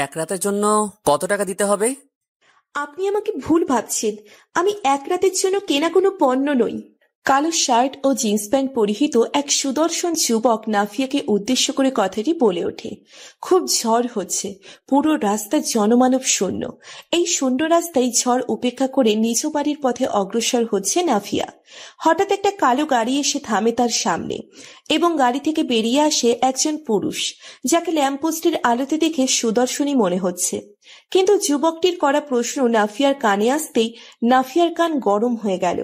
এক রাতের জন্য কত টাকা দিতে হবে? আপনি আমাকে ভুল ভাবছেন। আমি এক রাতের জন্য কেনা কোনো পণ্য নই। কালো শার্ট ও জিন্স প্যান্ট পরিহিত এক সুদর্শন যুবক নাফিয়াকে উদ্দেশ্য করে কথাটি বলে ওঠে। খুব ঝড় হচ্ছে, পুরো রাস্তা জনমানব শূন্য। এই শূন্য রাস্তায় ঝড় উপেক্ষা করে নিজ বাড়ির পথে অগ্রসর হচ্ছে নাফিয়া। হঠাৎ একটা কালো গাড়ি এসে থামে তার সামনে এবং গাড়ি থেকে বেরিয়ে আসে একজন পুরুষ, যাকে ল্যাম্পপোস্টের আলোতে দেখে সুদর্শনই মনে হচ্ছে। কিন্তু যুবকটির করা প্রশ্ন নাফিয়ার কানে আসতেই নাফিয়ার কান গরম হয়ে গেল।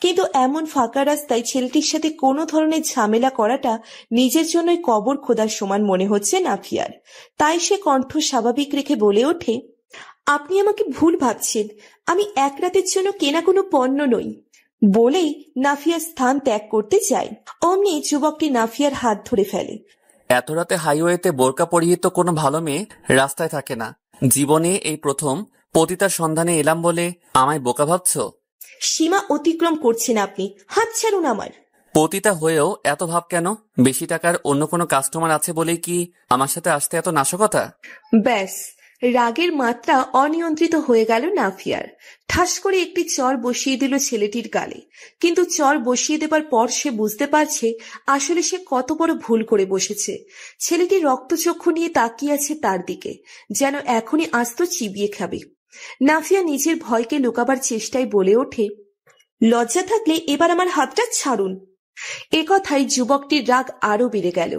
কিন্তু এমন ফাঁকা রাস্তায় ছেলেটির সাথে কোনো ধরনের ঝামেলা করাটা নিজের জন্যই কবর খোদার সমান মনে হচ্ছে নাফিয়ার। তাই সে কণ্ঠ স্বাভাবিক রেখে বলে ওঠে, আপনি আমাকে ভুল ভাবছেন। আমি এক রাতের জন্য কেনা কোনো পণ্য নই। বলেই নাফিয়ার স্থান ত্যাগ করতে যায়। অমনি যুবকটি নাফিয়ার হাত ধরে ফেলে। এত রাতে হাইওয়েতে বোরকা পরিহিত কোনো ভালো মেয়ে রাস্তায় থাকে না। জীবনে এই প্রথম পতিতার সন্ধানে এলাম বলে আমায় বোকা ভাবছ? সীমা অতিক্রম করছেন আপনি, হাত ছাড়ুন আমার। পতিতা হয়েও এত ভাব কেন? বেশি টাকার অন্য কোনো কাস্টমার আছে বলেই কি আমার সাথে আসতে এত নাশকতা? ব্যাস, রাগের মাত্রা অনিয়ন্ত্রিত হয়ে গেল নাফিয়ার। ঠাস করে একটি চর বসিয়ে দিল ছেলেটির গালে। কিন্তু চর বসিয়ে দেবার পর সে বুঝতে পারছে আসলে সে কত বড় ভুল করে বসেছে। ছেলেটি রক্তচক্ষু নিয়ে তাকিয়ে আছে তার দিকে, যেন এখনই আস্ত চিবিয়ে খাবে। নাফিয়া নিজের ভয়কে লুকাবার চেষ্টায় বলে ওঠে, লজ্জা থাকলে এবার আমার হাতটা ছাড়ুন। একথায় যুবকটির রাগ আরো বেড়ে গেল।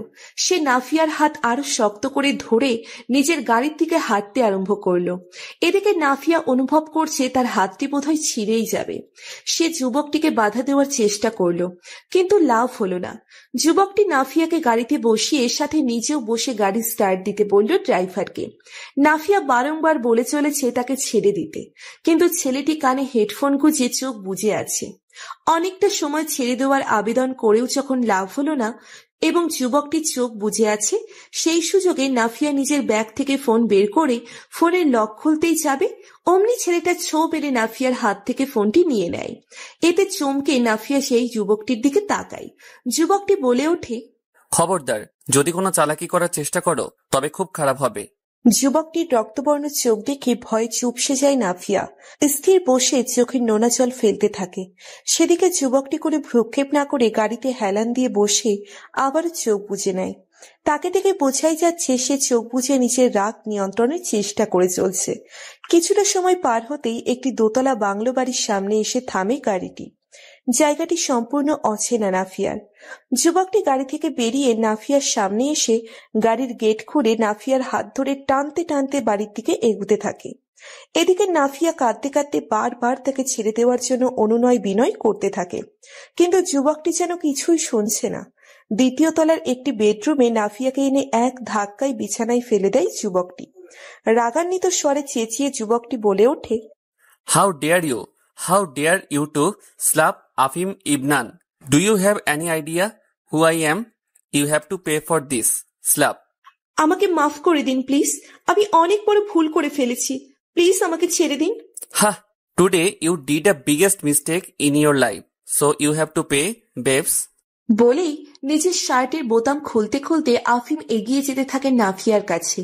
সে নাফিয়ার হাত আরো শক্ত করে ধরে নিজের গাড়ির দিকে হাঁটতে আরম্ভ করলো। এদিকে নাফিয়া অনুভব করছে তার হাতটি বোধহয় ছিঁড়েই যাবে। সে যুবকটিকে বাধা দেওয়ার চেষ্টা করলো, কিন্তু লাভ হলো না। যুবকটি নাফিয়াকে গাড়িতে বসিয়ে সাথে নিজেও বসে গাড়ি স্টার্ট দিতে বলল ড্রাইভারকে। নাফিয়া বারংবার বলে চলেছে তাকে ছেড়ে দিতে, কিন্তু ছেলেটি কানে হেডফোন গুঁজে চোখ বুজে আছে। অনেকটা সময় ছেড়ে দেওয়ার আবেদন করেও যখন লাভ হলো না এবং যুবকটি চোখ বুজে আছে, সেই সুযোগে নাফিয়া নিজের ব্যাগ থেকে ফোন বের করে ফোনের লক খুলতেই যাবে, অমনি ছেলেটা ছো মেরে নাফিয়ার হাত থেকে ফোনটি নিয়ে নেয়। এতে চমকে নাফিয়া সেই যুবকটির দিকে তাকায়। যুবকটি বলে ওঠে, খবরদার, যদি কোনো চালাকি করার চেষ্টা করো তবে খুব খারাপ হবে। যুবকটির রক্তবর্ণ চোখ দেখে ভয়ে চুপসে যায় নাফিয়া। স্থির বসে চোখের নোনা জল ফেলতে থাকে। সেদিকে যুবকটি করে ভ্রুক্ষেপ না করে গাড়িতে হেলান দিয়ে বসে আবার চোখ বুজে নেয়। তাকে দেখে বোঝাই যাচ্ছে সে চোখ বুজে নিজের রাগ নিয়ন্ত্রণের চেষ্টা করে চলছে। কিছুটা সময় পার হতেই একটি দোতলা বাংলো বাড়ির সামনে এসে থামে গাড়িটি। জায়গাটি সম্পূর্ণ অচেনা নাফিয়ার। যুবকটি গাড়ি থেকে বেরিয়ে নাফিয়ার সামনে এসে গাড়ির গেট খুলে নাফিয়ার হাত ধরে টানতে টানতে বাড়ির দিকে এগুতে থাকে। এদিকে নাফিয়া কাঁদতে কাঁদতে বারবার তাকে ছেড়ে দেওয়ার জন্য অনুনয় বিনয় করতে থাকে, কিন্তু যুবকটি যেন কিছুই শুনছে না। দ্বিতীয় তলার একটি বেডরুমে নাফিয়াকে এনে এক ধাক্কায় বিছানায় ফেলে দেয় যুবকটি। রাগান্বিত স্বরে চেঁচিয়ে যুবকটি বলে ওঠে, how dare you, how dare you to slap Afim Ibnan? Do you have any idea who I am? You have to pay for this slap. আমাকে মাফ করে দিন প্লিজ, আমি অনেক বড় ভুল করে ফেলেছি, প্লিজ আমাকে ছেড়ে দিন। হা, today you did the biggest mistake in your life, so you have to pay, babes. বলেই নিজের শার্টের বোতাম খুলতে খুলতে আফিম এগিয়ে যেতে থাকে নাফিয়ার কাছে।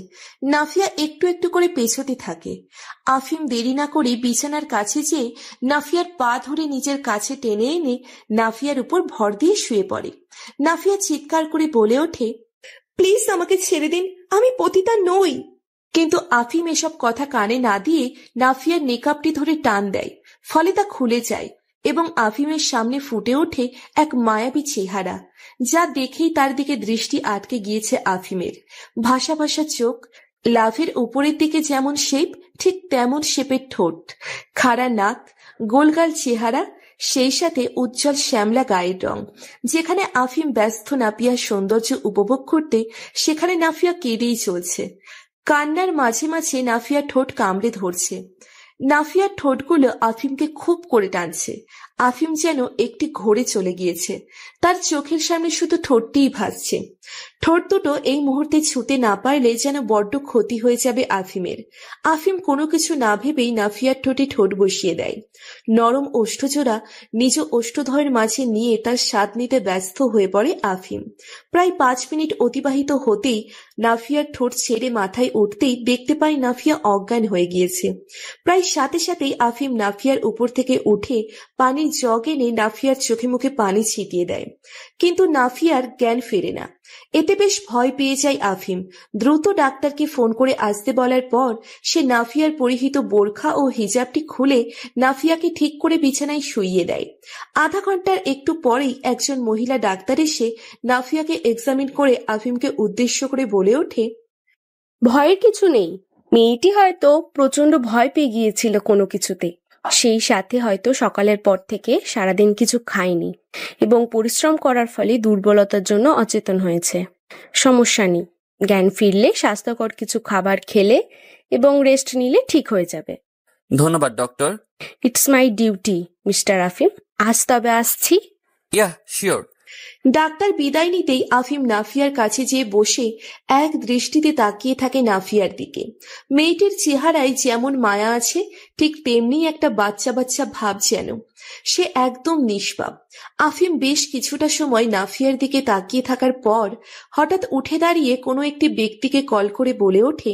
নাফিয়া একটু একটু করে পেছোতে থাকে। আফিম দেরি না করে বিছানার কাছে যেয়ে নাফিয়ার পা ধরে নিজের কাছে টেনে এনে নাফিয়ার উপর ভর দিয়ে শুয়ে পড়ে। নাফিয়া চিৎকার করে বলে ওঠে, প্লিজ আমাকে ছেড়ে দিন, আমি পতিতা নই। কিন্তু আফিম এসব কথা কানে না দিয়ে নাফিয়ার নেকাবটি ধরে টান দেয়, ফলে তা খুলে যায় এবং আফিমের সামনে ফুটে ওঠে এক মায়াবী চেহারা, যা দেখেই তার দিকে দৃষ্টি আটকে গিয়েছে আফিমের। ভাসা ভাসা চোখ, লাভের উপরের দিকে যেমন শেপ ঠিক তেমন শেপের ঠোঁট, খাড়া নাক, গোলগাল চেহারা, সেই সাথে উজ্জ্বল শ্যামলা গায়ের রং। যেখানে আফিম ব্যস্ত নাফিয়ার সৌন্দর্য উপভোগ করতে, সেখানে নাফিয়া কেঁদেই চলছে। কান্নার মাঝে মাঝে নাফিয়া ঠোঁট কামড়ে ধরছে। নাফিয়ার ঠোঁটগুলো আফিমকে খুব করে টানছে। আফিম যেন একটি ঘোরে চলে গিয়েছে, তার চোখের সামনে শুধু ঠোঁটটিই ভাসছে। ঠোঁট দুটো এই মুহূর্তে ছুতে না পারলে যেন বড্ড ক্ষতি হয়ে যাবে আফিমের। আফিম কোনো কিছু না ভেবেই নাফিয়ার ঠোঁটে ঠোঁট বসিয়ে দেয়। নরম ওষ্ঠজোড়া নিজ ওষ্ঠদ্বয়ের মাঝে নিয়ে তার স্বাদ নিতে ব্যস্ত হয়ে পড়ে আফিম। প্রায় 5 মিনিট অতিবাহিত হতেই নাফিয়ার ঠোঁট ছেড়ে মাথায় উঠতেই দেখতে পায় নাফিয়া অজ্ঞান হয়ে গিয়েছে। প্রায় সাথে সাথেই আফিম নাফিয়ার উপর থেকে উঠে পানির জগ এনে নাফিয়ার চোখে মুখে পানি ছিটিয়ে দেয়, কিন্তু নাফিয়ার জ্ঞান ফেরে না। এতে বেশ ভয় পেয়ে যায় আফিম। দ্রুত ডাক্তারকে ফোন করে আসতে বলার পর সে নাফিয়ার পরিহিত বোরখা ও হিজাবটি খুলে নাফিয়াকে ঠিক করে বিছানায় শুইয়ে দেয়। আধা ঘন্টার একটু পরেই একজন মহিলা ডাক্তার এসে নাফিয়াকে এক্সামিন করে আফিমকে উদ্দেশ্য করে বলে ওঠে, ভয়ের কিছু নেই, মেয়েটি হয়তো প্রচন্ড ভয় পেয়ে গিয়েছিল কোনো কিছুতে, সেই সাথে হয়তো সকালের পর থেকে সারাদিন কিছু খায়নি এবং পরিশ্রম করার ফলে দুর্বলতার জন্য অচেতন হয়েছে। সমস্যা নেই, জ্ঞান ফিরলে স্বাস্থ্যকর কিছু খাবার খেলে এবং রেস্ট নিলে ঠিক হয়ে যাবে। ধন্যবাদ doctor. It's my duty mister আফিম, আজ তবে আসছি। Yeah sure. ডাক্তার বিদায় নিতেই আফিম নাফিয়ার কাছে যেয়ে বসে এক দৃষ্টিতে তাকিয়ে থাকে নাফিয়ার দিকে। মেয়েটির চেহারায় যেমন মায়া আছে, ঠিক তেমনি একটা বাচ্চা বাচ্চা ভাব যেন। সে একদম নিষ্পাপ। আফিম বেশ কিছুটা সময় নাফিয়ার দিকে তাকিয়ে থাকার পর হঠাৎ উঠে দাঁড়িয়ে কোনো একটি ব্যক্তিকে কল করে বলে ওঠে,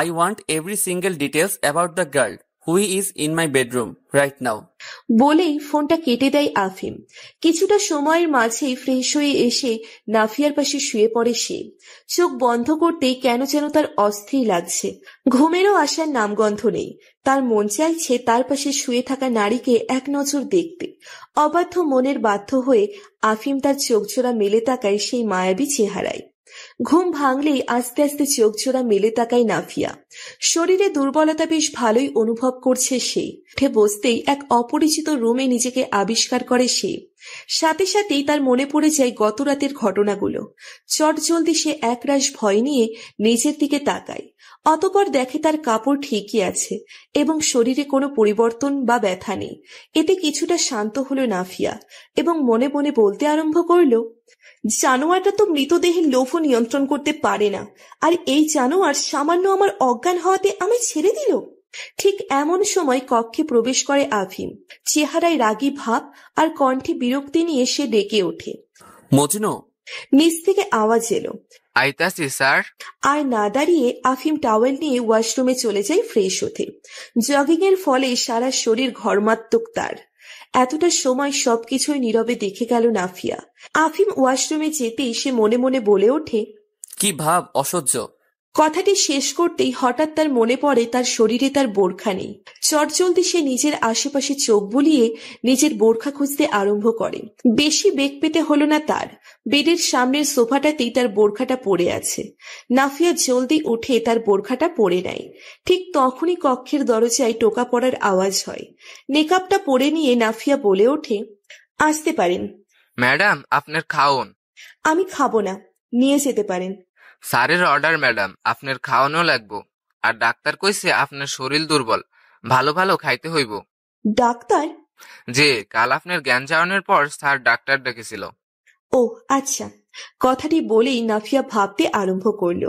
I want every single details about the girl who is in my bedroom right now. বলেই ফোনটা কেটে দেয় আফিম। কিছুটা সময়ের মাঝেই ফ্রেশ হয়ে এসে নাফিয়ার পাশে শুয়ে পড়ে সে। চোখ বন্ধ করতেই কেন যেন তার অস্থির লাগছে। ঘুমেরও আসার নামগন্ধ নেই। তার মন চাইছে তার পাশে শুয়ে থাকা নারীকে এক নজর দেখতে। অবাধ্য মনের বাধ্য হয়ে আফিম তার চোখজোড়া মেলে তাকায় সেই মায়াবী চেহারায়। ঘুম ভাঙলেই আস্তে আস্তে চোখজোড়া মেলে তাকায় নাফিয়া। শরীরে দুর্বলতা বেশ ভালোই অনুভব করছে সে। উঠে বসতেই এক অপরিচিত রুমে নিজেকে আবিষ্কার করে সে। সাথে সাথেই তার মনে পড়ে যায় গত রাতের ঘটনাগুলো। চটজলদি সে একরাশ ভয় নিয়ে নিজের দিকে তাকায়। অতঃপর দেখে তার কাপড় ঠিকই আছে এবং শরীরে কোনো পরিবর্তন বা ব্যথা নেই। এতে কিছুটা শান্ত হলো নাফিয়া এবং মনে মনে বলতে আরম্ভ করলো, জানোয়ারটা তো মৃতদেহের লোভও নিয়ন্ত্রণ করতে পারে না, আর এই জানোয়ার সামান্য আমার অজ্ঞান হওয়াতে আমায় ছেড়ে দিল। ঠিক এমন সময় কক্ষে প্রবেশ করে আফিম। চেহারায় রাগী ভাব আর কণ্ঠে বিরক্তি নিয়ে সে ডেকে ওঠে, মজনু। নিচ থেকে আওয়াজ এলো, আইতাছি স্যার। আর না দাঁড়িয়ে আফিম টাওয়েল নিয়ে ওয়াশরুমে চলে যায় ফ্রেশ হতে। জগিং এর ফলে সারা শরীর ঘর্মাত্মক তার। এতটা সময় সবকিছুই নীরবে দেখে গেল নাফিয়া। আফিম ওয়াশরুমে যেতেই সে মনে মনে বলে ওঠে, কি ভাব অসহ্য। কথাটি শেষ করতেই হঠাৎ তার মনে পড়ে তার শরীরে তার বোরখা নেই। চটজলদি সে নিজের আশেপাশে চোখ বুলিয়ে নিজের বোরখা খুঁজতে আরম্ভ করে। বেশি বেগ পেতে হলো না তার। বেডের সামনের সোফাটাতেই তার বোরখাটা পড়ে আছে। নাফিয়া জলদি উঠে তার বোরখাটা পরে নেয়। ঠিক তখনই কক্ষের দরজায় টোকা পড়ার আওয়াজ হয়। নেকাবটা পরে নিয়ে নাফিয়া বলে ওঠে, আসতে পারেন। ম্যাডাম আপনার খাওন। আমি খাবো না, নিয়ে যেতে পারেন। স্যারের অর্ডার ম্যাডাম, আপনার খাওয়ানো লাগবো। আর ডাক্তার কইছে আপনার শরীর দুর্বল, ভালো ভালো খাইতে হইব। ডাক্তার? যে কাল আপনার জ্ঞান যাওয়ানোর পর স্যার ডাক্তার ডেকেছিল। ও আচ্ছা। কথাটি বলেই নাফিয়া ভাবতে আরম্ভ করল,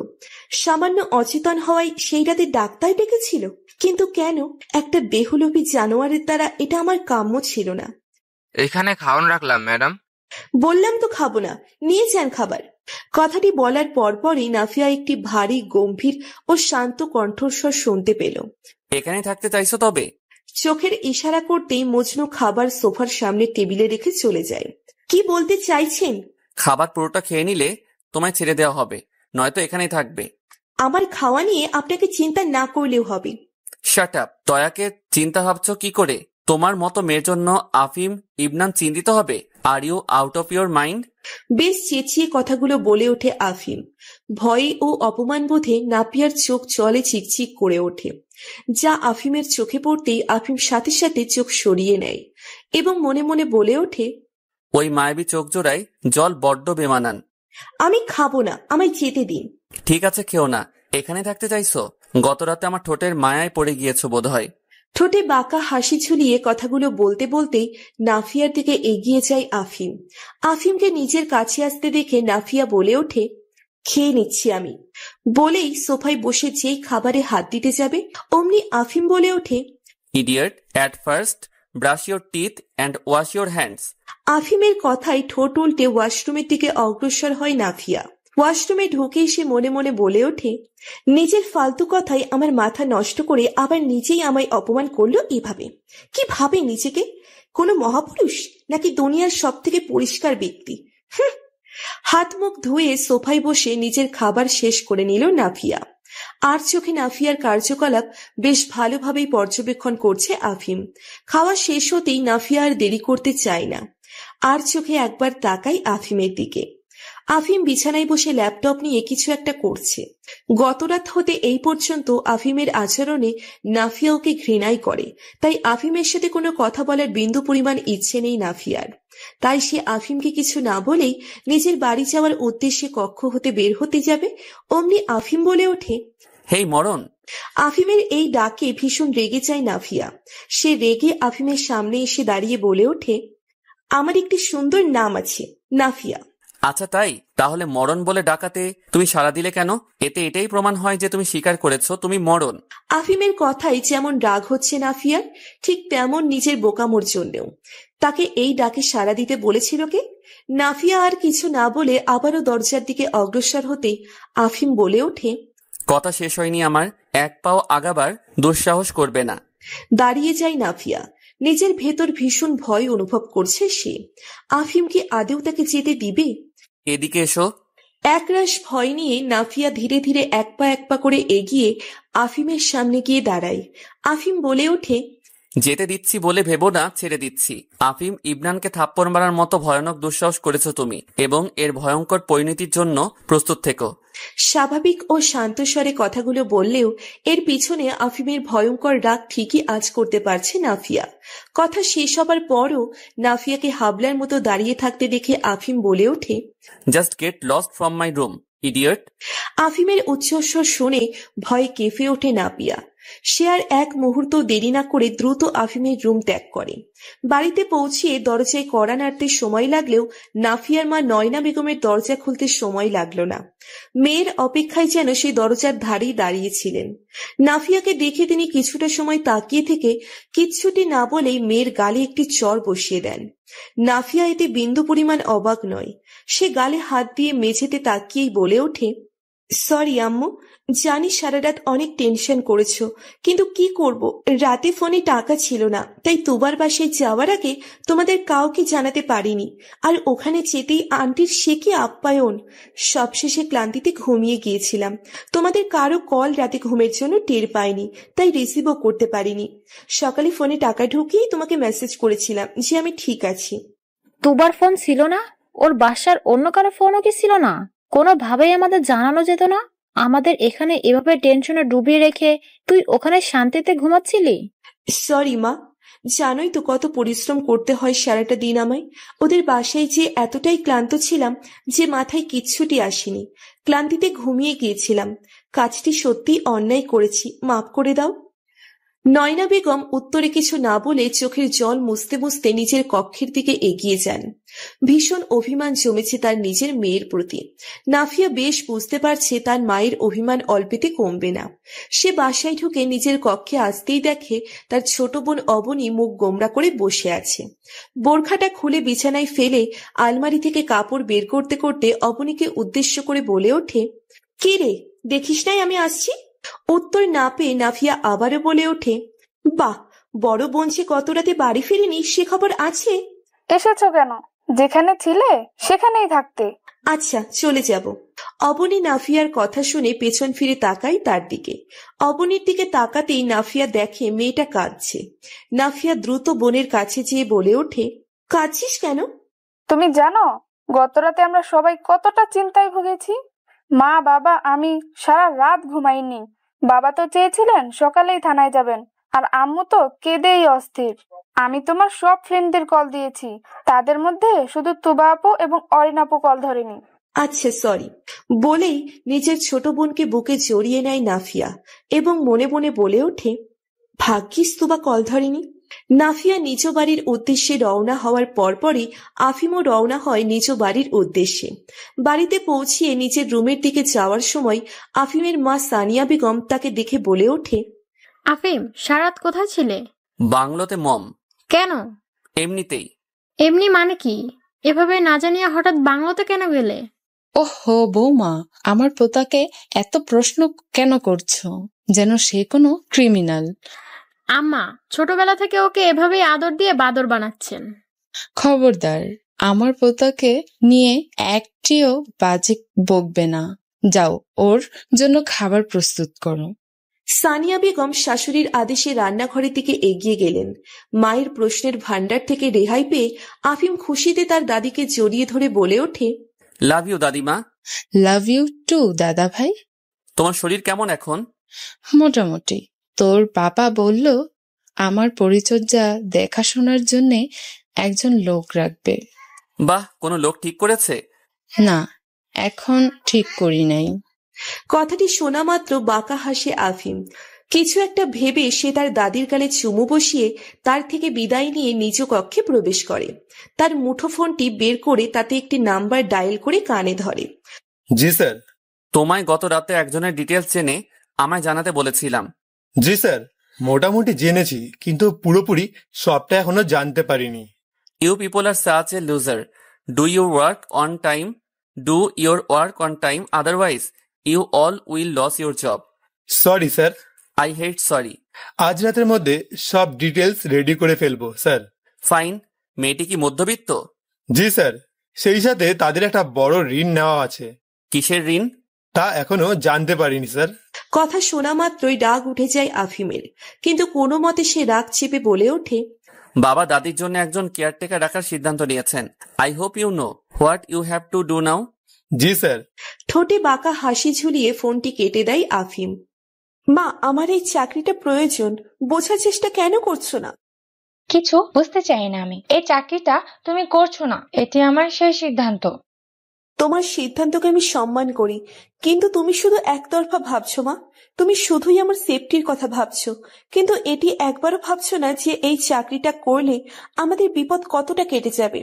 সামান্য অচেতন হওয়ায় সেই রাতে ডাক্তার ডেকেছিল, কিন্তু কেন? একটা বেহুলভী জানোয়ারের দ্বারা এটা আমার কাম্য ছিল না। এখানে খাওন রাখলাম ম্যাডাম। বললাম তো খাবো না, নিয়ে যান খাবার। কথাটি বলার পরপরই নাফিয়া একটি ভারী গম্ভীর ও শান্ত কণ্ঠস্বর শুনতে পেল। এখানে থাকতে চাইছো তবে? চোখের ইশারা করতেই মজনু খাবার সোফার সামনে টেবিলে রেখে চলে যায়। কি বলতে চাইছেন? খাবার পুরোটা খেয়ে নিলে তোমায় ছেড়ে দেওয়া হবে, নয়তো এখানেই থাকবে। আমার খাওয়া নিয়ে আপনাকে চিন্তা না করলেও হবে। Shut up. দয়াকে চিন্তা ভাবছো কি করে? তোমার মতো মেয়ের জন্য আফিম ইবনান চিন্তিত হবে? Are you out of your mind? বেশ চেঁচিয়ে কথাগুলো বলে ওঠে আফিম। ভয়ে ও অপমান বোধে নাপিয়ার চোখ জলে চিকচিক করে ওঠে। যা আফিমের চোখে পড়তেই আফিম সাথে সাথে চোখ সরিয়ে নেয় এবং মনে মনে বলে ওঠে, ওই মায়াবী চোখ জোড়ায় জল বড্ড বেমানান। আমি খাবো না, আমায় যেতে দিন। ঠিক আছে, খেও না। এখানে থাকতে চাইছো? গত রাতে আমার ঠোঁটের মায়ায় পড়ে গিয়েছো বোধহয়। ঠোঁটে বাঁকা হাসি ঝুলিয়ে কথাগুলো বলতে বলতেই নাফিয়ার দিকে এগিয়ে যায় আফিম। আফিমকে নিজের কাছে আসতে দেখে নাফিয়া বলে ওঠে, খেয়ে নিচ্ছি আমি। বলেই সোফায় বসে যেই খাবারে হাত দিতে যাবে অমনি আফিম বলে ওঠে, Idiot, at first, brush your teeth and wash your hands. আফিমের কথায় ঠোঁট উল্টে ওয়াশরুমের দিকে অগ্রসর হয় নাফিয়া। ওয়াশরুমে ঢুকেই সে মনে মনে বলে ওঠে, নিজের ফালতু কথায় আমার মাথা নষ্ট করে আবার নিজেই আমায় অপমান করলো এভাবে। কি ভাবে নিজেকে? কোনো মহাপুরুষ নাকি দুনিয়ার সব থেকে পরিষ্কার ব্যক্তি? হাত মুখ ধুয়ে সোফায় বসে নিজের খাবার শেষ করে নিল নাফিয়া। আর চোখে নাফিয়ার কার্যকলাপ বেশ ভালোভাবেই পর্যবেক্ষণ করছে আফিম। খাওয়া শেষ হতেই নাফিয়া আর দেরি করতে চায় না, আর চোখে একবার তাকাই আফিমের দিকে। আফিম বিছানায় বসে ল্যাপটপ নিয়ে কিছু একটা করছে। গতরাত হতে এই পর্যন্ত আফিমের আচরণে নাফিয়া ওকে ঘৃণাই করে, তাই আফিমের সাথে কোনো কথা বলার বিন্দু পরিমাণ ইচ্ছে নেই নাফিয়ার। তাই সে আফিমকে কিছু না বলেই নিজের বাড়ি যাওয়ার উদ্দেশ্যে কক্ষ হতে বের হতে যাবে অমনি আফিম বলে ওঠে, Hey, মরণ। আফিমের এই ডাকে ভীষণ রেগে যায় নাফিয়া। সে রেগে আফিমের সামনে এসে দাঁড়িয়ে বলে ওঠে, আমার একটি সুন্দর নাম আছে, নাফিয়া। আচ্ছা তাই, তাহলে মরণ বলে ডাকাতে তুমি সাড়া দিলে কেন? এতে এটাই প্রমাণ হয় যে তুমি স্বীকার করেছো তুমি মরণ। আফিমের কথাই যেমন রাগ হচ্ছে নাফিয়ার, ঠিক তেমন নিজের বোকামোর জন্যেও। তাকে এই ডাকে সাড়া দিতে বলেছিল কে? নাফিয়া আর কিছু না বলে আবারও দরজার দিকে অগ্রসর হতেই আফিম বলে ওঠে, কথা শেষ হয়নি আমার, এক পাও আগাবার দুঃসাহস করবে না। দাঁড়িয়ে যায় নাফিয়া। নিজের ভেতর ভীষণ ভয় অনুভব করছে সে। আফিম কি আদেও তাকে যেতে দিবে? এদিকে এসো। একরাশ ভয় নিয়ে নাফিয়া ধীরে ধীরে এক পা করে এগিয়ে আফিমের সামনে গিয়ে দাঁড়ায়। আফিম বলে ওঠে, যেতে দিচ্ছি বলে ভেবো না ছেড়ে দিচ্ছি। আফিম ইবনানকে থাপ্পড় মারার মতো ভয়ানক দুঃসাহস করেছো তুমি, এবং এর ভয়ঙ্কর পরিণতির জন্য প্রস্তুত থেকো। স্বাভাবিক ও শান্ত স্বরে কথাগুলো বললেও এর পিছনে আফিমের ভয়ঙ্কর রাগ ঠিকই আঁচ করতে পারছে নাফিয়া। কথা শেষ হবার পরও নাফিয়াকে হাবলার মতো দাঁড়িয়ে থাকতে দেখে আফিম বলে ওঠে, just get lost from my room, idiot. আফিমের উচ্চস্বর শুনে ভয়ে কেঁপে ওঠে নাফিয়া। সে আর এক মুহূর্ত দেরি না করে দ্রুত আফিমের রুম ত্যাগ করে। বাড়িতে পৌঁছিয়ে দরজায় কড়া নাড়তে সময় লাগলেও নাফিয়ার মা নয়না বেগমের দরজা খুলতে সময় লাগলো না। মেয়ের অপেক্ষায় যেন সেই দরজার ধারেই দাঁড়িয়েছিলেন। নাফিয়াকে দেখে তিনি কিছুটা সময় তাকিয়ে থেকে কিচ্ছুটি না বলেই মেয়ের গালে একটি চড় বসিয়ে দেন। নাফিয়া এতে বিন্দু পরিমাণ অবাক নয়। সে গালে হাত দিয়ে মেঝেতে তাকিয়েই বলে ওঠে, সরি আম্মু, জানি সারা রাত অনেক টেনশন করেছো, কিন্তু কি করব, রাতে ফোনে টাকা ছিল না, তাই তুবার বাসায় যাওয়ার আগে তোমাদের কাউকে জানাতে পারিনি। আর ওখানে যেতেই আন্টির সে কি আপ্যায়ন, সবশেষে ক্লান্তিতে ঘুমিয়ে গিয়েছিলাম। তোমাদের কারো কল রাতে ঘুমের জন্য টের পাইনি, তাই রিসিভও করতে পারিনি। সকালে ফোনে টাকা ঢুকিয়ে তোমাকে মেসেজ করেছিলাম যে আমি ঠিক আছি। তুবার ফোন ছিল না? ওর বাসার অন্য কারো ফোনও কি ছিল না? কোনোভাবেই আমাদের জানানো যেত না? আমাদের এখানে এভাবে টেনশনে ডুবিয়ে রেখে তুই ওখানে শান্তিতে ঘুমাচ্ছিলি? সরি মা, জানোই তো কত পরিশ্রম করতে হয় সারাটা দিন আমায়। ওদের বাসায় যে এতটাই ক্লান্ত ছিলাম যে মাথায় কিচ্ছুটি আসেনি, ক্লান্তিতে ঘুমিয়ে গিয়েছিলাম। কাজটি সত্যি অন্যায় করেছি, মাফ করে দাও। নয়না বেগম উত্তরে কিছু না বলে চোখের জল মুছতে মুছতে নিজের কক্ষের দিকে এগিয়ে যান। ভীষণ অভিমান জমেছে তার নিজের মেয়ের প্রতি। নাফিয়া বেশ বুঝতে পারছে তার মায়ের অভিমান অল্পেতে কমবে না। সে বাসায় ঢুকে নিজের কক্ষে আসতেই দেখে তার ছোট বোন অবনী মুখ গোমড়া করে বসে আছে। বোরখাটা খুলে বিছানায় ফেলে আলমারি থেকে কাপড় বের করতে করতে অবনীকে উদ্দেশ্য করে বলে ওঠে, কে রে, দেখিস নাই আমি আসছি? উত্তর না পেয়ে নাফিয়া আবারও বলে ওঠে, বাহ, বড় বোন যে গত রাতে বাড়ি ফেরেনি সে খবর আছে? এসেছো কেন? যেখানে ছিলে সেখানেই থাকতে। আচ্ছা, চলে যাব। অবনী নাফিয়ার কথা শুনে পেছন ফিরে তাকাই তার দিকে। অবনীর দিকে তাকাতেই নাফিয়া দেখে মেয়েটা কাঁদছে। নাফিয়া দ্রুত বোনের কাছে যেয়ে বলে ওঠে, কাঁদছিস কেন? তুমি জানো গতরাতে আমরা সবাই কতটা চিন্তায় ভুগেছি? মা, বাবা, আমি সারা রাত ঘুমাইনি। বাবা তো চেয়েছিলেন সকালেই থানায় যাবেন, আর আম্মু তো কেঁদেই অস্থির। আমি তোমার সব ফ্রেন্ডদের কল দিয়েছি, তাদের মধ্যে শুধু তুবা আপু এবং অরিন আপু কল ধরেনি। আচ্ছা, সরি বলেই নিজের ছোট বোনকে বুকে জড়িয়ে নেয় নাফিয়া এবং মনে মনে বলে ওঠে, ভাগ্যিস তুবা কল ধরেনি। নাফিয়া নিজ বাড়ির উদ্দেশ্যে রওনা হওয়ার পরপরই আফিমও রওনা হয় নিজ বাড়ির উদ্দেশ্যে। বাড়িতে পৌঁছিয়ে নিজের রুমের দিকে যাওয়ার সময় আফিমের মা সানিয়া বেগম তাকে দেখে বলে ওঠে, আফিম, সারাত কোথায় ছিলে? বাংলোতে মম। কেন? এমনিতেই। এমনি মানে কি? এভাবে না জানিয়া হঠাৎ বাংলোতে কেন গেলে? ওহো বৌমা, আমার পোতাকে এত প্রশ্ন কেন করছো, যেন সে কোনো ক্রিমিনাল। আম্মা, ছোটবেলা থেকে ওকে এভাবেই আদর দিয়ে বাদর বানাচ্ছেন। খবরদার, আমার পোতাকে নিয়ে একটিও বাজে বকবে না। যাও, ওর জন্য খাবার প্রস্তুত করো। সানিয়া বেগম শাশুড়ির আদেশে রান্নাঘরের দিকে এগিয়ে গেলেন। মায়ের প্রশ্নের ভান্ডার থেকে রেহাই পেয়ে আফিম খুশিতে তার দাদিকে জড়িয়ে ধরে বলে ওঠে, লাভ ইউ দাদিমা। লাভ ইউ টু দাদা ভাই। তোমার শরীর কেমন এখন? মোটামুটি। তোর পাপা বলল আমার পরিচর্যা দেখাশোনার জন্য একজন লোক রাখবে। বাহ, কোনো লোক ঠিক করেছে? না, এখন ঠিক করি নাই। কথাটি শোনা মাত্র বাঁকা হাসে আফিম। কিছু একটা ভেবে সে তার দাদির গালে চুমু বসিয়ে তার থেকে বিদায় নিয়ে নিজ কক্ষে প্রবেশ করে। তার মুঠোফোনটি বের করে তাতে একটি নাম্বার ডায়াল করে কানে ধরে। জি স্যার। তোমায় গত রাতে একজনের ডিটেলস জেনে আমায় জানাতে বলেছিলাম। জি স্যার, মোটামুটি জেনেছি, কিন্তু পুরোপুরি সবটা এখনো জানতে পারিনি। You people are such a loser. Do your work on time. Do your work on time, otherwise you all will lose your job. Sorry sir. I hate sorry. আজ রাতের মধ্যে সব ডিটেলস রেডি করে ফেলবো স্যার। ফাইন। মেয়েটি কি মধ্যবিত্ত? জি sir, সেই সাথে তাদের একটা বড় ঋণ নেওয়া আছে। কিসের ঋণ? তা এখনো জানতে পারিনি স্যার। কথা শোনা মাত্রই রাগ উঠে যায় আফিমের, কিন্তু কোনো মতে সে রাগ চেপে বলে ওঠে, বাবা দাদির জন্য একজন কেয়ারটেকার রাখার সিদ্ধান্ত নিয়েছেন। I hope you know what you have to do now. জি স্যার। ঠোঁটে বাঁকা হাসি ঝুলিয়ে ফোনটি কেটে দেয় আফিম। মা, আমার এই চাকরিটা প্রয়োজন, বোঝার চেষ্টা কেন করছো না? কিছু বুঝতে চাই না আমি। এই চাকরিটা তুমি করছো না, এটি আমার সেই সিদ্ধান্ত। তোমার সিদ্ধান্তকে আমি সম্মান করি, কিন্তু তুমি শুধু একতরফা ভাবছো মা। তুমি শুধুই আমার সেফটির কথা ভাবছো, কিন্তু এটি একবারও ভাবছো না যে এই চাকরিটা করলে আমাদের বিপদ কতটা কেটে যাবে।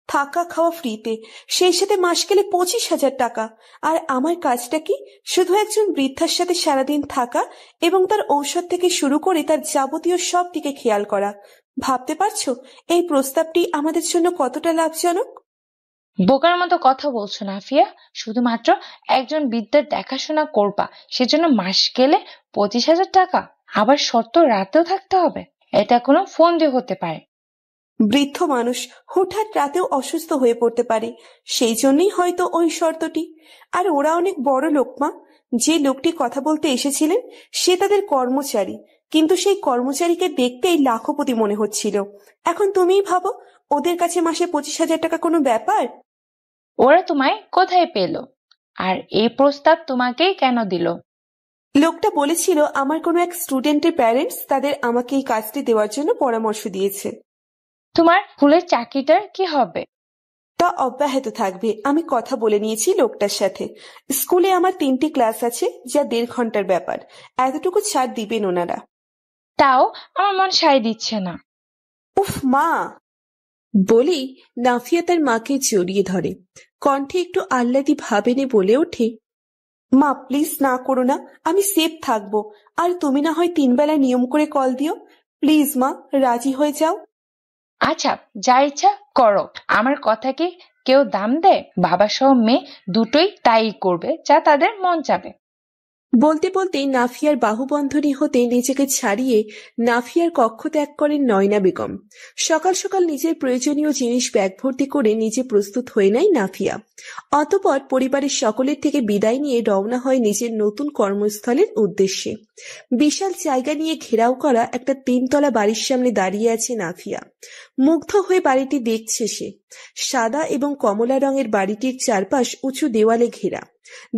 থাকা খাওয়া ফ্রিতে, সেই সাথে মাস গেলে 25,000 টাকা। আর আমার কাজটা কি? শুধু একজন বৃদ্ধার সাথে সারাদিন থাকা এবং তার ঔষধ থেকে শুরু করে তার যাবতীয় সব দিকে খেয়াল করা। ভাবতে পারছো এই প্রস্তাবটি আমাদের জন্য কতটা লাভজনক? বোকার মতো কথা বলছো না আফিয়া। শুধুমাত্র একজন বৃদ্ধের দেখাশোনা করবা, সেজন্য মাস গেলে 25,000 টাকা, আবার শর্ত রাতেও থাকতে হবে? এটা কোনো ফন্দি হতে পারে। বৃদ্ধ মানুষ হঠাৎ রাতেও অসুস্থ হয়ে পড়তে পারে, সেই জন্যই হয়তো ওই শর্তটি। আর ওরা অনেক বড় লোক মা। যে লোকটি কথা বলতে এসেছিলেন সে তাদের কর্মচারী, কিন্তু সেই কর্মচারীকে দেখতেই লাখপতি মনে হচ্ছিল। এখন তুমিই ভাবো, ওদের কাছে মাসে 25,000 টাকা কোনো ব্যাপার? ওরা তোমায় কোথায় পেল? আর এই প্রস্তাব তোমাকেই কেন দিল? লোকটা বলেছিল আমার কোনো এক স্টুডেন্টের প্যারেন্টস তাদের আমাকে এই কাজটি দেওয়ার জন্য পরামর্শ দিয়েছে। তোমার স্কুলের চাকরিটার কি হবে? তা অব্যাহত থাকবে। আমি কথা বলে নিয়েছি লোকটার সাথে। স্কুলে আমার 3টি ক্লাস আছে, যা 1.5 ঘন্টার ব্যাপার। এতটুকু ছাড় দিবেন ওনারা। তাও আমার মন সায় দিচ্ছে না। উফ মা, বলেই নাফিয়া তার মাকে জড়িয়ে ধরে। কণ্ঠে একটু আহ্লাদি ভাবেনে বলে ওঠে, মা প্লিজ না করো না, আমি সেফ থাকবো। আর তুমি না হয় 3 বেলা নিয়ম করে কল দিও। প্লিজ মা, রাজি হয়ে যাও। আচ্ছা, যা ইচ্ছা করো। আমার কথা কি কেউ দাম দেয়? বাবা সহ মেয়ে দুটোই তাই করবে যা তাদের মন চাবে। বলতে বলতে নাফিয়ার বাহুবন্ধনী হতে নিজেকে ছাড়িয়ে নাফিয়ার কক্ষ ত্যাগ করেন নয়না বেগম। সকাল সকাল নিজের প্রয়োজনীয় জিনিস ব্যাগ ভর্তি করে নিজে প্রস্তুত হয়ে নেয় নাফিয়া। অতঃপর পরিবারের সকলের থেকে বিদায় নিয়ে রওনা হয় নিজের নতুন কর্মস্থলের উদ্দেশ্যে। বিশাল জায়গা নিয়ে ঘেরাও করা একটা 3 তলা বাড়ির সামনে দাঁড়িয়ে আছে নাফিয়া। মুগ্ধ হয়ে বাড়িটি দেখছে সে। সাদা এবং কমলা রঙের বাড়িটির চারপাশ উঁচু দেওয়ালে ঘেরা।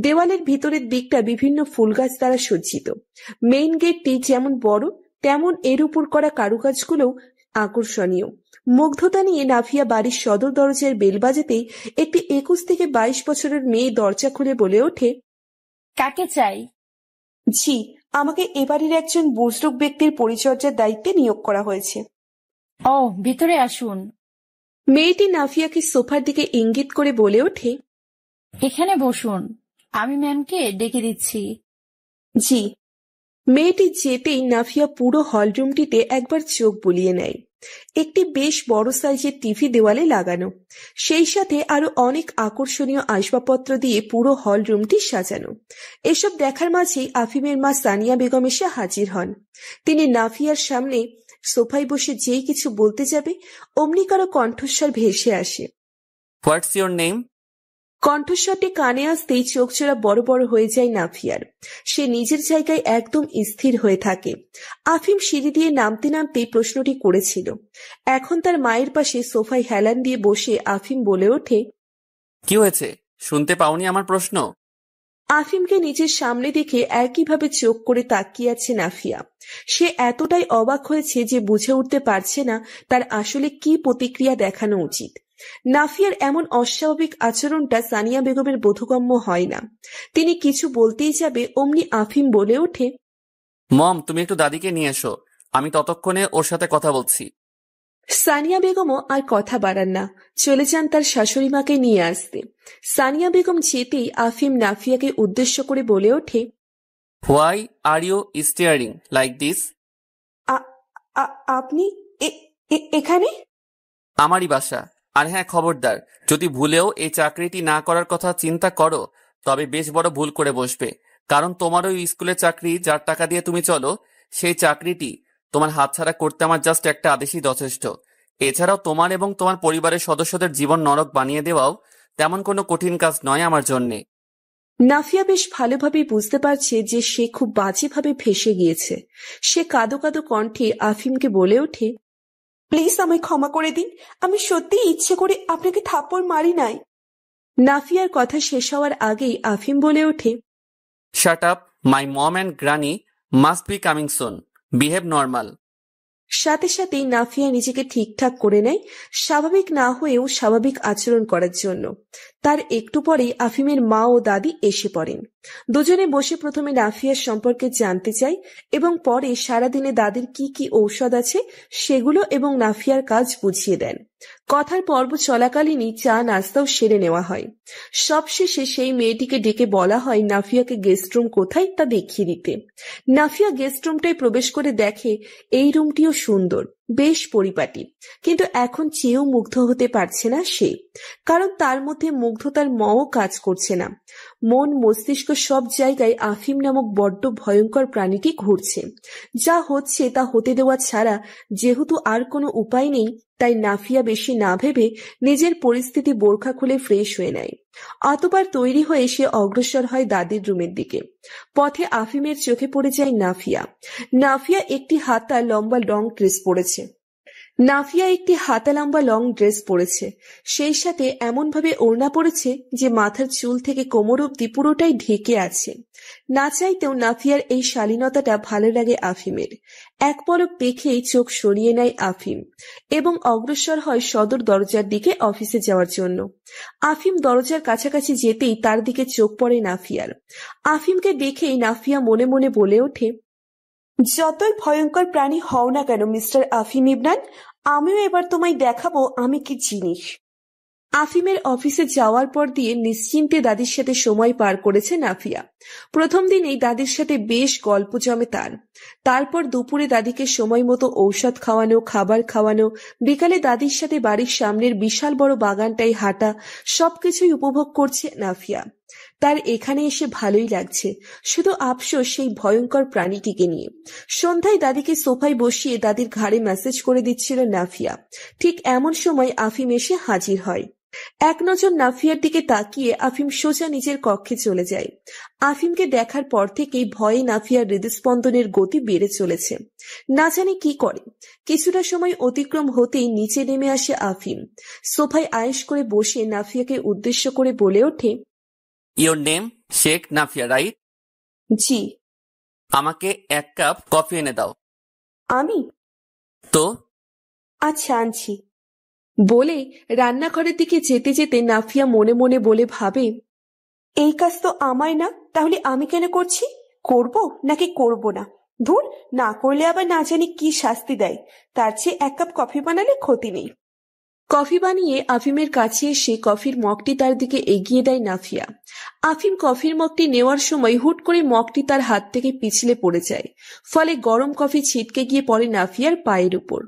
দেওয়ালের ভিতরের দিকটা বিভিন্ন ফুল গাছ দ্বারা সজ্জিত। মেইন গেটটি যেমন বড়, তেমন এর উপর করা কারুকাজগুলোও আকর্ষণীয়। মুগ্ধতা নিয়ে নাফিয়া বাড়ির সদর দরজার বেল বাজাতেই একটি 21 থেকে 22 বছরের মেয়ে দরজা খুলে বলে ওঠে, কাকে চাই? জি, আমাকে এবাড়ির একজন বুজরুক ব্যক্তির পরিচর্যার দায়িত্বে নিয়োগ করা হয়েছে। ও, ভিতরে আসুন। মেয়েটি নাফিয়াকে সোফার দিকে ইঙ্গিত করে বলে ওঠে, এখানে বসুন, আমি ম্যামকে ডেকে দিচ্ছি। জি। মেয়েটি যেতেই নাফিয়া পুরো হলরুমটিতে একবার চোখ বুলিয়ে নেয়। একটি বেশ বড় সাইজের টিভি দেওয়ালে লাগানো, সেই সাথে আরো অনেক আকর্ষণীয় আসবাবপত্র দিয়ে পুরো হলরুমটি সাজানো। এসব দেখার মাঝেই আফিমের মা সানিয়া বেগম এসে হাজির হন। তিনি নাফিয়ার সামনে সোফায় বসে যেই কিছু বলতে যাবে অমনি কারো কণ্ঠস্বর ভেসে আসে। What's your name? কণ্ঠস্বরটি কানে আসতেই চোখজোড়া বড় বড় হয়ে যায় নাফিয়ার। সে নিজের জায়গায় একদম স্থির হয়ে থাকে। আফিম সিঁড়ি দিয়ে নামতে নামতেই প্রশ্নটি করেছিল। এখন তার মায়ের পাশে সোফায় হেলান দিয়ে বসে আফিম বলে ওঠে, কি হয়েছে? শুনতে পাওনি আমার প্রশ্ন? আফিমকে নিজের সামনে দেখে একইভাবে চোখ করে তাকিয়ে আছে নাফিয়া। সে এতটাই অবাক হয়েছে যে বুঝে উঠতে পারছে না তার আসলে কি প্রতিক্রিয়া দেখানো উচিত। নাফিয়ার এমন অস্বাভাবিক আচরণটা সানিয়া বেগমের বোধগম্য হয় না। তিনি কিছু বলতেই যাবে অমনি আফিম বলে ওঠে, মম, তুমি একটু দাদিকে নিয়ে এসো, আমি ততক্ষণে ওর সাথে কথা বলছি। সানিয়া বেগমও আর কথা বাড়ান না, চলে যান তার শাশুড়ি মাকে নিয়ে আসতে। সানিয়া বেগম যেতেই আফিম নাফিয়াকে উদ্দেশ্য করে বলে ওঠে, why are you staring like this? আপনি এখানে? আমারই বাসা। আর হ্যাঁ, খবরদার, যদি ভুলেও এই চাকরিটি না করার কথা চিন্তা করো তবে বেশ বড় ভুল করে বসবে। কারণ তোমার ওই স্কুলের চাকরি, যার টাকা দিয়ে তুমি চলো, সেই চাকরিটি তোমার হাতছাড়া করতে আমার জাস্ট একটা আদেশই যথেষ্ট। এছাড়াও তোমার এবং তোমার পরিবারের সদস্যদের জীবন নরক বানিয়ে দেওয়াও তেমন কোনো কঠিন কাজ নয় আমার জন্যে। নাফিয়া বেশ ভালোভাবেই বুঝতে পারছে যে সে খুব বাজেভাবে ফেঁসে গিয়েছে। সে কাঁদো কাঁদো কণ্ঠে আফিমকে বলে ওঠে, প্লিজ আমায় ক্ষমা করে দিন, আমি সত্যিই ইচ্ছে করে আপনাকে থাপ্পড় মারি নাই। নাফিয়ার কথা শেষ হওয়ার আগেই আফিম বলে ওঠে, shut up, my mom and granny must be coming soon, behave normal. সাথে সাথেই নাফিয়া নিজেকে ঠিকঠাক করে নেয়, স্বাভাবিক না হয়েও স্বাভাবিক আচরণ করার জন্য। তার একটু পরেই আফিমের মা ও দাদি এসে পড়েন। দুজনে বসে প্রথমে নাফিয়ার সম্পর্কে জানতে চায় এবং পরে সারাদিনে দাদির কি কি ঔষধ আছে সেগুলো এবং নাফিয়ার কাজ বুঝিয়ে দেন। কথার পর্ব চলাকালীনই চা নাস্তাও সেরে নেওয়া হয়। সবশেষে সেই মেয়েটিকে ডেকে বলা হয় নাফিয়াকে গেস্ট রুম কোথায় তা দেখিয়ে দিতে। নাফিয়া গেস্ট রুমটায় প্রবেশ করে দেখে এই রুমটিও সুন্দর, বেশ পরিপাটি, কিন্তু এখন চেয়েও মুগ্ধ হতে পারছে না সে, কারণ তার মধ্যে মুগ্ধতার মও কাজ করছে না। মন মস্তিষ্ক সব জায়গায় আফিম নামক বড্ড ভয়ঙ্কর প্রাণীটি ঘুরছে। যা হচ্ছে তা হতে দেওয়া ছাড়া যেহেতু আর কোনো উপায় নেই, তাই নাফিয়া বেশি না ভেবে নিজের পরিস্থিতি বোরখা খুলে ফ্রেশ হয়ে নেয়। অতবার তৈরি হয়ে সে অগ্রসর হয় দাদির রুমের দিকে। পথে আফিমের চোখে পড়ে যায় নাফিয়া। নাফিয়া একটি হাতা লম্বা লং ড্রেস পরেছে, সেই সাথে এমনভাবে ওড়না পরেছে যে মাথার চুল থেকে কোমর অবধি পুরোটাই ঢেকে আছে। না চাইতেও নাফিয়ার এই শালীনতাটা ভালো লাগে আফিমের। এক পলক দেখেই চোখ সরিয়ে নেয় আফিম এবং অগ্রসর হয় সদর দরজার দিকে অফিসে যাওয়ার জন্য। আফিম দরজার কাছাকাছি যেতেই তার দিকে চোখ পড়ে নাফিয়ার। আফিমকে দেখেই নাফিয়া মনে মনে বলে ওঠে, যতই ভয়ঙ্কর প্রাণী হও না কেন মিস্টার আফিম ইবনান, আমিও এবার তোমায় দেখাবো আমি কি জিনিস। আফিমের অফিসে যাওয়ার পর দিয়ে নিশ্চিন্তে দাদির সাথে সময় পার করেছে নাফিয়া। প্রথম দিনেই দাদির সাথে বেশ গল্প জমে তার। তারপর দুপুরে দাদিকে সময় মতো ঔষধ খাওয়ানো, খাবার খাওয়ানো, বিকালে দাদির সাথে বাড়ির সামনের বিশাল বড় বাগানটাই হাঁটা, সবকিছুই উপভোগ করছে নাফিয়া। তার এখানে এসে ভালোই লাগছে, শুধু আফসোস সেই ভয়ঙ্কর প্রাণীটিকে নিয়ে। সন্ধ্যায় দাদিকে সোফায় বসিয়ে দাদির ঘাড়ে ম্যাসেজ করে দিচ্ছিল নাফিয়া। ঠিক এমন সময় আফিম এসে হাজির হয়। এক নজর নাফিয়ার দিকে তাকিয়ে আফিম সোজা নিজের কক্ষে চলে যায়। আফিমকে দেখার পর থেকেই ভয়ে নাফিয়ার হৃদস্পন্দনের গতি বেড়ে চলেছে। না জানি কি করে। কিছুটা সময় অতিক্রম হতেই নিচে নেমে আসে আফিম। সোফায় আয়েশ করে বসে নাফিয়াকে উদ্দেশ্য করে বলে ওঠে, your name Sheikh Nafia, right? জি। আমাকে এক কাপ কফি এনে দাও। আমি? তো আচ্ছা, আনছি। বলে রান্নাঘরের দিকে যেতে যেতে নাফিয়া মনে মনে বলে ভাবে, এই কাজ তো আমার না, তাহলে আমি কেন করছি? করব নাকি করব না, ধুর, না করলে আবার না জানি কি শাস্তি দেয়। তার চেয়ে 1 কাপ কফি বানালে ক্ষতি নেই। কফি বানিয়ে আফিমের কাছে এসে কফির মগটি তার দিকে এগিয়ে দেয় নাফিয়া। আফিম কফির মগটি নেওয়ার সময় হুট করে মগটি তার হাত থেকে পিছলে পড়ে যায়, ফলে গরম কফি ছিটকে গিয়ে পড়ে নাফিয়ার পায়ের উপর।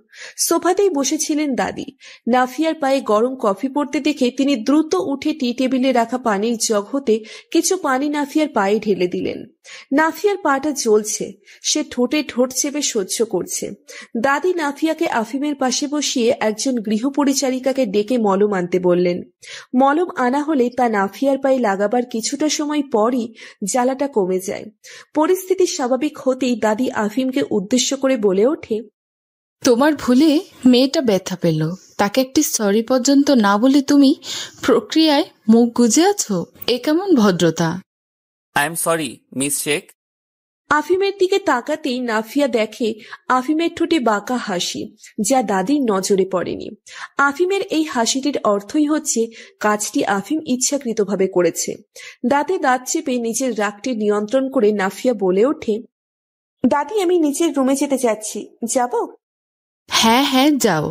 সোফাতেই বসেছিলেন দাদি। নাফিয়ার পায়ে গরম কফি পড়তে দেখে তিনি দ্রুত উঠে টি টেবিলে রাখা পানির জগ হতে কিছু পানি নাফিয়ার পায়ে ঢেলে দিলেন। নাফিয়ার পাটা জ্বলছে, সে ঠোঁটে ঠোঁট চেপে সহ্য করছে। দাদি নাফিয়াকে আফিমের পাশে বসিয়ে একজন গৃহপরিচারিকাকে ডেকে মলম আনতে বললেন। মলম আনা হলে তা নাফিয়ার পায়ে লাগাবার কিছুটা সময় পরই জ্বালাটা কমে যায়। পরিস্থিতি স্বাভাবিক হতেই দাদি আফিমকে উদ্দেশ্য করে বলে ওঠে, তোমার ভুলে মেয়েটা ব্যথা পেল, তাকে একটি সরি পর্যন্ত না বলে তুমি প্রক্রিয়ায় মুখ গুজে আছো? এ কেমন ভদ্রতা? I am sorry miss Sheikh. আফিমের দিকে তাকাতেই নাফিয়া দেখে আফিমের ঠোঁটে বাঁকা হাসি, যা দাদির নজরে পড়েনি। আফিমের এই হাসিটির অর্থই হচ্ছে কাজটি আফিম ইচ্ছাকৃতভাবে করেছে। দাঁতে দাঁত চেপে নিজের রাগটি নিয়ন্ত্রণ করে নাফিয়া বলে ওঠে, দাদি আমি নিচের রুমে যেতে চাচ্ছি, যাব? হ্যাঁ হ্যাঁ যাও।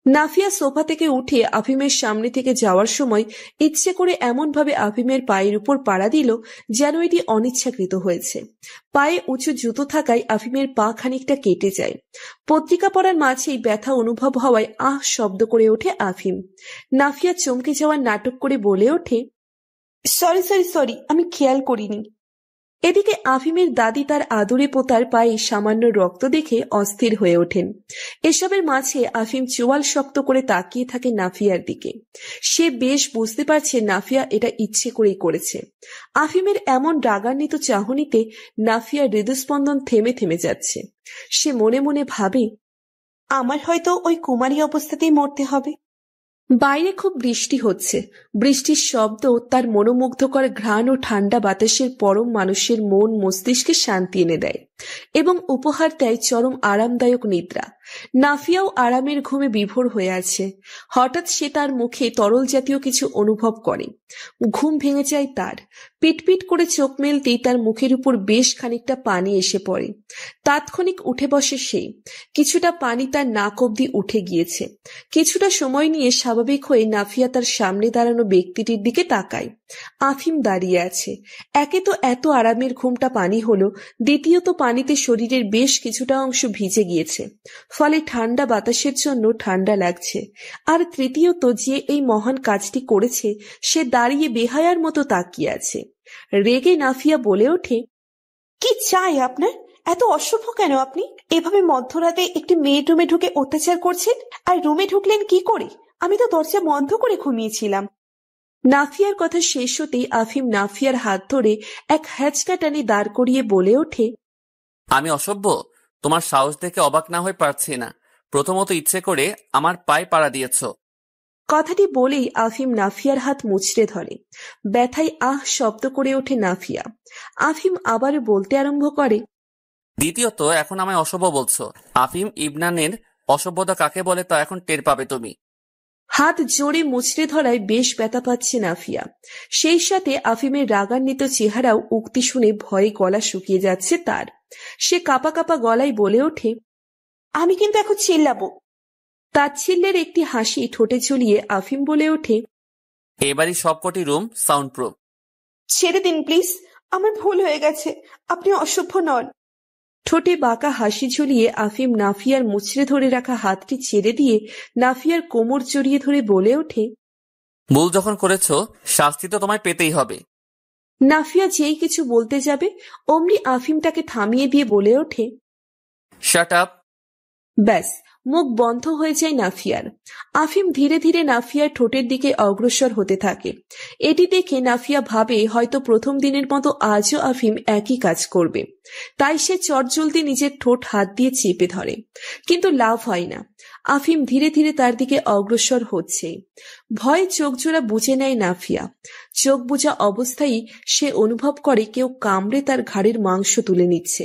নাফিয়া সোফা থেকে উঠে আফিমের সামনে থেকে যাওয়ার সময় ইচ্ছে করে এমনভাবে আফিমের পায়ের উপর পাড়া দিল যেন এটি অনিচ্ছাকৃত হয়েছে। পায়ে উঁচু জুতো থাকায় আফিমের পা খানিকটা কেটে যায়। পত্রিকা পড়ার মাঝেই ব্যথা অনুভব হওয়ায় আহ শব্দ করে ওঠে আফিম। নাফিয়া চমকে যাওয়ার নাটক করে বলে ওঠে, সরি সরি সরি, আমি খেয়াল করিনি। এদিকে আফিমের দাদি তার আদরে পোতার পায়ে সামান্য রক্ত দেখে অস্থির হয়ে ওঠেন। এসবের মাঝে আফিম চোয়াল শক্ত করে তাকিয়ে থাকে নাফিয়ার দিকে। সে বেশ বুঝতে পারছে নাফিয়া এটা ইচ্ছে করেই করেছে। আফিমের এমন রাগান্বিত চাহনিতে নাফিয়ার হৃদস্পন্দন থেমে থেমে যাচ্ছে। সে মনে মনে ভাবে, আমার হয়তো ওই কুমারী অবস্থাতেই মরতে হবে। বাইরে খুব বৃষ্টি হচ্ছে। বৃষ্টির শব্দ তার মনোমুগ্ধকর ঘ্রাণ ও ঠান্ডা বাতাসের পরম মানুষের মন মস্তিষ্কে শান্তি এনে দেয় এবং উপহার দেয় চরম আরামদায়ক নিদ্রা। নাফিয়াও আরামের ঘুমে বিভোর হয়ে আছে। হঠাৎ সে তার মুখে তরল জাতীয় কিছু অনুভব করে। ঘুম ভেঙে যায় তার। পিটপিট করে চোখ মেলতেই তার মুখের উপর বেশ খানিকটা পানি এসে পড়ে। তাৎক্ষণিক উঠে বসে সে। কিছুটা পানি তার নাক অবধি উঠে গিয়েছে। কিছুটা সময় নিয়ে স্বাভাবিক হয়ে নাফিয়া তার সামনে দাঁড়ানো ব্যক্তিটির দিকে তাকায়। আফিম দাঁড়িয়ে আছে। একে তো এত আরামের ঘুমটা পানি হলো, দ্বিতীয়ত পানিতে শরীরের বেশ কিছুটা অংশ ভিজে গিয়েছে, ফলে ঠান্ডা বাতাসের জন্য ঠান্ডা লাগছে। আর তৃতীয়ত যে এই মহান কাজটি করেছে সে দাঁড়িয়ে বেহায়ার মতো তাকিয়ে আছে। রেগে নাফিয়া বলে ওঠে, কি চাই আপনার? এত অসভ্য কেন আপনি? এভাবে মধ্যরাতে একটি মেয়ের রুমে ঢুকে অত্যাচার করছেন। আর রুমে ঢুকলেন কি করে? আমি তো দরজা বন্ধ করে ঘুমিয়েছিলাম। নাফিয়ার কথা শেষ হতেই আফিম নাফিয়ার হাত ধরে এক হ্যাচকা টানে দাঁড় করিয়ে বলে ওঠে, আমি অসভ্য? তোমার সাহস দেখে অবাক না হয়ে পারছি না। প্রথমত ইচ্ছে করে আমার পায়ে পাড়া দিয়েছ। কথাটি বলেই আফিম নাফিয়ার হাত মুচড়ে ধরে। ব্যথায় আহ শব্দ করে ওঠে নাফিয়া। আফিম আবারও বলতে আরম্ভ করে, দ্বিতীয়ত এখন আমায় অসভ্য বলছো। আফিম ইবনানের অসভ্যতা কাকে বলে তা এখন টের পাবে তুমি। হাত জোরে মুচড়ে ধরায় বেশ ব্যথা পাচ্ছে নাফিয়া। সেই সাথে আফিমের রাগান্বিত চেহারাও উক্তি শুনে ভয়ে গলা শুকিয়ে যাচ্ছে তার। সে কাঁপা কাঁপা গলায় বলে ওঠে, আমি কিন্তু এখন চিল্লাবো। তাচ্ছিল্যের একটি হাসি ঠোঁটে ঝুলিয়ে আফিম বলে ওঠে, এবারই সবকটি রুম সাউন্ড প্রুফ। ছেড়ে দিন প্লিজ, আমার ভুল হয়ে গেছে, আপনি অসভ্য নন। ঠোঁটে বাঁকা হাসি ঝুলিয়ে আফিম নাফিয়ার মুচড়ে ধরে রাখা হাতটি ছেড়ে দিয়ে নাফিয়ার কোমর জড়িয়ে ধরে বলে ওঠে, ভুল যখন করেছো শাস্তি তো তোমায় পেতেই হবে। নাফিয়া যেই কিছু বলতে যাবে অমনি আফিম তাকে থামিয়ে দিয়ে বলে ওঠে, শাট আপ। ব্যাস, মুখ বন্ধ হয়ে যায় নাফিয়ার। আফিম ধীরে ধীরে নাফিয়ার ঠোঁটের দিকে অগ্রসর হতে থাকে। এটি দেখে নাফিয়া ভাবে হয়তো প্রথম দিনের মতো আজও আফিম একই কাজ করবে। তাই সে চটজলদি নিজের ঠোঁট হাত দিয়ে চেপে ধরে, কিন্তু লাভ হয় না। আফিম ধীরে ধীরে তার দিকে অগ্রসর হচ্ছে। ভয়ে চোখ জোড়া বুঝে নেয় নাফিয়া। চোখ বুঝা অবস্থায় সে অনুভব করে কেউ কামড়ে তার ঘাড়ের মাংস তুলে নিচ্ছে।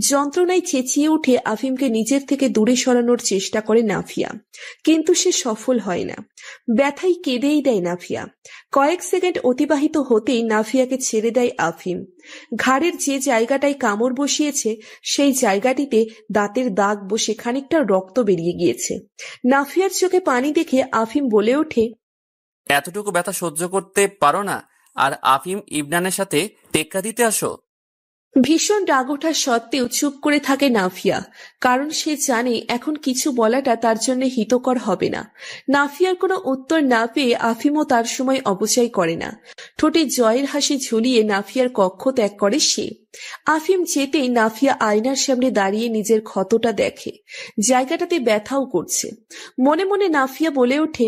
যন্ত্রণায় চেঁচিয়ে উঠে আফিমকে নিজের থেকে দূরে সরানোর চেষ্টা করে নাফিয়া, কিন্তু সে সফল হয় না। ব্যথায় কেঁদেই দেয় নাফিয়া। কয়েক সেকেন্ড অতিবাহিত হতেই নাফিয়াকে ছেড়ে দেয় আফিম। ঘাড়ের যে জায়গাটায় কামড় বসিয়েছে সেই জায়গাটিতে দাঁতের দাগ বসে খানিকটা রক্ত বেরিয়ে গিয়েছে। নাফিয়ার চোখে পানি দেখে আফিম বলে ওঠে, এতটুকু ব্যথা সহ্য করতে পারো না আর আফিম ইবনানের সাথে টেক্কা দিতে আসো? ভীষণ রাগ ওঠা সত্ত্বেও চুপ করে থাকে নাফিয়া, কারণ সে জানে এখন কিছু বলাটা তার জন্য হিতকর হবে না। নাফিয়ার কোনো উত্তর না পেয়ে আফিমও তার সময় অপচয় করে না। ঠোঁটে জয়ের হাসি ঝুলিয়ে নাফিয়ার কক্ষ ত্যাগ করে সে। আফিম যেতেই নাফিয়া আয়নার সামনে দাঁড়িয়ে নিজের ক্ষতটা দেখে, জায়গাটাতে ব্যথাও করছে। মনে মনে নাফিয়া বলে ওঠে,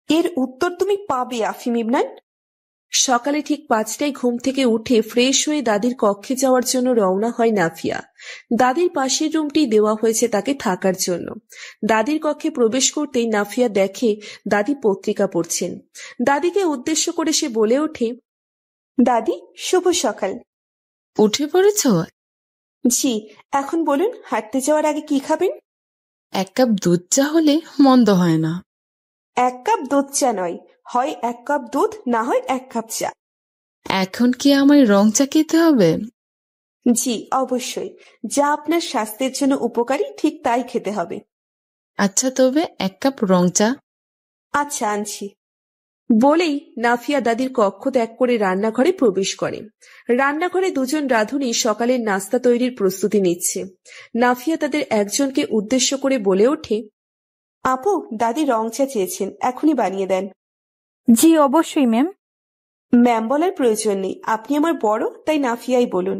এর উত্তর তুমি পাবে আফিম ইবনান। সকালে ঠিক 5টায় ঘুম থেকে উঠে ফ্রেশ হয়ে দাদির কক্ষে যাওয়ার জন্য রওনা হয় নাফিয়া। দাদির পাশের রুমটি দেওয়া হয়েছে তাকে থাকার জন্য। দাদির কক্ষে প্রবেশ করতেই নাফিয়া দেখে দাদি পত্রিকা পড়ছেন। দাদিকে উদ্দেশ্য করে সে বলে ওঠে, দাদি শুভ সকাল। উঠে পড়েছ? জি, এখন বলুন হাঁটতে যাওয়ার আগে কি খাবেন? 1 কাপ দুধ চা হলে মন্দ হয় না। 1 কাপ দুধ চা নয়, হয় 1 কাপ দুধ, না হয় 1 কাপ চা। এখন কি আমায় রং চা খেতে হবে? জি অবশ্যই, যা আপনার স্বাস্থ্যের জন্য উপকারী ঠিক তাই খেতে হবে। আচ্ছা, তবে 1 কাপ রং চা। আচ্ছা আনছি। বলেই নাফিয়া দাদির কক্ষ ত্যাগ করে রান্নাঘরে প্রবেশ করে। রান্নাঘরে দুজন রাঁধুনি সকালের নাস্তা তৈরির প্রস্তুতি নিচ্ছে। নাফিয়া তাদের একজনকে উদ্দেশ্য করে বলে ওঠে, আপু, দাদি রং চা চেয়েছেন, এখনই বানিয়ে দেন। জি অবশ্যই ম্যাম। ম্যাম বলার প্রয়োজন নেই, আপনি আমার বড়, তাই নাফিয়াই বলুন।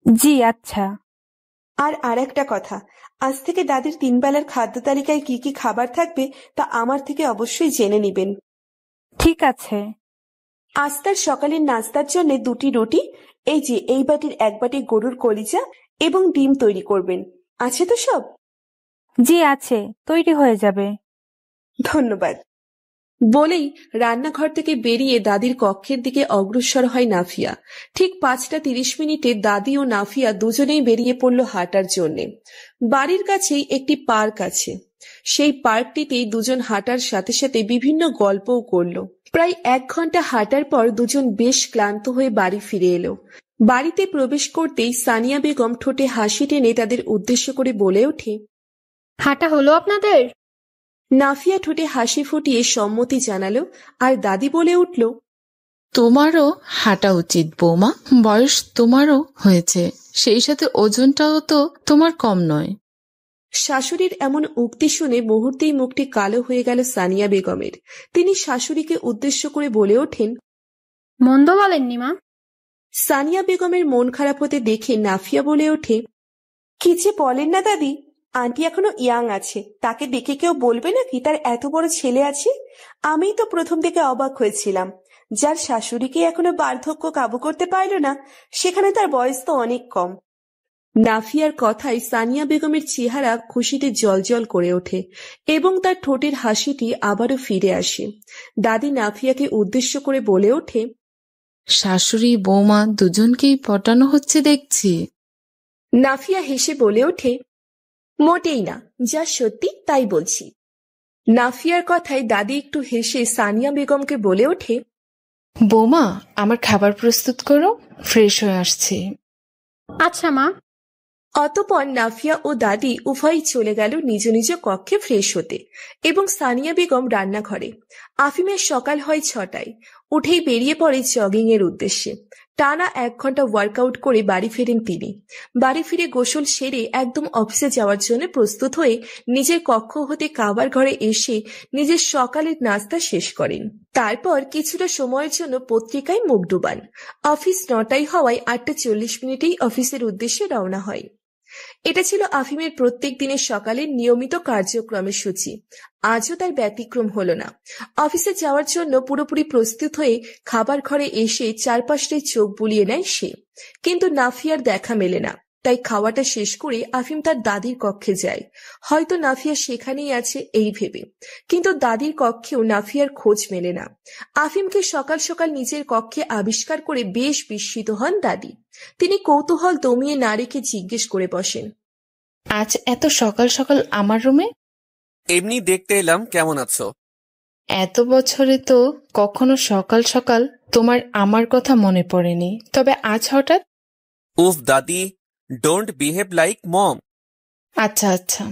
জি আচ্ছা। আর একটা কথা, আজ থেকে দাদির 3 বেলার খাদ্য তালিকায় কি কি খাবার থাকবে তা আমার থেকে অবশ্যই জেনে নেবেন। ঠিক আছে। আজ তার সকালের নাস্তার জন্য 2টি রুটি, এই যে এই বাটির 1 বাটি গরুর কলিজা এবং ডিম তৈরি করবেন। আছে তো সব? জি আছে, তৈরি হয়ে যাবে। ধন্যবাদ। বলেই রান্নাঘর থেকে বেরিয়ে দাদির কক্ষের দিকে অগ্রসর হয় নাফিয়া। ঠিক 5:30 দাদি ও নাফিয়া দুজনেই বেরিয়ে পড়ল হাঁটার জন্যে। বাড়ির কাছেই একটি পার্ক আছে। সেই পার্কটিতেই দুজন হাঁটার সাথে সাথে বিভিন্ন গল্পও করল। প্রায় 1 ঘন্টা হাঁটার পর দুজন বেশ ক্লান্ত হয়ে বাড়ি ফিরে এলো। বাড়িতে প্রবেশ করতেই সানিয়া বেগম ঠোঁটে হাসি টেনে তাদের উদ্দেশ্য করে বলে ওঠে, হাঁটা হলো আপনাদের? নাফিয়া ঠোঁটে হাসি ফুটিয়ে সম্মতি জানালো, আর দাদি বলে উঠল, তোমারও হাঁটা উচিত বৌমা, বয়স তোমারও হয়েছে, সেই সাথে ওজনটাও তো তোমার কম নয়। শাশুড়ির এমন উক্তি শুনে মুহূর্তেই মুখটি কালো হয়ে গেল সানিয়া বেগমের। তিনি শাশুড়িকে উদ্দেশ্য করে বলে ওঠেন, মন্দ বলেননি মা। সানিয়া বেগমের মন খারাপ হতে দেখে নাফিয়া বলে ওঠে, কি যে বলেন না দাদি, আন্টি এখনো ইয়াং আছে, তাকে দেখে কেউ বলবে নাকি তার এত বড় ছেলে আছে? আমিই তো প্রথম থেকে অবাক হয়েছিলাম, যার শাশুড়িকে এখনো বার্ধক্য কাবু করতে পারল না, সেখানে তার বয়স তো অনেক কম। নাফিয়ার কথায় সানিয়া বেগমের চেহারা খুশিতে জ্বলজ্বল করে ওঠে এবং তার ঠোঁটের হাসিটি আবারও ফিরে আসে। দাদি নাফিয়াকে উদ্দেশ্য করে বলে ওঠে, শাশুড়ি বৌমা দুজনকেই পটানো হচ্ছে দেখছি। নাফিয়া হেসে বলে ওঠে, মোটেই না, যা সত্যি তাই বলছি। নাফিয়ার কথায় দাদি একটু হেসে সানিয়া বেগমকে বলে ওঠে, বৌমা আমার খাবার প্রস্তুত করো, ফ্রেশ হয়ে আসছি। আচ্ছা মা। অতঃপর নাফিয়া ও দাদি উভয়ই চলে গেল নিজ নিজ কক্ষে ফ্রেশ হতে এবং সানিয়া বেগম রান্নাঘরে। আফিমের সকাল হয় 6টায়। উঠেই বেরিয়ে পড়ে জগিং এর উদ্দেশ্যে। টানা 1 ঘন্টা ওয়ার্কআউট করে বাড়ি ফেরেন তিনি। বাড়ি ফিরে গোসল সেরে একদম অফিসে যাওয়ার জন্য প্রস্তুত হয়ে নিজের কক্ষ হতে খাবার ঘরে এসে নিজের সকালের নাস্তা শেষ করেন। তারপর কিছুটা সময়ের জন্য পত্রিকায় মুখ ডুবান। অফিস 9টায় হওয়ায় 8:40 অফিসের উদ্দেশ্যে রওনা হয়। এটা ছিল আফিমের প্রত্যেক দিনের সকালের নিয়মিত কার্যক্রমের সূচি। আজও তার ব্যতিক্রম হলো না। অফিসে যাওয়ার জন্য পুরোপুরি প্রস্তুত হয়ে খাবার ঘরে এসে চারপাশে চোখ বুলিয়ে নেয় সে, কিন্তু নাফিয়ার দেখা মেলে না। তাই খাওয়াটা শেষ করে আফিম তার দাদির কক্ষে যায়, হয়তো নাফিয়া সেখানেই আছে এই ভেবে। কিন্তু দাদির কক্ষেও নাফিয়ার খোঁজ মেলে না। আফিমকে সকাল সকাল নিজের কক্ষে আবিষ্কার করে বেশ বিস্মিত হন দাদি। তিনি কৌতূহল দমিয়ে না রেখে জিজ্ঞেস করে বসেন, আজ এত সকাল সকাল আমার রুমে? এমনি দেখতে এলাম, কেমন আছো? এত বছরে তো কখনো সকাল সকাল তোমার আমার কথা মনে পড়েনি, তবে আজ হঠাৎ? উফ দাদি, ডোন্ট বিহেভ লাইক মম। আচ্ছা আচ্ছা।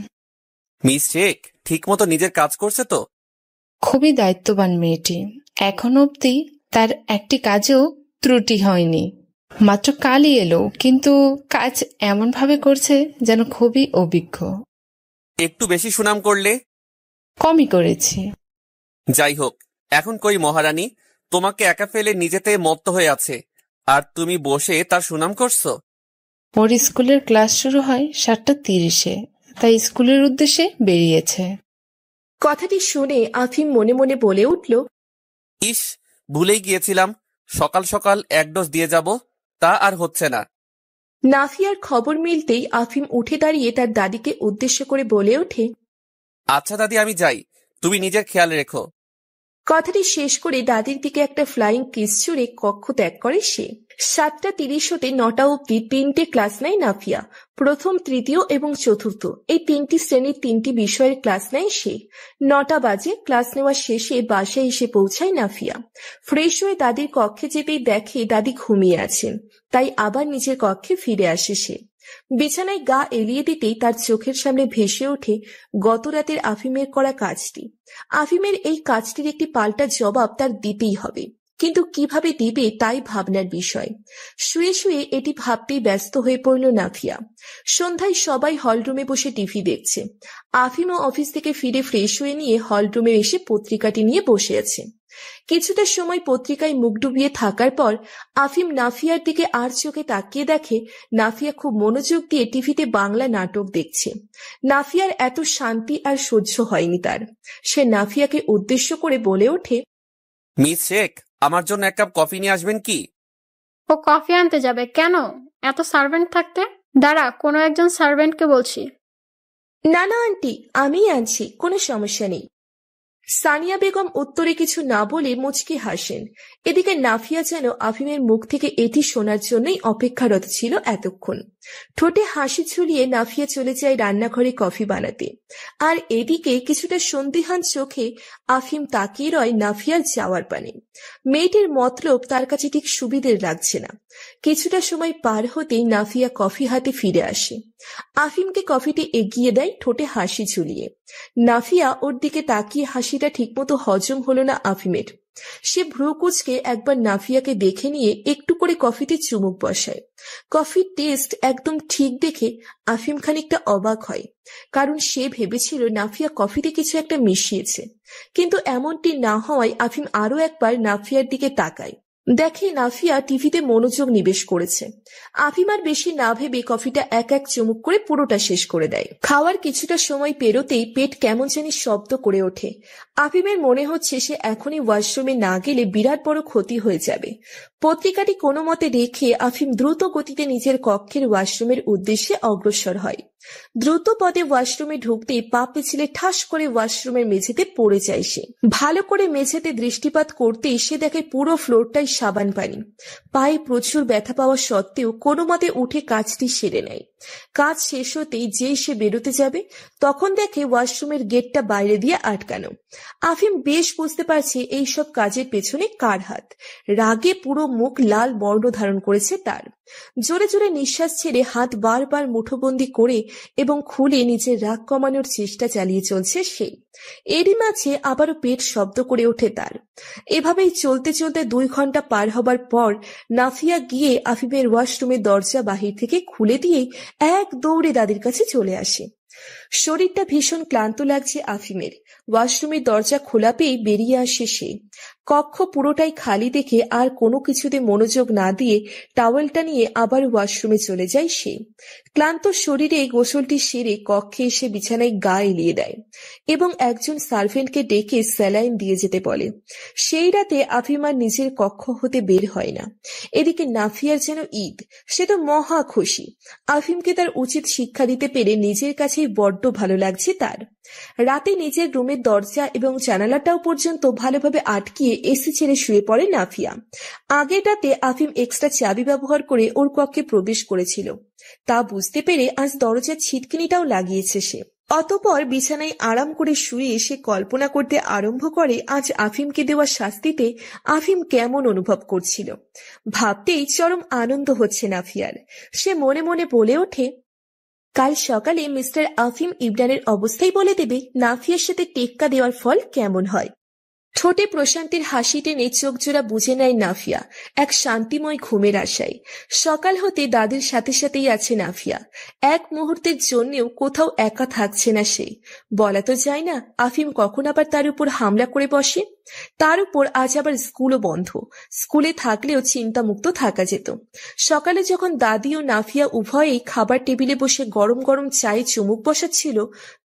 মিস শেখ ঠিক মতো নিজের কাজ করছে তো? খুবই দায়িত্ববান মেয়েটি, এখন অবধি তার একটি কাজেও ত্রুটি হয়নি। মাত্র কালই এলো, কিন্তু কাজ এমন ভাবে করছে যেন খুবই অভিজ্ঞ। একটু বেশি সুনাম করলে। কমই করেছি। যাই হোক, এখন কই মহারানী? তোমাকে একা ফেলে নিজেতে মত্ত হয়ে আছে, আর তুমি বসে তার সুনাম করছো। ওর স্কুলের ক্লাস শুরু হয় 7:30-এ, তাই স্কুলের উদ্দেশ্যে বেরিয়েছে। কথাটি শুনে আফিম মনে মনে বলে উঠল, ইস, ভুলেই গিয়েছিলাম, সকাল সকাল এক ডোজ দিয়ে যাব, তা আর হচ্ছে না। নাফিয়ার খবর মিলতেই আফিম উঠে দাঁড়িয়ে তার দাদিকে উদ্দেশ্য করে বলে ওঠে, আচ্ছা দাদি, আমি যাই, তুমি নিজের খেয়াল রেখো। কথাটি শেষ করে দাদির দিকে একটা ফ্লাইং কিস ছুড়ে কক্ষ ত্যাগ করে সে। 7:30 হতে 9টা অব্দি 3টে ক্লাস নেয় নাফিয়া। প্রথম, তৃতীয় এবং চতুর্থ, এই 3টি শ্রেণীর 3টি বিষয়ের ক্লাস নেয় সে। 9টা বাজে ক্লাস নেওয়া শেষে বাসায় এসে পৌঁছায় নাফিয়া। ফ্রেশ হয়ে দাদির কক্ষে যেতেই দেখে দাদি ঘুমিয়ে আছেন, তাই আবার নিজের কক্ষে ফিরে আসে সে। বিছানায় গা এলিয়ে দিতেই তার চোখের সামনে ভেসে ওঠে গত রাতের আফিমের করা কাজটি। আফিমের এই কাজটির একটি পাল্টা জবাব তার দিতেই হবে, কিন্তু কিভাবে দিবে তাই ভাবনার বিষয়। শুয়ে শুয়ে এটি ভাবতেই ব্যস্ত হয়ে পড়ল নাফিয়া। সন্ধ্যায় সবাই হলরুমে বসে টিভি দেখছে। আফিমও অফিস থেকে ফিরে ফ্রেশ হয়ে নিয়ে হলরুমে এসে পত্রিকাটি নিয়ে বসে আছে। কিছুটা সময় পত্রিকায় মুখ ডুবিয়ে থাকার পর আফিম নাফিয়ার দিকে আর চোখে তাকিয়ে দেখে নাফিয়া খুব মনোযোগ দিয়ে টিভিতে বাংলা নাটক দেখছে। নাফিয়ার এত শান্তি আর সহ্য হয়নি তার। সে নাফিয়াকে উদ্দেশ্য করে বলে ওঠে, মিস শেখ, আমার জন্য এক কাপ কফি নিয়ে আসবেন কি? ও কফি আনতে যাবে কেন? এত সার্ভেন্ট থাকতে? দাঁড়া, কোনো একজন সার্ভেন্টকে বলছি। না না আন্টি, আমিই আনছি, কোনো সমস্যা নেই। সানিয়া বেগম উত্তরে কিছু না বলে মুচকি হাসেন। এদিকে নাফিয়া যেন আফিমের মুখ থেকে এটি শোনার জন্যই অপেক্ষারত ছিল এতক্ষণ। ঠোঁটে হাসি ঝুলিয়ে নাফিয়া চলে যায় রান্নাঘরে কফি বানাতে, আর এদিকে কিছুটা সন্দিহান চোখে আফিম তাকিয়ে রয় নাফিয়ার যাওয়ার পানে। মেয়েটির মতলব তার কাছে ঠিক সুবিধের লাগছে না। কিছুটা সময় পার হতেই নাফিয়া কফি হাতে ফিরে আসে। আফিমকে কফিটি এগিয়ে দেয় ঠোঁটে হাসি ঝুলিয়ে। নাফিয়া ওর দিকে তাকিয়ে হাসিটা ঠিকমতো হজম হলো না আফিমের। সে ভ্রু কুঁচকে একবার নাফিয়াকে দেখে নিয়ে একটু করে কফিতে চুমুক বসায়। কফির টেস্ট একদম ঠিক দেখে আফিম খানিকটা অবাক হয়, কারণ সে ভেবেছিল নাফিয়া কফিতে কিছু একটা মিশিয়েছে। কিন্তু এমনটি না হওয়ায় আফিম আরো একবার নাফিয়ার দিকে তাকায়। দেখে নাফিয়া টিভিতে মনোযোগ নিবেশ করেছে। আফিম আর বেশি না ভেবে কফিটা এক এক চুমুক করে পুরোটা শেষ করে দেয়। খাওয়ার কিছুটা সময় পেরোতেই পেট কেমন জানি শব্দ করে ওঠে। আফিমের মনে হচ্ছে সে এখনই ওয়াশরুমে না গেলে বিরাট বড় ক্ষতি হয়ে যাবে। পত্রিকাটি কোনো মতে রেখে আফিম দ্রুত গতিতে নিজের কক্ষের ওয়াশরুমের উদ্দেশ্যে অগ্রসর হয়। দ্রুত পদে ওয়াশরুমে ঢুকতেই পা পিছলে ঠাস করে ওয়াশরুমের মেঝেতে পড়ে যায় সে। ভালো করে মেঝেতে দৃষ্টিপাত করতেই সে দেখে পুরো ফ্লোরটাই সাবান পানি। পায়ে প্রচুর ব্যথা পাওয়া সত্ত্বেও কোনো মতে উঠে কাজটি সেরে নেয়। কাজ শেষ হতেই যেই সে বেরোতে যাবে তখন দেখে ওয়াশরুমের গেটটা বাইরে দিয়ে আটকানো। আফিম বেশ বুঝতে পারছে এই সব কাজের পেছনে কার হাত। রাগে পুরো মুখ লাল বর্ণ ধারণ করেছে তার। জোরে জোরে নিঃশ্বাস ছেড়ে হাত বারবার মুঠোবন্দি করে এবং খুলে নিজের রাগ কমানোর চেষ্টা চালিয়ে চলছে সে। এরই মাঝে আবারও পেট শব্দ করে ওঠে তার। এভাবেই চলতে চলতে 2 ঘন্টা পার হবার পর নাফিয়া গিয়ে আফিমের ওয়াশরুমের দরজা বাহির থেকে খুলে দিয়ে এক দৌড়ে দাদির কাছে চলে আসে। শরীরটা ভীষণ ক্লান্ত লাগছে আফিমের। ওয়াশরুমের দরজা খোলা পেয়ে বেরিয়ে আসে সে। কক্ষ পুরোটাই খালি দেখে আর কোনো কিছুতে মনোযোগ না দিয়ে টাওয়েলটা নিয়ে আবার ওয়াশরুমে চলে যায় সে। ক্লান্ত শরীরে গোসলটি সেরে কক্ষে এসে বিছানায় গা এলিয়ে দেয় এবং একজন সার্ভেন্টকে ডেকে স্যালাইন দিয়ে যেতে বলে। সেই রাতে আফিম আর নিজের কক্ষ হতে বের হয় না। এদিকে নাফিয়ার যেন ঈদ, সে তো মহা খুশি। আফিমকে তার উচিত শিক্ষা দিতে পেরে নিজের কাছেই বড্ড বড্ড ভালো লাগছে তার। রাতে নিজের রুমের দরজা এবং জানালাটাও পর্যন্ত ভালোভাবে আটকিয়ে এসি ছেড়ে শুয়ে পড়ে নাফিয়া। আগের রাতে আফিম এক্সট্রা চাবি ব্যবহার করে ওর কক্ষে প্রবেশ করেছিল, তা বুঝতে পেরে আজ দরজার ছিটকিনিটাও লাগিয়েছে সে। অতঃপর বিছানায় আরাম করে শুয়ে সে কল্পনা করতে আরম্ভ করে আজ আফিমকে দেওয়া শাস্তিতে আফিম কেমন অনুভব করছিল। ভাবতেই চরম আনন্দ হচ্ছে নাফিয়ার। সে মনে মনে বলে ওঠে, কাল সকালে মিস্টার আফিম ইবরানের অবস্থাই বলে দেবে নাফিয়ার সাথে টেক্কা দেওয়ার ফল কেমন হয়। ঠোঁটে প্রশান্তির হাসি টেনে চোখ জোড়া বুঝে নেয় নাফিয়া এক শান্তিময় ঘুমের আশায়। সকাল হতে দাদির সাথে সাথেই আছে নাফিয়া। এক মুহূর্তের জন্যেও কোথাও একা থাকছে না সে। বলা তো যায় না আফিম কখন আবার তার উপর হামলা করে বসে। তার উপর আজ আবার স্কুলও বন্ধ। স্কুলে থাকলেও চিন্তামুক্ত থাকা যেত। সকালে যখন দাদি ও নাফিয়া উভয়েই খাবার টেবিলে বসে গরম গরম চায়ে চুমুক বসাচ্ছিল,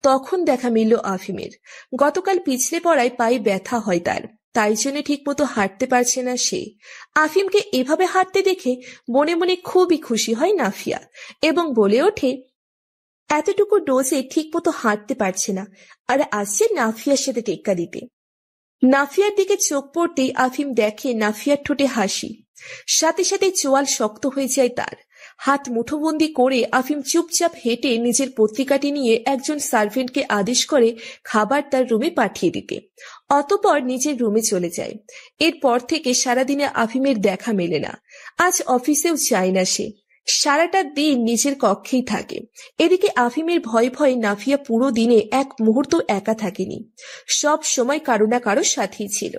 তখন দেখা মিলল আফিমের। গতকাল পিছলে পড়ায় পায়ে ব্যথা হয় তার, তাই জন্য ঠিক মতো হাঁটতে পারছে না সে। আফিমকে এভাবে হাঁটতে দেখে মনে মনে খুবই খুশি হয় নাফিয়া এবং বলে ওঠে, এতটুকু ডোজে ঠিক মতো হাঁটতে পারছে না, আর আসছে নাফিয়ার সাথে টেক্কা দিতে। নাফিয়ার দিকে চোখ পড়তেই আফিম দেখে নাফিয়ার ঠোঁটে হাসি, সাথে সাথে চোয়াল শক্ত হয়ে যায় তার। হাত মুঠোবন্দি করে আফিম চুপচাপ হেঁটে নিজের পত্রিকাটি নিয়ে একজন সার্ভেন্টকে আদেশ করে খাবার তার রুমে পাঠিয়ে দিতে। অতঃপর নিজের রুমে চলে যায়। এরপর থেকে সারাদিনে আফিমের দেখা মেলে না। আজ অফিসেও যায় না সে, সারাটা দিন নিজের কক্ষেই থাকে। এদিকে আফিমের ভয়ে ভয়ে নাফিয়া পুরো দিনে এক মুহূর্ত একা থাকেনি, সব সময় কারো না কারো সাথেই ছিল।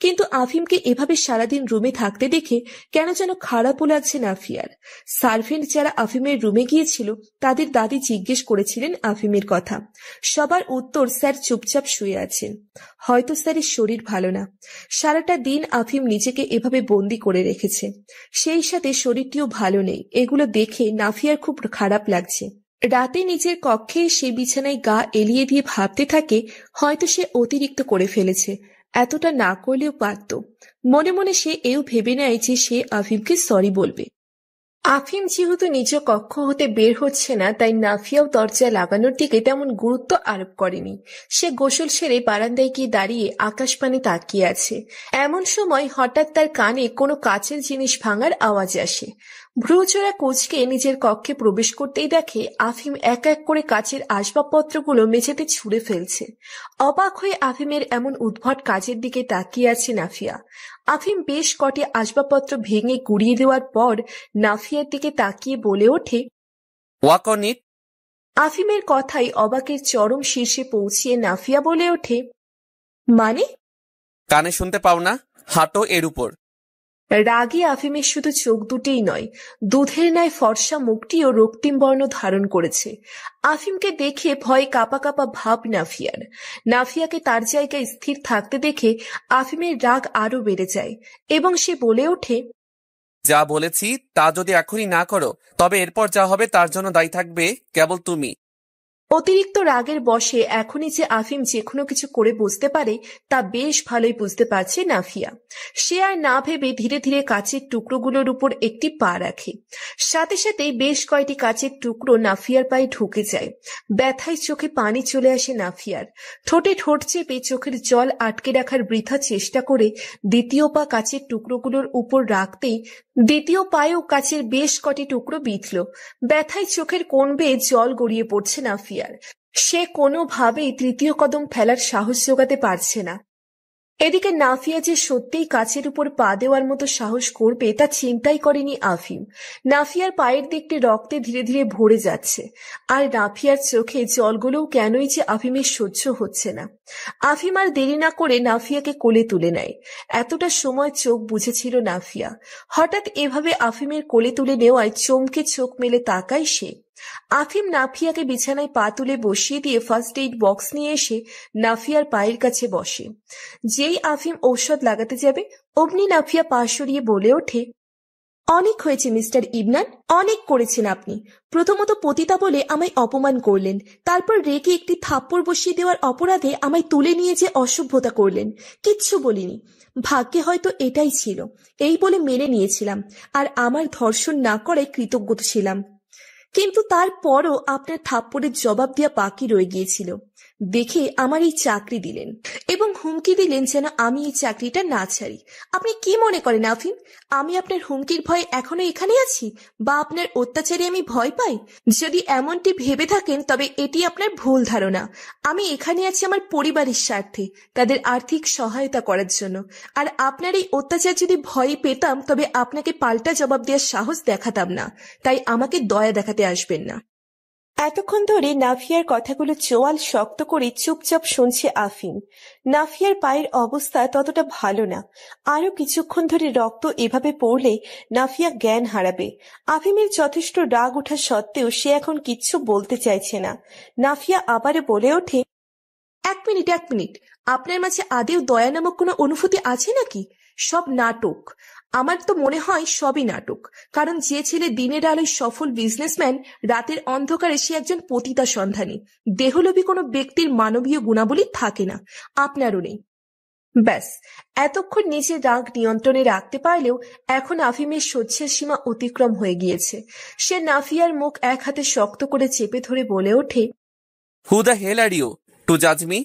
কিন্তু আফিমকে এভাবে সারাদিন রুমে থাকতে দেখে কেন যেন খারাপও লাগছে নাফিয়ার। সার্ভেন্ট যারা আফিমের রুমে গিয়েছিল তাদের দাদি জিজ্ঞেস করেছিলেন আফিমের কথা। সবার উত্তর, স্যার চুপচাপ শুয়ে আছেন, হয়তো স্যারের শরীর ভালো না। সারাটা দিন আফিম নিজেকে এভাবে বন্দি করে রেখেছে, সেই সাথে শরীরটিও ভালো নেই। এগুলো দেখে নাফিয়ার খুব খারাপ লাগছে। রাতে নিজের কক্ষে সে বিছানায় গা এলিয়ে দিয়ে ভাবতে থাকে হয়তো সে অতিরিক্ত করে ফেলেছে, এতটা না করলেও পারত। মনে মনে সে এও ভেবে নেয় যে সে আফিমকে সরি বলবে। আফিম যেহেতু নিজ কক্ষ হতে বের হচ্ছে না, তাই নাফিয়াও দরজা লাগানোর দিকে তেমন গুরুত্ব আরোপ করেনি। সে গোসল সেরে বারান্দায় গিয়ে দাঁড়িয়ে আকাশপানে তাকিয়ে আছে। এমন সময় হঠাৎ তার কানে কোনো কাচের জিনিস ভাঙার আওয়াজ আসে। ভ্রুচোরা কুঁচকে নিজের কক্ষে প্রবেশ করতেই দেখে আফিম এক এক করে কাচের আসবাবপত্রগুলো মেঝেতে ছুঁড়ে ফেলছে। অবাক হয়ে আফিমের এমন উদ্ভট কাজের দিকে তাকিয়ে আছে নাফিয়া। আফিম বেশ কটি আসবাবপত্র ভেঙে গুড়িয়ে দেওয়ার পর নাফিয়ার দিকে তাকিয়ে বলে ওঠে, ওয়াক অন ইট। আফিমের কথাই অবাকের চরম শীর্ষে পৌঁছিয়ে নাফিয়া বলে ওঠে, মানে? কানে শুনতে পাও না? হাঁটো এর উপর। রাগে আফিমের শুধু চোখ দুটেই নয়, দুধের ন্যায় ফর্সা মুখটিও রক্তিম বর্ণ ধারণ করেছে। আফিমকে দেখে ভয়ে কাঁপা কাঁপা ভাব নাফিয়ার। নাফিয়াকে তার জায়গায় স্থির থাকতে দেখে আফিমের রাগ আরো বেড়ে যায় এবং সে বলে ওঠে, যা বলেছি তা যদি এখনই না করো, তবে এরপর যা হবে তার জন্য দায়ী থাকবে কেবল তুমি। অতিরিক্ত রাগের বশে এখনই যে আফিম যে কোনো কিছু করে বসতে পারে তা বেশ ভালোই বুঝতে পারছে নাফিয়া। সে আর না ভেবে ধীরে ধীরে কাচের টুকরোগুলোর উপর একটি পা রাখে। সাথে সাথেই বেশ কয়টি কাচের টুকরো নাফিয়ার পায়ে ঢুকে যায়। ব্যথায় চোখে পানি চলে আসে নাফিয়ার। ঠোঁটে ঠোঁট চেপে চোখের জল আটকে রাখার বৃথা চেষ্টা করে দ্বিতীয় পা কাচের টুকরোগুলোর উপর রাখতেই দ্বিতীয় পায়েও কাচের বেশ কটি টুকরো বিঁধল। ব্যথায় চোখের কোণ বেয়ে জল গড়িয়ে পড়ছে নাফিয়ার। সে কোনোভাবেই তৃতীয় কদম ফেলার সাহস জোগাতে পারছে না। এদিকে নাফিয়া যে সত্যিই কাচের উপর পা দেওয়ার মতো সাহস করবে তা চিন্তাই করেনি আফিম। নাফিয়ার পায়ের দিকটি রক্তে ধীরে ধীরে ভরে যাচ্ছে, আর নাফিয়ার চোখে জলগুলোও কেনই যে আফিমের সহ্য হচ্ছে না। আফিম আর দেরি না করে নাফিয়াকে কোলে তুলে নেয়। এতটা সময় চোখ বুঝেছিল নাফিয়া। হঠাৎ এভাবে আফিমের কোলে তুলে নেওয়ায় চমকে চোখ মেলে তাকায় সে। আফিম নাফিয়াকে বিছানায় পা তুলে বসিয়ে দিয়ে ফার্স্ট এইড বক্স নিয়ে এসে নাফিয়ার পায়ের কাছে বসে। যেই আফিম ঔষধ লাগাতে যাবে অমনি নাফিয়া পা সরিয়ে বলে ওঠে, অনেক হয়েছে মিস্টার ইবনান, অনেক করেছেন আপনি। প্রথমত পতিতা বলে আমায় অপমান করলেন, তারপর রেগে একটি থাপ্পড় বসিয়ে দেওয়ার অপরাধে আমায় তুলে নিয়ে যে অসভ্যতা করলেন। কিচ্ছু বলিনি, ভাগ্যে হয়তো এটাই ছিল, এই বলে মেনে নিয়েছিলাম, আর আমার ধর্ষণ না করায় কৃতজ্ঞ ছিলাম। কিন্তু তারপরও আপনার থাপ্পড়ের জবাব দেওয়া বাকি রয়ে গিয়েছিল দেখে আমার এই চাকরি দিলেন এবং হুমকি দিলেন যেন আমি এই চাকরিটা না ছাড়ি। আপনি কি মনে করেন আফিম, আমি আপনার হুমকির ভয়ে এখনো এখানে আছি বা আপনার অত্যাচারে আমি ভয় পাই? যদি এমনটি ভেবে থাকেন তবে এটি আপনার ভুল ধারণা। আমি এখানে আছি আমার পরিবারের স্বার্থে, তাদের আর্থিক সহায়তা করার জন্য। আর আপনার এই অত্যাচার যদি ভয় পেতাম তবে আপনাকে পাল্টা জবাব দেওয়ার সাহস দেখাতাম না। তাই আমাকে দয়া দেখাতে আসবেন না। এতক্ষণ ধরে নাফিয়ার কথাগুলো চোয়াল শক্ত করে চুপচাপ শুনছে আফিম। নাফিয়ার পায়ের অবস্থা ততটা ভালো না। আরো কিছুক্ষণ ধরে রক্ত এভাবে পড়লে নাফিয়া জ্ঞান হারাবে। আফিমের যথেষ্ট রাগ ওঠা সত্ত্বেও সে এখন কিচ্ছু বলতে চাইছে না। নাফিয়া আবারও বলে ওঠে, এক মিনিট, আপনার মাঝে আদেও দয়া নামক কোনো অনুভূতি আছে নাকি? সব নাটক। আমার তো মনে হয় সবই নাটক। কারণ যে ছেলে দিনের আলোয় সফল বিজনেসম্যান, রাতের অন্ধকারে সে একজন পতিতা সন্ধানী। দেহলোভী কোনো ব্যক্তির মানবীয় গুণাবলী থাকে না, আপনারও নেই। ব্যাস, এতক্ষণ নিজের রাগ নিয়ন্ত্রণে রাখতে পারলেও এখন আফিমের সহ্যের সীমা অতিক্রম হয়ে গিয়েছে। সে নাফিয়ার মুখ এক হাতে শক্ত করে চেপে ধরে বলে ওঠে, who the hell are you to জাজ মি?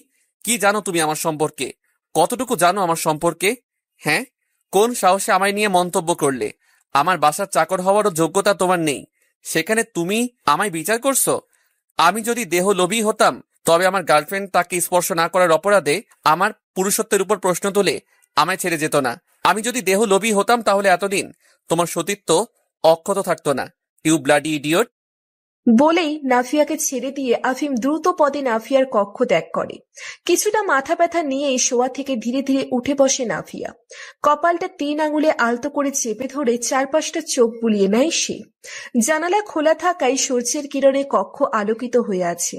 কি জানো তুমি আমার সম্পর্কে? কতটুকু জানো আমার সম্পর্কে? হ্যাঁ, কোন সাহসে আমায় নিয়ে মন্তব্য করলে? আমার বাসার চাকর হওয়ারও যোগ্যতা তোমার নেই, সেখানে তুমি আমায় বিচার করছো? আমি যদি দেহ লোভী হতাম তবে আমার গার্লফ্রেন্ড তাকে স্পর্শ না করার অপরাধে আমার পুরুষত্বের উপর প্রশ্ন তুলে আমায় ছেড়ে যেত না। আমি যদি দেহ লোভী হতাম তাহলে এতদিন তোমার সতীত্ব অক্ষত থাকতো না। You bloody idiot. বলেই নাফিয়াকে ছেড়ে দিয়ে আফিম দ্রুত পদে নাফিয়ার কক্ষ ত্যাগ করে। কিছুটা মাথা ব্যথা নিয়ে শোয়া থেকে ধীরে ধীরে উঠে বসে নাফিয়া। কপালটা 3 আঙুলে আলতো করে চেপে ধরে চারপাশটা চোখ বুলিয়ে নেয় সে। জানালা খোলা থাকায় সূর্যের কিরণে কক্ষ আলোকিত হয়ে আছে।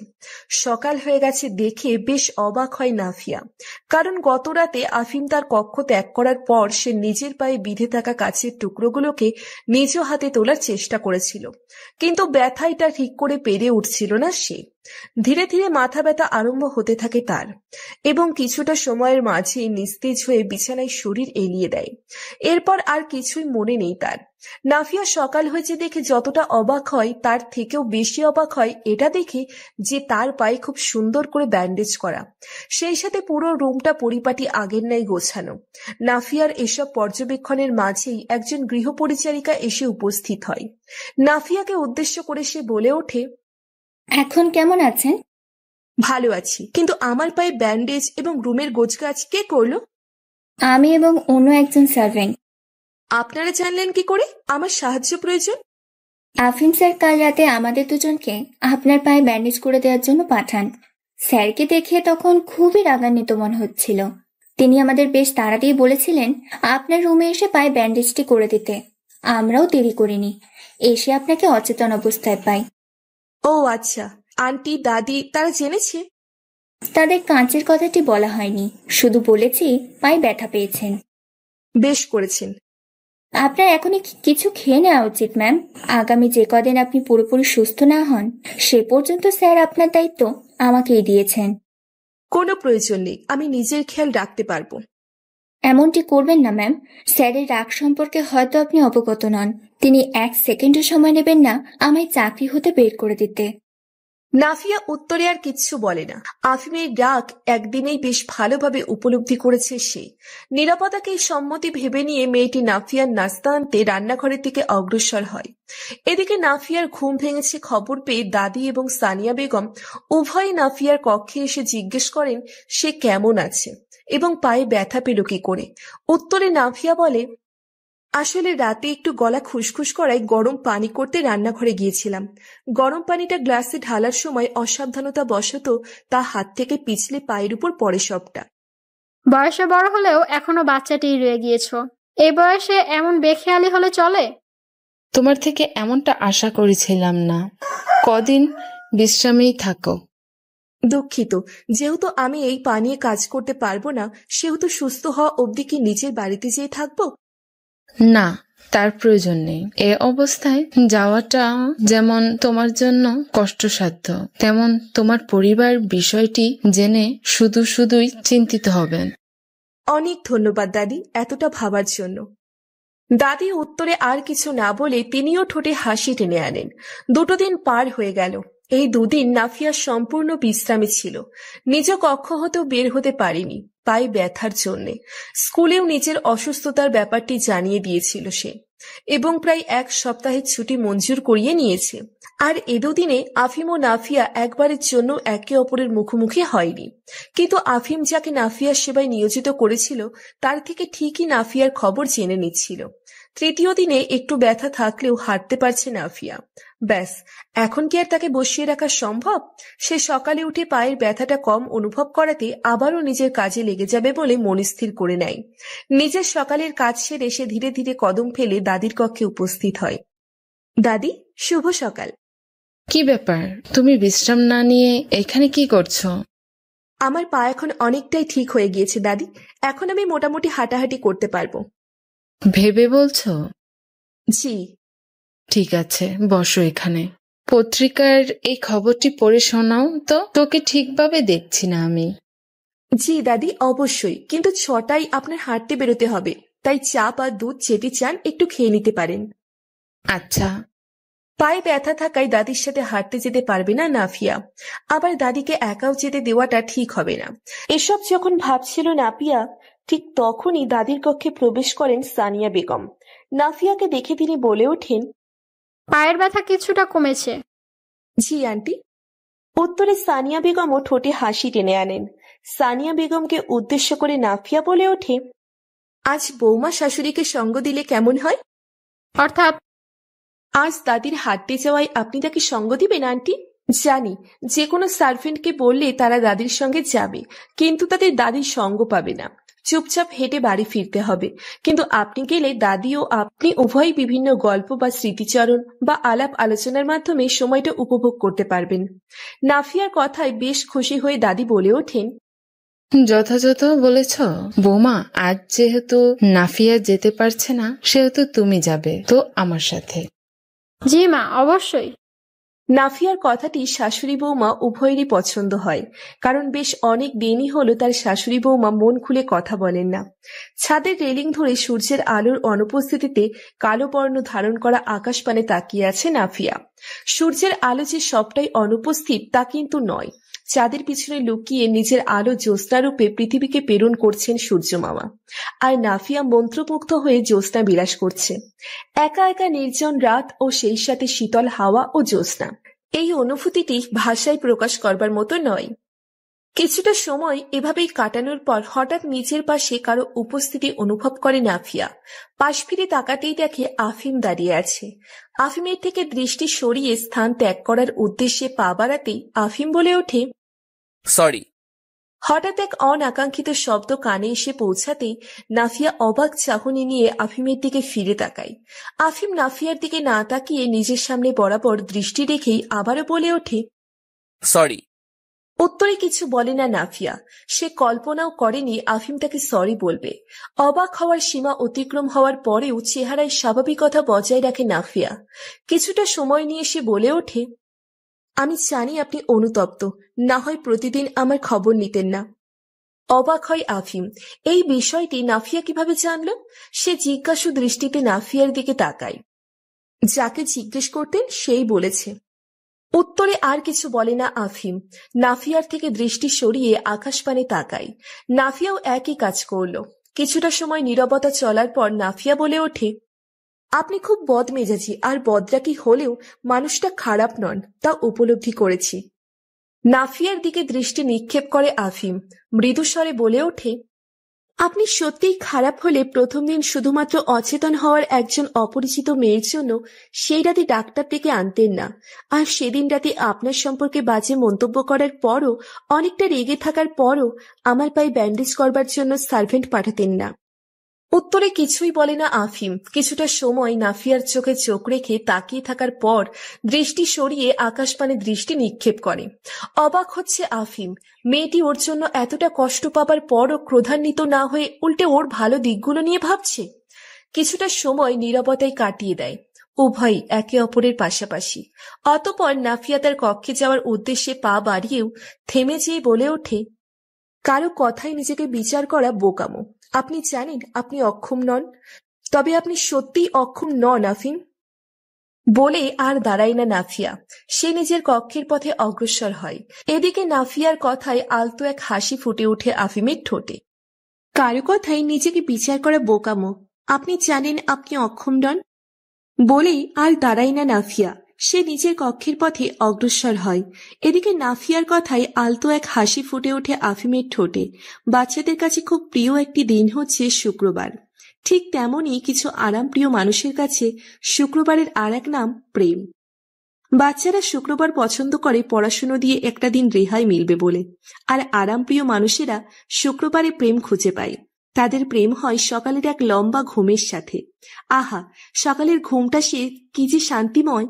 সকাল হয়ে গেছে দেখে বেশ অবাক হয় নাফিয়া। কারণ গত রাতে আফিম তার কক্ষ ত্যাগ করার পর সে নিজের পায়ে বিঁধে থাকা কাচের টুকরোগুলোকে নিজ হাতে তোলার চেষ্টা করেছিল, কিন্তু ব্যথায় তা ঠিক করে পেরে উঠছিল না সে। ধীরে ধীরে মাথা ব্যথা আরম্ভ হতে থাকে তার, এবং কিছুটা সময়ের মাঝে নিস্তেজ হয়ে বিছানায় শরীর এলিয়ে দেয়। এরপর আর কিছুই মনে নেই তার। নাফিয়া সকাল হয়েছে দেখে যতটা অবাক হয় তার থেকেও বেশি অবাক হয় এটা দেখে যে তার পায়ে খুব সুন্দর করে ব্যান্ডেজ করা, সেই সাথে পুরো রুমটা পরিপাটি আগের ন্যায় গোছানো। নাফিয়ার এসব পর্যবেক্ষণের মাঝেই একজন গৃহপরিচারিকা এসে উপস্থিত হয়। নাফিয়াকে উদ্দেশ্য করে সে বলে ওঠে, এখন কেমন আছেন? ভালো আছি, কিন্তু আমার পায়ে ব্যান্ডেজ এবং রুমের গোছগাছ কে করলো? আমি এবং অন্য একজন সার্ভেন্ট। আপনারা জানলেন কি করে আমার সাহায্য প্রয়োজন? আফিম স্যার কাল রাতে আমাদের দুজনকে আপনার পায়ে ব্যান্ডেজ করে দেওয়ার জন্য পাঠান। স্যারকে দেখে তখন খুবই রাগান্বিত মনে হচ্ছিল। তিনি আমাদের বেশ তাড়া দিয়ে বলেছিলেন আপনার রুমে এসে পায়ে ব্যান্ডেজটি করে দিতে। আমরাও দেরি করিনি, এসে আপনাকে অচেতন অবস্থায় পাই। ও আচ্ছা, আন্টি দাদি তারা জেনেছে? তাদের কাঁচের কথাটি বলা হয়নি, শুধু বলেছি পায়ে ব্যথা পেয়েছেন। বেশ করেছেন। আপনার এখনই কিছু খেয়ে নেওয়া উচিত ম্যাম। আগামী যে কদিন আপনি পুরোপুরি সুস্থ না হন সে পর্যন্ত স্যার আপনার দায়িত্ব আমাকেই দিয়েছেন। কোনো প্রয়োজন নেই, আমি নিজের খেয়াল রাখতে পারবো। এমনটি করবেন না ম্যাম। স্যারের রাগ সম্পর্কে হয়তো আপনি অবগত নন। তিনি 1 সেকেন্ডও সময় নেবেন না আমায় চাকরি হতে বের করে দিতে। নাফিয়া উত্তরে আর কিচ্ছু বলে না। আফিমের রাগ একদিনেই বেশ ভালোভাবে উপলব্ধি করেছে সে। নিরাপদাকে সম্মতি ভেবে নিয়ে মেয়েটি নাফিয়ার নাস্তা আনতে রান্নাঘরের দিকে অগ্রসর হয়। এদিকে নাফিয়ার ঘুম ভেঙেছে খবর পেয়ে দাদি এবং সানিয়া বেগম উভয়ই নাফিয়ার কক্ষে এসে জিজ্ঞেস করেন সে কেমন আছে এবং পায়ে ব্যথা পেল কি করে। উত্তরে নাফিয়া বলে, আসলে রাতে একটু গলা খুসখুস করায় গরম পানি করতে রান্নাঘরে গিয়েছিলাম। গরম পানিটা গ্লাসে ঢালার সময় অসাবধানতা বশত তা হাত থেকে পিছলে পায়ের উপর পড়ে সবটা। বয়সে বড় হলেও এখনো বাচ্চাটিই রয়ে গিয়েছো। এই বয়সে এমন বেখেয়ালি হলে চলে? তোমার থেকে এমনটা আশা করেছিলাম না। কদিন বিশ্রামেই থাকো। দুঃখিত, যেহেতু আমি এই পানিয়ে কাজ করতে পারবো না সেহেতু সুস্থ হওয়া অবধি কি নিজের বাড়িতে যেয়ে থাকবো? না, তার প্রয়োজন নেই। এ অবস্থায় যাওয়াটা যেমন তোমার জন্য কষ্টসাধ্য, তেমন তোমার পরিবার বিষয়টি জেনে শুধুই চিন্তিত হবেন। অনেক ধন্যবাদ দাদি এতটা ভাবার জন্য। দাদি উত্তরে আর কিছু না বলে তিনিও ঠোঁটে হাসি টেনে আনেন। 2 দিন পার হয়ে গেল। এই 2 দিন নাফিয়া সম্পূর্ণ বিশ্রামে ছিল। নিজ কক্ষ হতেও বের হতে পারেনি পায়ে ব্যথার জন্যে। স্কুলেও নিজের অসুস্থতার ব্যাপারটি জানিয়ে দিয়েছিল সে, এবং প্রায় 1 সপ্তাহের ছুটি মঞ্জুর করিয়ে নিয়েছে। আর এ 2 দিনে আফিম ও নাফিয়া একবারের জন্য একে অপরের মুখোমুখি হয়নি। কিন্তু আফিম যাকে নাফিয়ার সেবায় নিয়োজিত করেছিল তার থেকে ঠিকই নাফিয়ার খবর জেনে নিচ্ছিল। 3য় দিনে একটু ব্যথা থাকলেও হাঁটতে পারছে নাফিয়া। ব্যাস, এখন কি আর তাকে বসিয়ে রাখা সম্ভব? সে সকালে উঠে পায়ের ব্যথাটা কম অনুভব করাতে আবারও নিজের কাজে লেগে যাবে বলে মনস্থির করে নেয়। নিজের সকালের কাজ সেরে সে ধীরে ধীরে কদম ফেলে দাদির কক্ষে উপস্থিত হয়। দাদি, শুভ সকাল। কি ব্যাপার, তুমি বিশ্রাম না নিয়ে এখানে কি করছো? আমার পা এখন অনেকটাই ঠিক হয়ে গিয়েছে দাদি, এখন আমি মোটামুটি হাঁটাহাঁটি করতে পারবো। ভেবে বলছো? জি। ঠিক আছে, বসো এখানে। পত্রিকার এই খবরটি পড়ে শোনাও তো, তোকে ঠিকভাবে দেখছি না আমি। জি দাদি, অবশ্যই, কিন্তু 6টায় আপনার হাঁটতে বেরোতে হবে, তাই চা বা দুধ যেটি চান একটু খেয়ে নিতে পারেন। আচ্ছা। পায়ে ব্যথা থাকায় দাদির সাথে হাঁটতে যেতে পারবে না নাফিয়া, আবার দাদিকে একাও যেতে দেওয়াটা ঠিক হবে না। এসব যখন ভাবছিল নাফিয়া, ঠিক তখনই দাদির কক্ষে প্রবেশ করেন সানিয়া বেগম। নাফিয়াকে দেখে তিনি বলে ওঠেন, পায়ের ব্যথা কিছুটা কমেছে। জি আন্টি। উত্তরে সানিয়া বেগমও ঠোঁটে হাসি টেনে আনেন। সানিয়া বেগমকে উদ্দেশ্য করে নাফিয়া বলে ওঠে, আজ বৌমা শাশুড়িকে সঙ্গ দিলে কেমন হয়? অর্থাৎ আজ দাদির হাঁটতে যাওয়ায় আপনি তাকে সঙ্গ দিবেন আন্টি? জানি যে কোনো সার্ভেন্টকে বললে তারা দাদির সঙ্গে যাবে, কিন্তু তাদের দাদির সঙ্গ পাবে না, চুপচাপ হেঁটে বাড়ি ফিরতে হবে। কিন্তু আপনি গেলে দাদি ও আপনি উভয়ই বিভিন্ন গল্প বা স্মৃতিচারণ বা আলাপ আলোচনার মাধ্যমে সময়টা উপভোগ করতে পারবেন। নাফিয়ার কথায় বেশ খুশি হয়ে দাদি বলে ওঠেন, যথাযথ বলেছ বৌমা। আজ যেহেতু নাফিয়া যেতে পারছে না, সেহেতু তুমি যাবে তো আমার সাথে। জি মা, অবশ্যই। নাফিয়ার কথাটি শাশুড়ি বৌমা উভয়েরই পছন্দ হয়, কারণ বেশ অনেক দিনই হলো তার শাশুড়ি বৌমা মন খুলে কথা বলেন না। ছাদের রেলিং ধরে সূর্যের আলোর অনুপস্থিতিতে কালো বর্ণ ধারণ করা আকাশপানে তাকিয়ে আছে নাফিয়া। সূর্যের আলো যে সবটাই অনুপস্থিত তা কিন্তু নয়, চাঁদের পিছনে লুকিয়ে নিজের আলো জ্যোৎস্নারূপে পৃথিবীকে প্রেরণ করছেন সূর্য মামা। আর নাফিয়া মন্ত্রমুগ্ধ হয়ে জ্যোৎস্না বিলাস করছে। একা একা নির্জন রাত ও সেই সাথে শীতল হাওয়া ও জ্যোৎস্না, এই অনুভূতিটি ভাষায় প্রকাশ করবার মতো নয়। কিছুটা সময় এভাবেই কাটানোর পর হঠাৎ নিজের পাশে কারো উপস্থিতি অনুভব করে নাফিয়া। পাশ ফিরে তাকাতেই দেখে আফিম দাঁড়িয়ে আছে। আফিমের থেকে দৃষ্টি সরিয়ে স্থান ত্যাগ করার উদ্দেশ্যে পা বাড়াতেই আফিম বলে ওঠে, সরি। হঠাৎ এক অনাকাঙ্ক্ষিত শব্দ কানে এসে পৌঁছাতেই নাফিয়া অবাক চাহনি নিয়ে আফিমের দিকে ফিরে তাকায়। আফিম নাফিয়ার দিকে না তাকিয়ে নিজের সামনে বরাবর দৃষ্টি রেখেই আবারও বলে ওঠে, সরি। উত্তরে কিছু বলে না নাফিয়া। সে কল্পনাও করেনি আফিম তাকে সরি বলবে। অবাক হওয়ার সীমা অতিক্রম হওয়ার পরেও চেহারায় স্বাভাবিকতা বজায় রাখে নাফিয়া। কিছুটা সময় নিয়ে সে বলে ওঠে, আমি জানি আপনি অনুতপ্ত, না হয় প্রতিদিন আমার খবর নিতেন না। অবাক হয় আফিম। এই বিষয়টি নাফিয়া কিভাবে জানল? সে জিজ্ঞাসু দৃষ্টিতে নাফিয়ার দিকে তাকায়। যাকে জিজ্ঞেস করতেন সেই বলেছে। উত্তরে আর কিছু বলে না আফিম। নাফিয়ার থেকে দৃষ্টি সরিয়ে আকাশপানে তাকায়। নাফিয়াও একই কাজ করল। কিছুটা সময় নীরবতা চলার পর নাফিয়া বলে ওঠে, আপনি খুব বদমেজাজি আর বদরাকি হলেও মানুষটা খারাপ নন, তা উপলব্ধি করেছি। নাফিয়ার দিকে দৃষ্টি নিক্ষেপ করে আফিম। মৃদুস্বরে বলে ওঠে, আপনি সত্যিই খারাপ হলে প্রথম দিন শুধুমাত্র অচেতন হওয়ার একজন অপরিচিত মেয়ের জন্য সেই রাতে ডাক্তার ডেকে আনতেন না, আর সেদিন রাতে আপনার সম্পর্কে বাজে মন্তব্য করার পরও, অনেকটা রেগে থাকার পরও আমার পায়ে ব্যান্ডেজ করবার জন্য সার্ভেন্ট পাঠাতেন না। উত্তরে কিছুই বলে না আফিম। কিছুটা সময় নাফিয়ার চোখে চোখ রেখে তাকিয়ে থাকার পর দৃষ্টি সরিয়ে আকাশপানে দৃষ্টি নিক্ষেপ করে। অবাক হচ্ছে আফিম। মেয়েটি ওর জন্য এতটা কষ্ট পাবার পরও ক্রোধান্বিত না হয়ে উল্টে ওর ভালো দিকগুলো নিয়ে ভাবছে। কিছুটা সময় নীরবতায় কাটিয়ে দেয় উভয়ই একে অপরের পাশাপাশি। অতঃপর নাফিয়া তার কক্ষে যাওয়ার উদ্দেশ্যে পা বাড়িয়েও থেমে যেয়ে বলে ওঠে, কারো কথায় নিজেকে বিচার করা বোকামো। আপনি জানেন আপনি অক্ষম নন, তবে আপনি সত্যিই অক্ষম নন আফিম। বলে আর দাঁড়ায় না নাফিয়া, সে নিজের কক্ষের পথে অগ্রসর হয়। এদিকে নাফিয়ার কথায় আলতো এক হাসি ফুটে ওঠে আফিমের ঠোঁটে। কারো কথায় নিজেকে বিচার করা বোকামো, আপনি জানেন আপনি অক্ষম নন। বলেই আর দাঁড়ায় না নাফিয়া, সে নিজের কক্ষের পথে অগ্রসর হয়। এদিকে নাফিয়ার কথায় আলতো এক হাসি ফুটে ওঠে আফিমের ঠোঁটে। বাচ্চাদের কাছে খুব প্রিয় একটি দিন হচ্ছে শুক্রবার। ঠিক তেমনই কিছু আরামপ্রিয় মানুষের কাছে শুক্রবারের আর এক নাম প্রেম। বাচ্চারা শুক্রবার পছন্দ করে পড়াশুনো দিয়ে একটা দিন রেহাই মিলবে বলে, আর আরামপ্রিয় মানুষেরা শুক্রবারে প্রেম খুঁজে পায়। তাদের প্রেম হয় সকালের এক লম্বা ঘুমের সাথে। আহা, সকালের ঘুমটা সে কি যে শান্তিময়।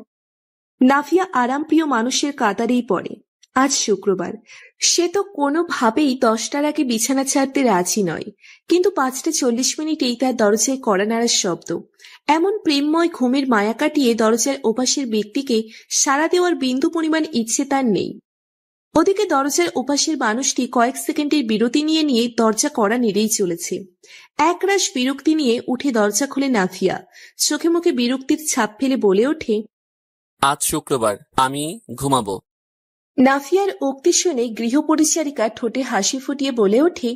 নাফিয়া আরামপ্রিয় মানুষের কাতারেই পড়ে। আজ শুক্রবার, সে তো কোনোভাবেই 10টার আগে বিছানা ছাড়তে রাজি নয়, কিন্তু 5:40 তার দরজায় কড়া নাড়ার শব্দ। এমন প্রেমময় ঘুমের মায়া কাটিয়ে দরজার ওপাশের ব্যক্তিকে সাড়া দেওয়ার বিন্দু পরিমাণ ইচ্ছে তার নেই। ওদিকে দরজার ওপাশের মানুষটি কয়েক সেকেন্ডের বিরতি নিয়ে দরজা কড়া নেড়েই চলেছে। একরাশ বিরক্তি নিয়ে উঠে দরজা খুলে নাফিয়া। চোখে মুখে বিরক্তির ছাপ ফেলে বলে ওঠে, আজ শুক্রবার, আমি ঘুমাবো। নাফিয়ার উক্তি শুনে গৃহপরিচারিকা ঠোঁটে হাসি ফুটিয়ে বলে ওঠে,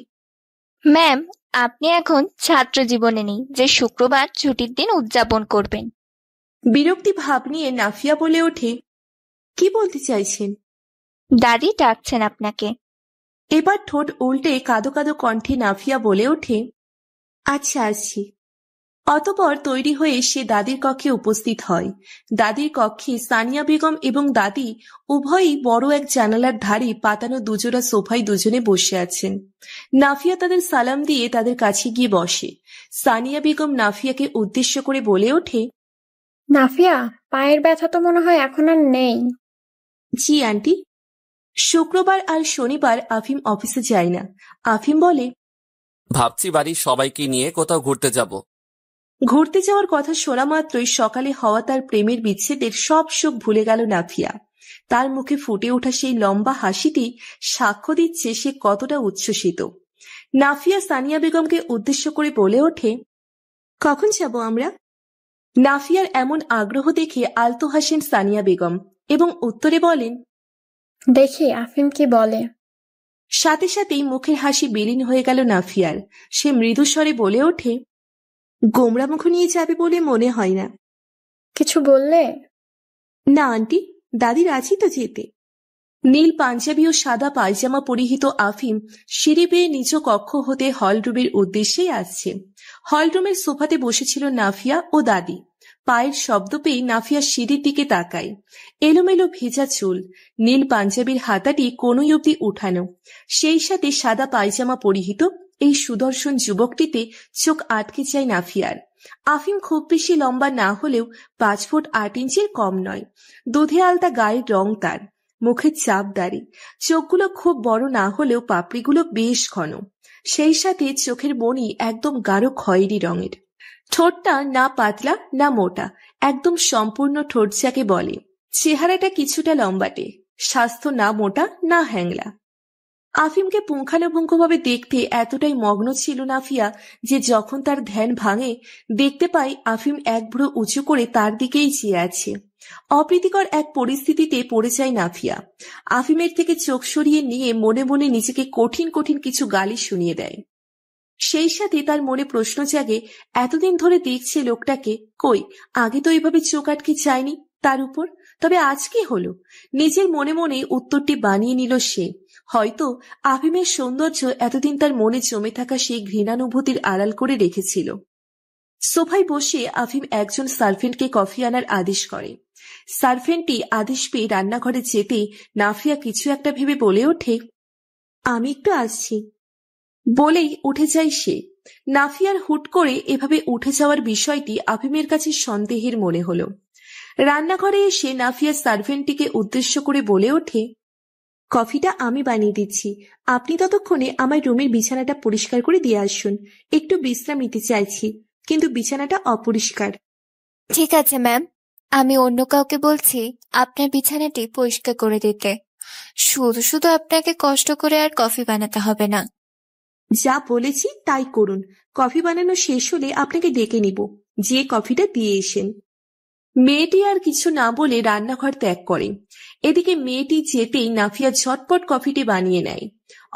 ম্যাম, আপনি এখন ছাত্র জীবনে নেই যে শুক্রবার ছুটির দিন উদযাপন করবেন। বিরক্তি ভাব নিয়ে নাফিয়া বলে ওঠে, কি বলতে চাইছেন? দাদি ডাকছেন আপনাকে। এবার ঠোঁট উল্টে কাঁদো কাঁদো কণ্ঠে নাফিয়া বলে ওঠে, আচ্ছা আসছি। অতঃপর তৈরি হয়ে সে দাদির কক্ষে উপস্থিত হয়। দাদির কক্ষে সানিয়া বেগম এবং দাদি উভয়ই বড় এক জানালার ধারে পাতানো দুজোড়া সোফায় দুজনে বসে আছেন। নাফিয়া তাদের সালাম দিয়ে তাদের কাছে গিয়ে বসে। সানিয়া বেগম নাফিয়াকে উদ্দেশ্য করে বলে ওঠে, নাফিয়া, পায়ের ব্যথা তো মনে হয় এখন আর নেই। জি আন্টি। শুক্রবার আর শনিবার আফিম অফিসে যায় না। আফিম বলে, ভাবছি বাড়ির সবাইকে নিয়ে কোথাও ঘুরতে যাব। ঘুরতে যাওয়ার কথা শোনা মাত্রই সকালে হওয়া তার প্রেমের বিচ্ছেদের সব সুখ ভুলে গেল নাফিয়া। তার মুখে ফুটে ওঠা সেই লম্বা হাসিটি সাক্ষ্য দিচ্ছে সে কতটা উচ্ছ্বসিত। নাফিয়া সানিয়া বেগমকে উদ্দেশ্য করে বলে ওঠে, কখন যাব আমরা? নাফিয়ার এমন আগ্রহ দেখে আলতো হাসেন সানিয়া বেগম এবং উত্তরে বলেন, দেখি আফিম কি বলে। সাথে সাথেই মুখের হাসি বিলীন হয়ে গেল নাফিয়ার। সে মৃদু স্বরে বলে ওঠে, গোমরা মুখ নিয়ে যাবে বলে মনে হয় না। কিছু বললে? না আন্টি, দাদি রাজি তো যেতে। নীল পাঞ্জাবি ও সাদা পায়জামা পরিহিত আফিম সিঁড়ি বেয়ে নিজ কক্ষ হতে হলরুমের উদ্দেশ্যেই আসছে। হলরুমের সোফাতে বসেছিল নাফিয়া ও দাদি। পায়ের শব্দ পেয়ে নাফিয়া সিঁড়ির দিকে তাকায়। এলোমেলো ভেজা চুল, নীল পাঞ্জাবির হাতাটি কোনই অবধি উঠানো, সেই সাথে সাদা পায়জামা পরিহিত এই সুদর্শন যুবকটিতে চোখ আটকে যায় নাফিয়ার। আফিম খুব বেশি লম্বা না হলেও 5 ফুট 8 ইঞ্চির কম নয়। দুধে আলতা গায়ের রং তার, মুখের চাপ দাড়ি, চোখগুলো খুব বড় না হলেও পাপড়িগুলো বেশ ঘন, সেই সাথে চোখের মণি একদম গাঢ় খয়েরি রঙের। ঠোঁটটা না পাতলা না মোটা, একদম সম্পূর্ণ ঠোঁট যাকে বলে। চেহারাটা কিছুটা লম্বাটে, স্বাস্থ্য না মোটা না হ্যাংলা। আফিমকে পুঙ্খানুপুঙ্খভাবে দেখতে এতটাই মগ্ন ছিল নাফিয়া যে যখন তার ধ্যান ভাঙে দেখতে পায় আফিম এক ভ্রু উঁচু করে তার দিকেই চেয়ে আছে। অপ্রীতিকর এক পরিস্থিতিতে পড়ে যায় নাফিয়া। আফিমের থেকে চোখ সরিয়ে নিয়ে মনে মনে নিজেকে কঠিন কঠিন কিছু গালি শুনিয়ে দেয়। সেই সাথে তার মনে প্রশ্ন জাগে, এতদিন ধরে দেখছে লোকটাকে, কই আগে তো এইভাবে চোখ আটকে যায়নি তার উপর, তবে আজ কি হলো? নিজের মনে মনে উত্তরটি বানিয়ে নিল সে। হয়তো আফিমের সৌন্দর্য এতদিন তার মনে জমে থাকা সেই ঘৃণানুভূতির আড়াল করে রেখেছিল। সোফায় বসে আফিম একজন সার্ভেন্টকে কফি আনার আদেশ করে। সার্ভেন্টটি আদেশ পেয়ে রান্নাঘরে যেতে নাফিয়া কিছু একটা ভেবে বলে ওঠে, আমি একটু আসছি। বলেই উঠে যায় সে। নাফিয়ার হুট করে এভাবে উঠে যাওয়ার বিষয়টি আফিমের কাছে সন্দেহের মনে হলো। রান্নাঘরে এসে নাফিয়া সার্ভেন্টটিকে উদ্দেশ্য করে বলে ওঠে, কফিটা আমি বানিয়ে দিচ্ছি, আপনি ততক্ষণে আমার রুমের বিছানাটা পরিষ্কার করে দিয়ে আসুন। একটু বিশ্রাম নিতে চাইছি, কিন্তু বিছানাটা অপরিষ্কার। ঠিক আছে ম্যাম, আমি অন্য কাউকে বলছি আপনার বিছানাটি পরিষ্কার করে দিতে। শুধু শুধু আপনাকে কষ্ট করে আর কফি বানাতে হবে না। যা বলেছি তাই করুন। কফি বানানো শেষ হলে আপনাকে ডেকে নিব, যে কফিটা দিয়ে এসেন। মেয়েটি আর কিছু না বলে রান্নাঘর ত্যাগ করে। এদিকে মেয়েটি যেতেই নাফিয়া ঝটপট কফিটি বানিয়ে নেয়।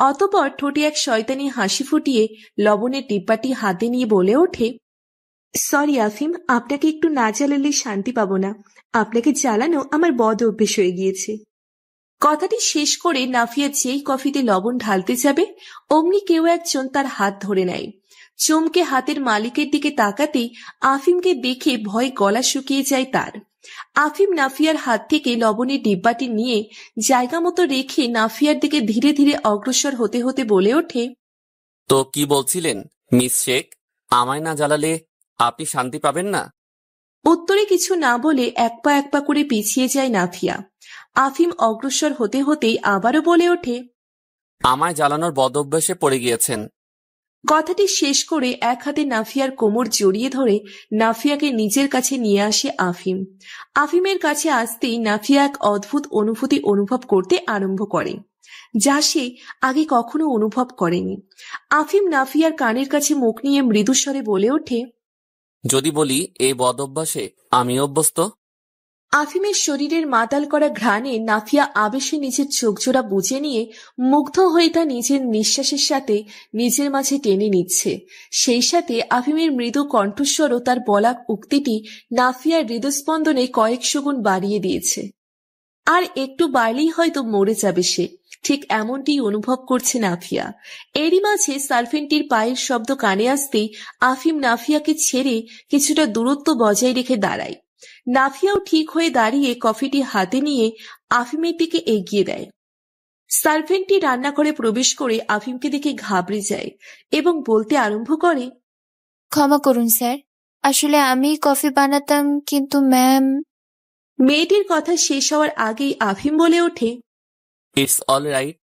অতঃপর ঠোঁটে এক শয়তানি হাসি ফুটিয়ে লবণের ডিব্বাটি হাতে নিয়ে বলে ওঠে, সরি আফিম, আপনাকে একটু না জ্বালালে শান্তি পাবো না। আপনাকে জ্বালানো আমার বদ অভ্যেস হয়ে গিয়েছে। কথাটি শেষ করে নাফিয়া যেই কফিতে লবণ ঢালতে যাবে অমনি কেউ একজন তার হাত ধরে নেয়। চমকে হাতের মালিকের দিকে তাকাতেই আফিমকে দেখে ভয়ে গলা শুকিয়ে যায় তার। আফিম নাফিয়ার হাত থেকে লবণের ডিব্বাটি নিয়ে জায়গা মতো রেখে নাফিয়ার দিকে ধীরে ধীরে অগ্রসর হতে হতে বলে ওঠে, তো কি বলছিলেন মিস শেখ, আমায় না জ্বালালে আপনি শান্তি পাবেন না? উত্তরে কিছু না বলে এক পা করে পিছিয়ে যায় নাফিয়া। আফিম অগ্রসর হতে হতেই আবারও বলে ওঠে, আমায় জ্বালানোর বদ অভ্যাসে পড়ে গিয়েছেন। কথাটি শেষ করে এক হাতে নাফিয়ার কোমর জড়িয়ে ধরে নাফিয়াকে নিজের কাছে নিয়ে আসে আফিম। আফিমের কাছে আসতেই নাফিয়া এক অদ্ভুত অনুভূতি অনুভব করতে আরম্ভ করে, যা সে আগে কখনো অনুভব করেনি। আফিম নাফিয়ার কানের কাছে মুখ নিয়ে মৃদুস্বরে বলে ওঠে, যদি বলি এই বদ অভ্যাসে আমি অভ্যস্ত। আফিমের শরীরের মাতাল করা ঘ্রাণে নাফিয়া আবেশে নিজের চোখজোড়া বুজে নিয়ে মুগ্ধ হয়ে তা নিজের নিঃশ্বাসের সাথে নিজের মাঝে টেনে নিচ্ছে। সেই সাথে আফিমের মৃদু কণ্ঠস্বরও তার বলা উক্তিটি নাফিয়ার হৃদস্পন্দনে কয়েকশো গুণ বাড়িয়ে দিয়েছে। আর একটু বাড়লেই হয়তো মরে যাবে সে, ঠিক এমনটি অনুভব করছে নাফিয়া। এরই মাঝে সার্ভেন্টটির পায়ের শব্দ কানে আসতেই আফিম নাফিয়াকে ছেড়ে কিছুটা দূরত্ব বজায় রেখে দাঁড়ায়। নাফিয়াও ঠিক হয়ে দাঁড়িয়ে কফিটি হাতে নিয়ে আফিমের দিকে এগিয়ে দেয়। সার্ভেন্টটি রান্নাঘরে প্রবেশ করে আফিমকে দেখে ঘাবড়ে যায় এবং বলতে আরম্ভ করে, ক্ষমা করুন স্যার, আসলে আমি কফি বানাতাম, কিন্তু ম্যাম। মেয়েটির কথা শেষ হওয়ার আগেই আফিম বলে ওঠে, ইটস অল রাইট।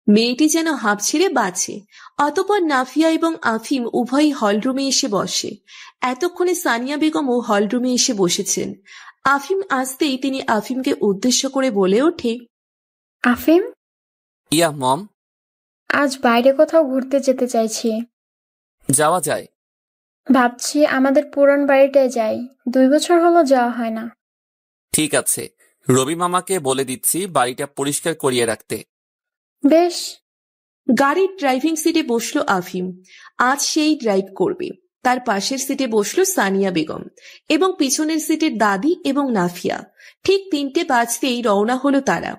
মেয়েটি যেন হাঁপ ছেড়ে বাঁচে। অতঃপর নাফিয়া এবং আফিম উভয়ই হলরুমে এসে বসে। এতক্ষণে সানিয়া বেগমও হলরুমে এসে বসেছেন। আফিম আসতেই তিনি আফিমকে উদ্দেশ্য করে বলে ওঠে, আফিম, ইয়া মম। আজ বাইরে কোথাও ঘুরতে যেতে চাইছি। যাওয়া যায়। ভাবছি আমাদের পুরান বাড়িটায় যাই, 2 বছর হলো যাওয়া হয় না। ঠিক আছে, রবি মামাকে বলে দিচ্ছি বাড়িটা পরিষ্কার করিয়ে রাখতে। বেশ। গাড়ির ড্রাইভিং সিটে বসলো আফিম। আজ সেই ড্রাইভ করবে। তার পাশের সিটে বসলো সানিয়া বেগম এবং পিছনের সিটের দাদি এবং নাফিয়া। ঠিক 3টে বাজতেই রওনা হলো তারা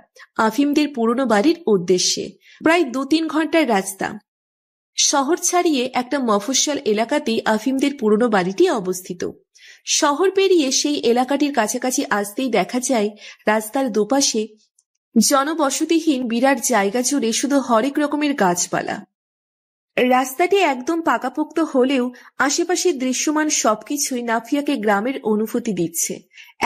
আফিমদের পুরনো বাড়ির উদ্দেশ্যে। প্রায় 2-3 ঘন্টার রাস্তা। শহর ছাড়িয়ে একটা মফস্বল এলাকাতেই আফিমদের পুরনো বাড়িটি অবস্থিত। শহর পেরিয়ে সেই এলাকাটির কাছাকাছি আসতেই দেখা যায় রাস্তার দুপাশে জনবসতিহীন বিরাট জায়গা জুড়ে শুধু হরেক রকমের গাছপালা। রাস্তাটি একদম পাকাপোক্ত হলেও আশেপাশের দৃশ্যমান সবকিছুই নাফিয়াকে গ্রামের অনুভূতি দিচ্ছে।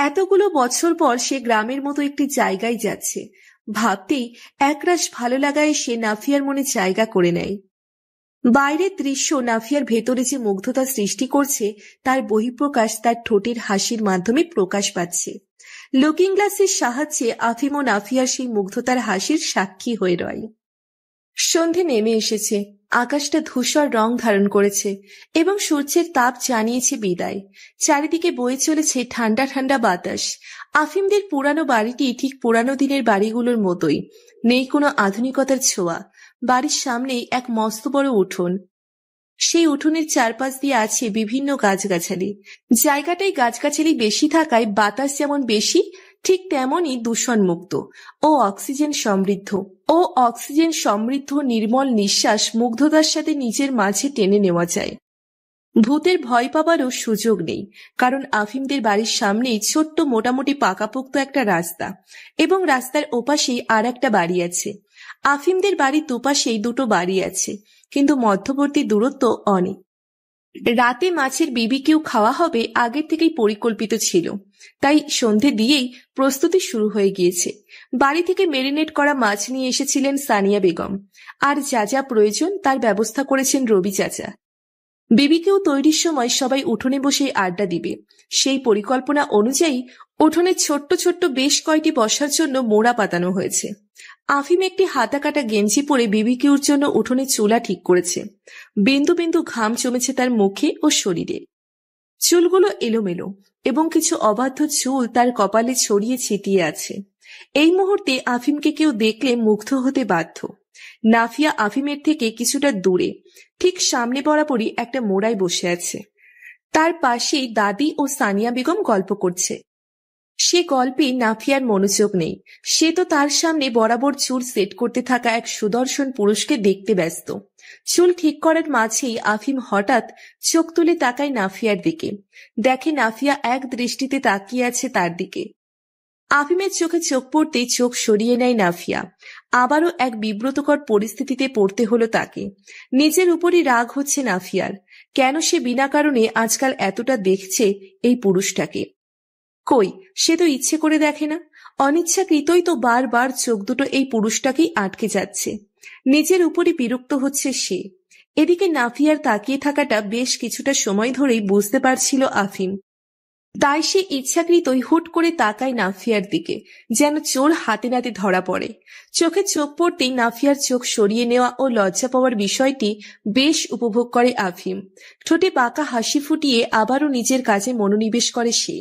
এতগুলো বছর পর সে গ্রামের মতো একটি জায়গায় যাচ্ছে। ভাবতেই একরাশ ভালো লাগায় সে নাফিয়ার মনে জায়গা করে নেয়। বাইরের দৃশ্য নাফিয়ার ভেতরে যে মুগ্ধতা সৃষ্টি করছে তার বহিঃপ্রকাশ তার ঠোঁটের হাসির মাধ্যমে প্রকাশ পাচ্ছে। লুকিং গ্লাসের সাহায্যে আফিম ও নাফিয়ার সেই মুগ্ধতার হাসির সাক্ষী হয়ে রয়। সন্ধে নেমে এসেছে। আকাশটা ধূসর রং ধারণ করেছে এবং সূর্যের তাপ জানিয়েছে বিদায়। চারিদিকে বয়ে চলেছে ঠান্ডা ঠান্ডা বাতাস। আফিমদের পুরানো বাড়িটি ঠিক পুরানো দিনের বাড়িগুলোর মতোই, নেই কোনো আধুনিকতার ছোঁয়া। বাড়ির সামনেই এক মস্ত বড় উঠোন। সেই উঠোনের চারপাশ দিয়ে আছে বিভিন্ন গাছগাছালি। জায়গাটায় গাছগাছালি বেশি থাকায় বাতাস যেমন বেশি, ঠিক তেমনই দূষণমুক্ত ও অক্সিজেন সমৃদ্ধ নির্মল নিঃশ্বাস মুগ্ধতার সাথে নিজের মাঝে টেনে নেওয়া যায়। ভূতের ভয় পাবারও সুযোগ নেই, কারণ আফিমদের বাড়ির সামনেই ছোট্ট মোটামুটি পাকাপোক্ত একটা রাস্তা এবং রাস্তার ওপাশেই আর একটা বাড়ি আছে। আফিমদের বাড়ির দুপাশেই 2টো বাড়ি আছে, কিন্তু মধ্যবর্তী দূরত্ব অনেক। রাতে মাছের বিবিকিউ খাওয়া হবে আগের থেকেই পরিকল্পিত ছিল, তাই সন্ধে দিয়েই প্রস্তুতি শুরু হয়ে গিয়েছে। বাড়ি থেকে মেরিনেট করা মাছ নিয়ে এসেছিলেন সানিয়া বেগম, আর যা যা প্রয়োজন তার ব্যবস্থা করেছেন রবি চাচা। বিবিকিউ তৈরির সময় সবাই উঠোনে বসে আড্ডা দিবে। সেই পরিকল্পনা অনুযায়ী উঠোনে ছোট্ট ছোট্ট বেশ কয়টি বসার জন্য মোড়া পাতানো হয়েছে। আফিম একটি হাতা কাটা গেঞ্জি পরে বিবিকিউর জন্য উঠোনে চুলা ঠিক করেছে। বিন্দু বিন্দু ঘাম জমেছে তার মুখে ও শরীরে। চুলগুলো এলোমেলো এবং কিছু অবাধ্য চুল তার কপালে ছড়িয়ে ছিটিয়ে আছে। এই মুহূর্তে আফিমকে কেউ দেখলে মুগ্ধ হতে বাধ্য। নাফিয়া আফিমের থেকে কিছুটা দূরে ঠিক সামনে বরাবরই একটা মোড়ায় বসে আছে। তার পাশেই দাদি ও সানিয়া বেগম গল্প করছে। সে গল্পে নাফিয়ার মনোযোগ নেই। সে তো তার সামনে বরাবর চুল সেট করতে থাকা এক সুদর্শন পুরুষকে দেখতে ব্যস্ত। চুল ঠিক করার মাঝেই আফিম হঠাৎ চোখ তুলে তাকায় নাফিয়ার দিকে। দেখে নাফিয়া এক দৃষ্টিতে তাকিয়ে আছে তার দিকে। আফিমের চোখে চোখ পড়তেই চোখ সরিয়ে নেয় নাফিয়া। আবারও এক বিব্রতকর পরিস্থিতিতে পড়তে হলো তাকে। নিজের উপরই রাগ হচ্ছে নাফিয়ার। কেন সে বিনা কারণে আজকাল এতটা দেখছে এই পুরুষটাকে? কই, সে তো ইচ্ছে করে দেখে না, অনিচ্ছাকৃতই তো বারবার চোখ দুটো এই পুরুষটাকেই আটকে যাচ্ছে। নিজের উপরই বিরক্ত হচ্ছে সে। এদিকে নাফিয়ার তাকিয়ে থাকাটা বেশ কিছুটা সময় ধরেই বুঝতে পারছিল আফিম। তাই সে ইচ্ছাকৃতই হুট করে তাকায় নাফিয়ার দিকে, যেন চোর হাতে নাতে ধরা পড়ে। চোখে চোখ পড়তেই নাফিয়ার চোখ সরিয়ে নেওয়া ও লজ্জা পাওয়ার বিষয়টি বেশ উপভোগ করে আফিম। ঠোঁটে বাঁকা হাসি ফুটিয়ে আবারও নিজের কাজে মনোনিবেশ করে সে।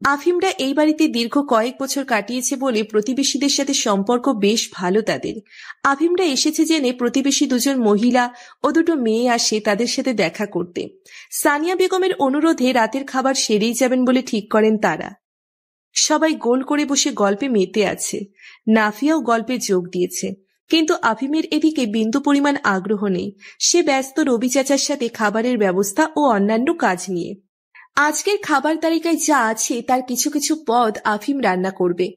আফিমরা এই বাড়িতে দীর্ঘ কয়েক বছর কাটিয়েছে বলে প্রতিবেশীদের সাথে সম্পর্ক বেশ ভালো তাদের। আফিমরা এসেছে জেনে প্রতিবেশী দুজন মহিলা ও দুটো মেয়ে আসে তাদের সাথে দেখা করতে। সানিয়া বেগমের অনুরোধে রাতের খাবার সেরেই যাবেন বলে ঠিক করেন তারা। সবাই গোল করে বসে গল্পে মেতে আছে। নাফিয়াও গল্পে যোগ দিয়েছে, কিন্তু আফিমের এদিকে বিন্দু পরিমাণ আগ্রহ নেই। সে ব্যস্ত রবি চাচার সাথে খাবারের ব্যবস্থা ও অন্যান্য কাজ নিয়ে। আজকের খাবার তালিকায় যা আছে তার কিছু কিছু পদ আফিম রান্না করবে।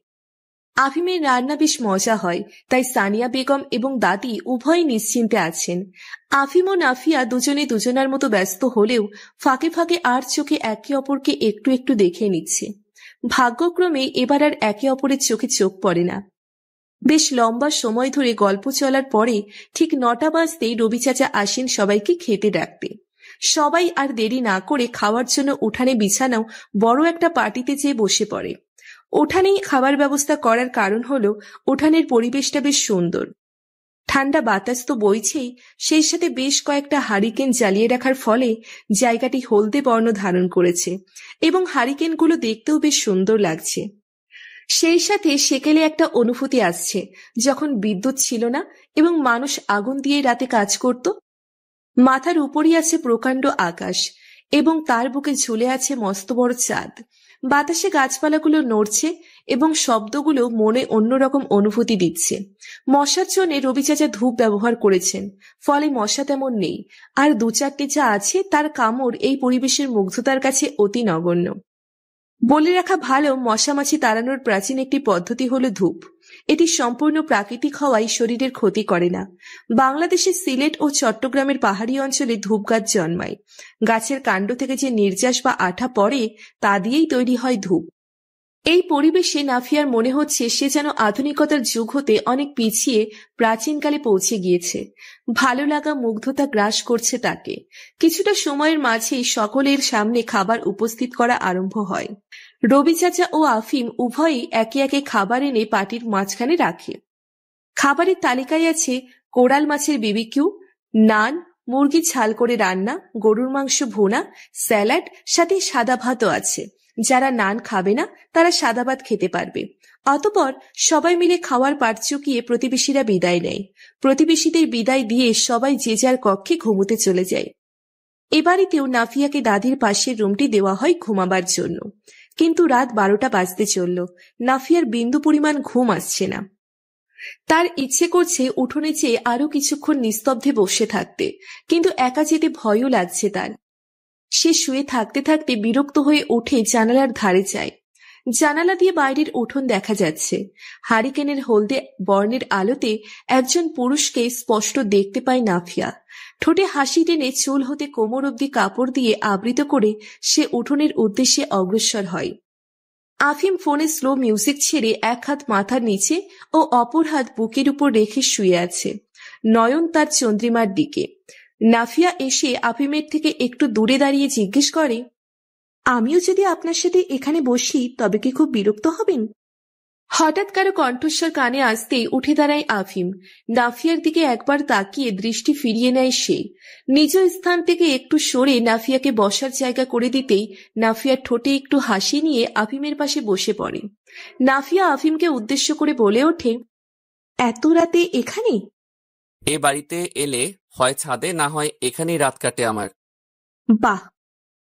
আফিমের রান্না বেশ মজা হয়, তাই সানিয়া বেগম এবং দাদি উভয়ই নিশ্চিন্তে আছেন। আফিম ও নাফিয়া দুজনে দুজনার মতো ব্যস্ত হলেও ফাঁকে ফাঁকে আর চোখে একে অপরকে একটু একটু দেখে নিচ্ছে। ভাগ্যক্রমে এবার আর একে অপরের চোখে চোখ পড়ে না। বেশ লম্বা সময় ধরে গল্প চলার পরে ঠিক 9টা বাজতেই রবি চাচা আসেন সবাইকে খেতে ডাকতে। সবাই আর দেরি না করে খাওয়ার জন্য উঠানে বিছানাও বড় একটা পার্টিতে যেয়ে বসে পড়ে। উঠানেই খাবার ব্যবস্থা করার কারণ হলো উঠানের পরিবেশটা বেশ সুন্দর। ঠান্ডা বাতাস তো বইছেই, সেই সাথে বেশ কয়েকটা হারিকেন জ্বালিয়ে রাখার ফলে জায়গাটি হলদে বর্ণ ধারণ করেছে এবং হারিকেনগুলো দেখতেও বেশ সুন্দর লাগছে। সেই সাথে সেকেলে একটা অনুভূতি আসছে যখন বিদ্যুৎ ছিল না এবং মানুষ আগুন দিয়ে রাতে কাজ করত। মাথার উপরই আছে প্রকাণ্ড আকাশ এবং তার বুকে ঝুলে আছে মস্ত বড় চাঁদ। বাতাসে গাছপালাগুলো নড়ছে এবং শব্দগুলো মনে অন্যরকম অনুভূতি দিচ্ছে। মশার জন্য রবি চাচা ধূপ ব্যবহার করেছেন, ফলে মশা তেমন নেই। আর 2-4টে যা আছে তার কামড় এই পরিবেশের মুগ্ধতার কাছে অতি নগণ্য। বলে রাখা ভালো, মশামাছি তাড়ানোর প্রাচীন একটি পদ্ধতি হলো ধূপ। এটি সম্পূর্ণ প্রাকৃতিক হওয়ায় শরীরের ক্ষতি করে না। বাংলাদেশের সিলেট ও চট্টগ্রামের পাহাড়ি অঞ্চলে ধূপ গাছ জন্মায়। গাছের কাণ্ড থেকে যে নির্যাস বা আঠা পড়ে তা দিয়েই তৈরি হয় ধূপ। এই পরিবেশে নাফিয়ার মনে হচ্ছে সে যেন আধুনিকতার যুগ হতে অনেক পিছিয়ে প্রাচীনকালে পৌঁছে গিয়েছে। ভালো লাগা মুগ্ধতা গ্রাস করছে তাকে। কিছুটা সময়ের মাঝেই সকলের সামনে খাবার উপস্থিত করা আরম্ভ হয়। রবি চাচা ও আফিম উভয়ই একে একে খাবার এনে পাটির মাঝখানে রাখে। খাবারের তালিকায় আছে কোরাল মাছের বিবিকিউ, নান, মুরগি ঝাল করে রান্না, গরুর মাংস ভুনা, স্যালাড, সাথে সাদা ভাতও আছে। যারা নান খাবে না তারা সাদা ভাত খেতে পারবে। অতঃপর সবাই মিলে খাওয়ার পাট চুকিয়ে প্রতিবেশীরা বিদায় নেয়। প্রতিবেশীদের বিদায় দিয়ে সবাই যে যার কক্ষে ঘুমোতে চলে যায়। এ বাড়িতেও নাফিয়াকে দাদির পাশের রুমটি দেওয়া হয় ঘুমাবার জন্য, কিন্তু রাত 12টা বাজতে চলল। নাফিয়ার বিন্দু পরিমাণ ঘুম আসছে না। তার ইচ্ছে করছে উঠোনে চেয়ে আরো কিছুক্ষণ নিস্তব্ধে বসে থাকতে, কিন্তু একা যেতে ভয়ও লাগছে তার। সে শুয়ে থাকতে থাকতে বিরক্ত হয়ে উঠে জানালার ধারে যায়। জানালা দিয়ে বাইরের উঠোন দেখা যাচ্ছে। হারিকেনের হলদে বর্ণের আলোতে একজন পুরুষকে স্পষ্ট দেখতে পায় নাফিয়া। ঠোঁটে হাসি টেনে চুল হতে কোমর অবধি কাপড় দিয়ে আবৃত করে সে উঠোনের উদ্দেশ্যে অগ্রসর হয়। আফিম ফোনে স্লো মিউজিক ছেড়ে এক হাত মাথার নিচে ও অপর হাত বুকের উপর রেখে শুয়ে আছে, নয়ন তার চন্দ্রিমার দিকে। নাফিয়া এসে আফিমের থেকে একটু দূরে দাঁড়িয়ে জিজ্ঞেস করে, আমিও যদি আপনার সাথে এখানে বসি তবে কি খুব বিরক্ত হবেন? হঠাৎ কারো কণ্ঠস্বর কানে আসতেই উঠে দাঁড়ায় আফিম। নাফিয়ার দিকে একবার তাকিয়ে দৃষ্টি ফিরিয়ে নেয় সে। নিজ স্থান থেকে একটু সরে নাফিয়াকে বসার জায়গা করে দিতেই নাফিয়ার ঠোঁটে একটু হাসি নিয়ে আফিমের পাশে বসে পড়ে। নাফিয়া আফিমকে উদ্দেশ্য করে বলে ওঠে, এত রাতে এখানে? এ বাড়িতে এলে হয় ছাদে, না হয় এখানেই রাত কাটে আমার। বাহ।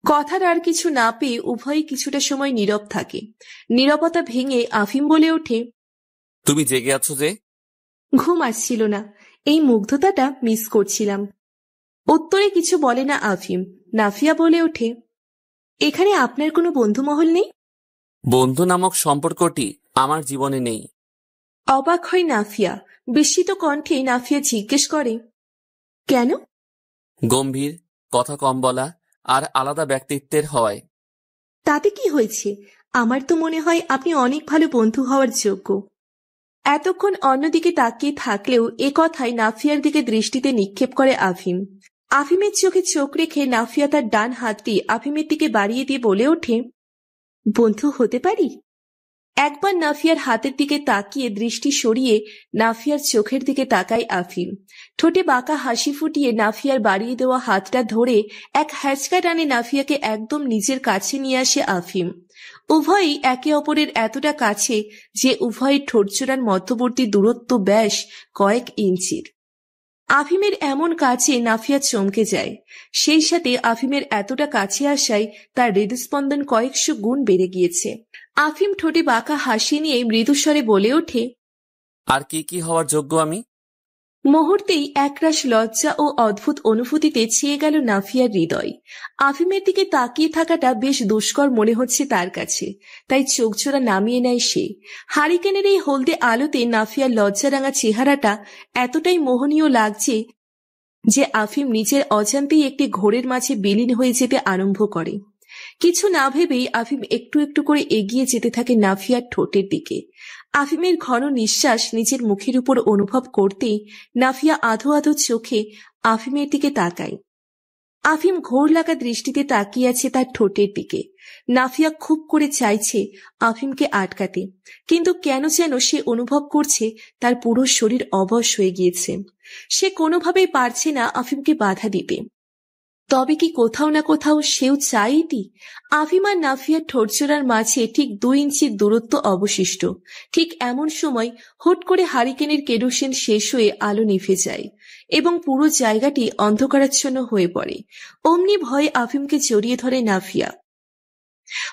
কথার আর কিছু না পেয়ে উভয়ই কিছুটা সময় নীরব থাকে। নীরবতা ভেঙে আফিম বলে ওঠে, তুমি জেগে আছো যে? ঘুম আসছিল না, এই মুগ্ধতাটা মিস করছিলাম। উত্তরে কিছু বলে না আফিম। নাফিয়া বলে ওঠে, এখানে আপনার কোনো বন্ধু মহল নেই? বন্ধু নামক সম্পর্কটি আমার জীবনে নেই। অবাক হয় নাফিয়া। বিস্মিত কণ্ঠে নাফিয়া জিজ্ঞেস করে, কেন? গম্ভীর, কথা কম বলা আর আলাদা ব্যক্তিত্বের হওয়ায়। তাতে কি হয়েছে? আমার তো মনে হয় আপনি অনেক ভালো বন্ধু হওয়ার যোগ্য। এতক্ষণ অন্যদিকে তাকিয়ে থাকলেও এ কথায় নাফিয়ার দিকে দৃষ্টিতে নিক্ষেপ করে আফিম। আফিমের চোখে চোখ রেখে নাফিয়া তার ডান হাতটি আফিমের দিকে বাড়িয়ে দিয়ে বলে ওঠে, বন্ধু হতে পারি? একবার নাফিয়ার হাতের দিকে তাকিয়ে দৃষ্টি সরিয়ে নাফিয়ার চোখের দিকে তাকায় আফিম। ঠোঁটে বাঁকা হাসি ফুটিয়ে নাফিয়ার বাড়িয়ে দেওয়া হাতটা ধরে এক হ্যাচকা টানে নাফিয়াকে একদম নিজের কাছে নিয়ে আসে আফিম। উভয়ই একে অপরের এতটা কাছে যে উভয়ের ঠোঁটজোড়ার মধ্যবর্তী দূরত্ব ব্যাস কয়েক ইঞ্চির। আফিমের এমন কাছে নাফিয়া চমকে যায়। সেই সাথে আফিমের এতটা কাছে আসায় তার হৃদস্পন্দন কয়েকশো গুণ বেড়ে গিয়েছে। আফিম ঠোঁটে বাঁকা হাসি নিয়ে মৃদুস্বরে বলে ওঠে, আর কি কি হওয়ার যোগ্য আমি? মুহূর্তেই একরাশ লজ্জা ও অদ্ভুত অনুভূতিতে ছেয়ে গেল নাফিয়ার হৃদয়। আফিমের দিকে তাকিয়ে থাকাটা বেশ দুষ্কর মনে হচ্ছে তার কাছে, তাই চোখজোড়া নামিয়ে নেয় সে। হারিকেনের এই হলদে আলোতে নাফিয়ার লজ্জারাঙা চেহারাটা এতটাই মোহনীয় লাগছে যে আফিম নিজের অজান্তেই একটি ঘোরের মাঝে বিলীন হয়ে যেতে আরম্ভ করে। কিছু না ভেবেই আফিম একটু একটু করে এগিয়ে যেতে থাকে নাফিয়ার ঠোঁটের দিকে। আফিমের ঘন নিঃশ্বাস নিজের মুখের উপর অনুভব করতেই নাফিয়া আধো আধো চোখে আফিমের দিকে তাকায়। আফিম ঘোর লাগা দৃষ্টিতে তাকিয়ে আছে তার ঠোঁটের দিকে। নাফিয়া খুব করে চাইছে আফিমকে আটকাতে, কিন্তু কেন যেন সে অনুভব করছে তার পুরো শরীর অবশ হয়ে গিয়েছে। সে কোনোভাবেই পারছে না আফিমকে বাধা দিতে। তবে কি কোথাও না কোথাও সেও চাইটি? আফিম আর নাফিয়ার ঠোঁটজোড়ার মাঝে ঠিক 2 ইঞ্চির দূরত্ব অবশিষ্ট। ঠিক এমন সময় হুট করে হারিকেনের কেরোসিন শেষ হয়ে আলো নিভে যায় এবং পুরো জায়গাটি অন্ধকারাচ্ছন্ন হয়ে পড়ে। অমনি ভয়ে আফিমকে জড়িয়ে ধরে নাফিয়া।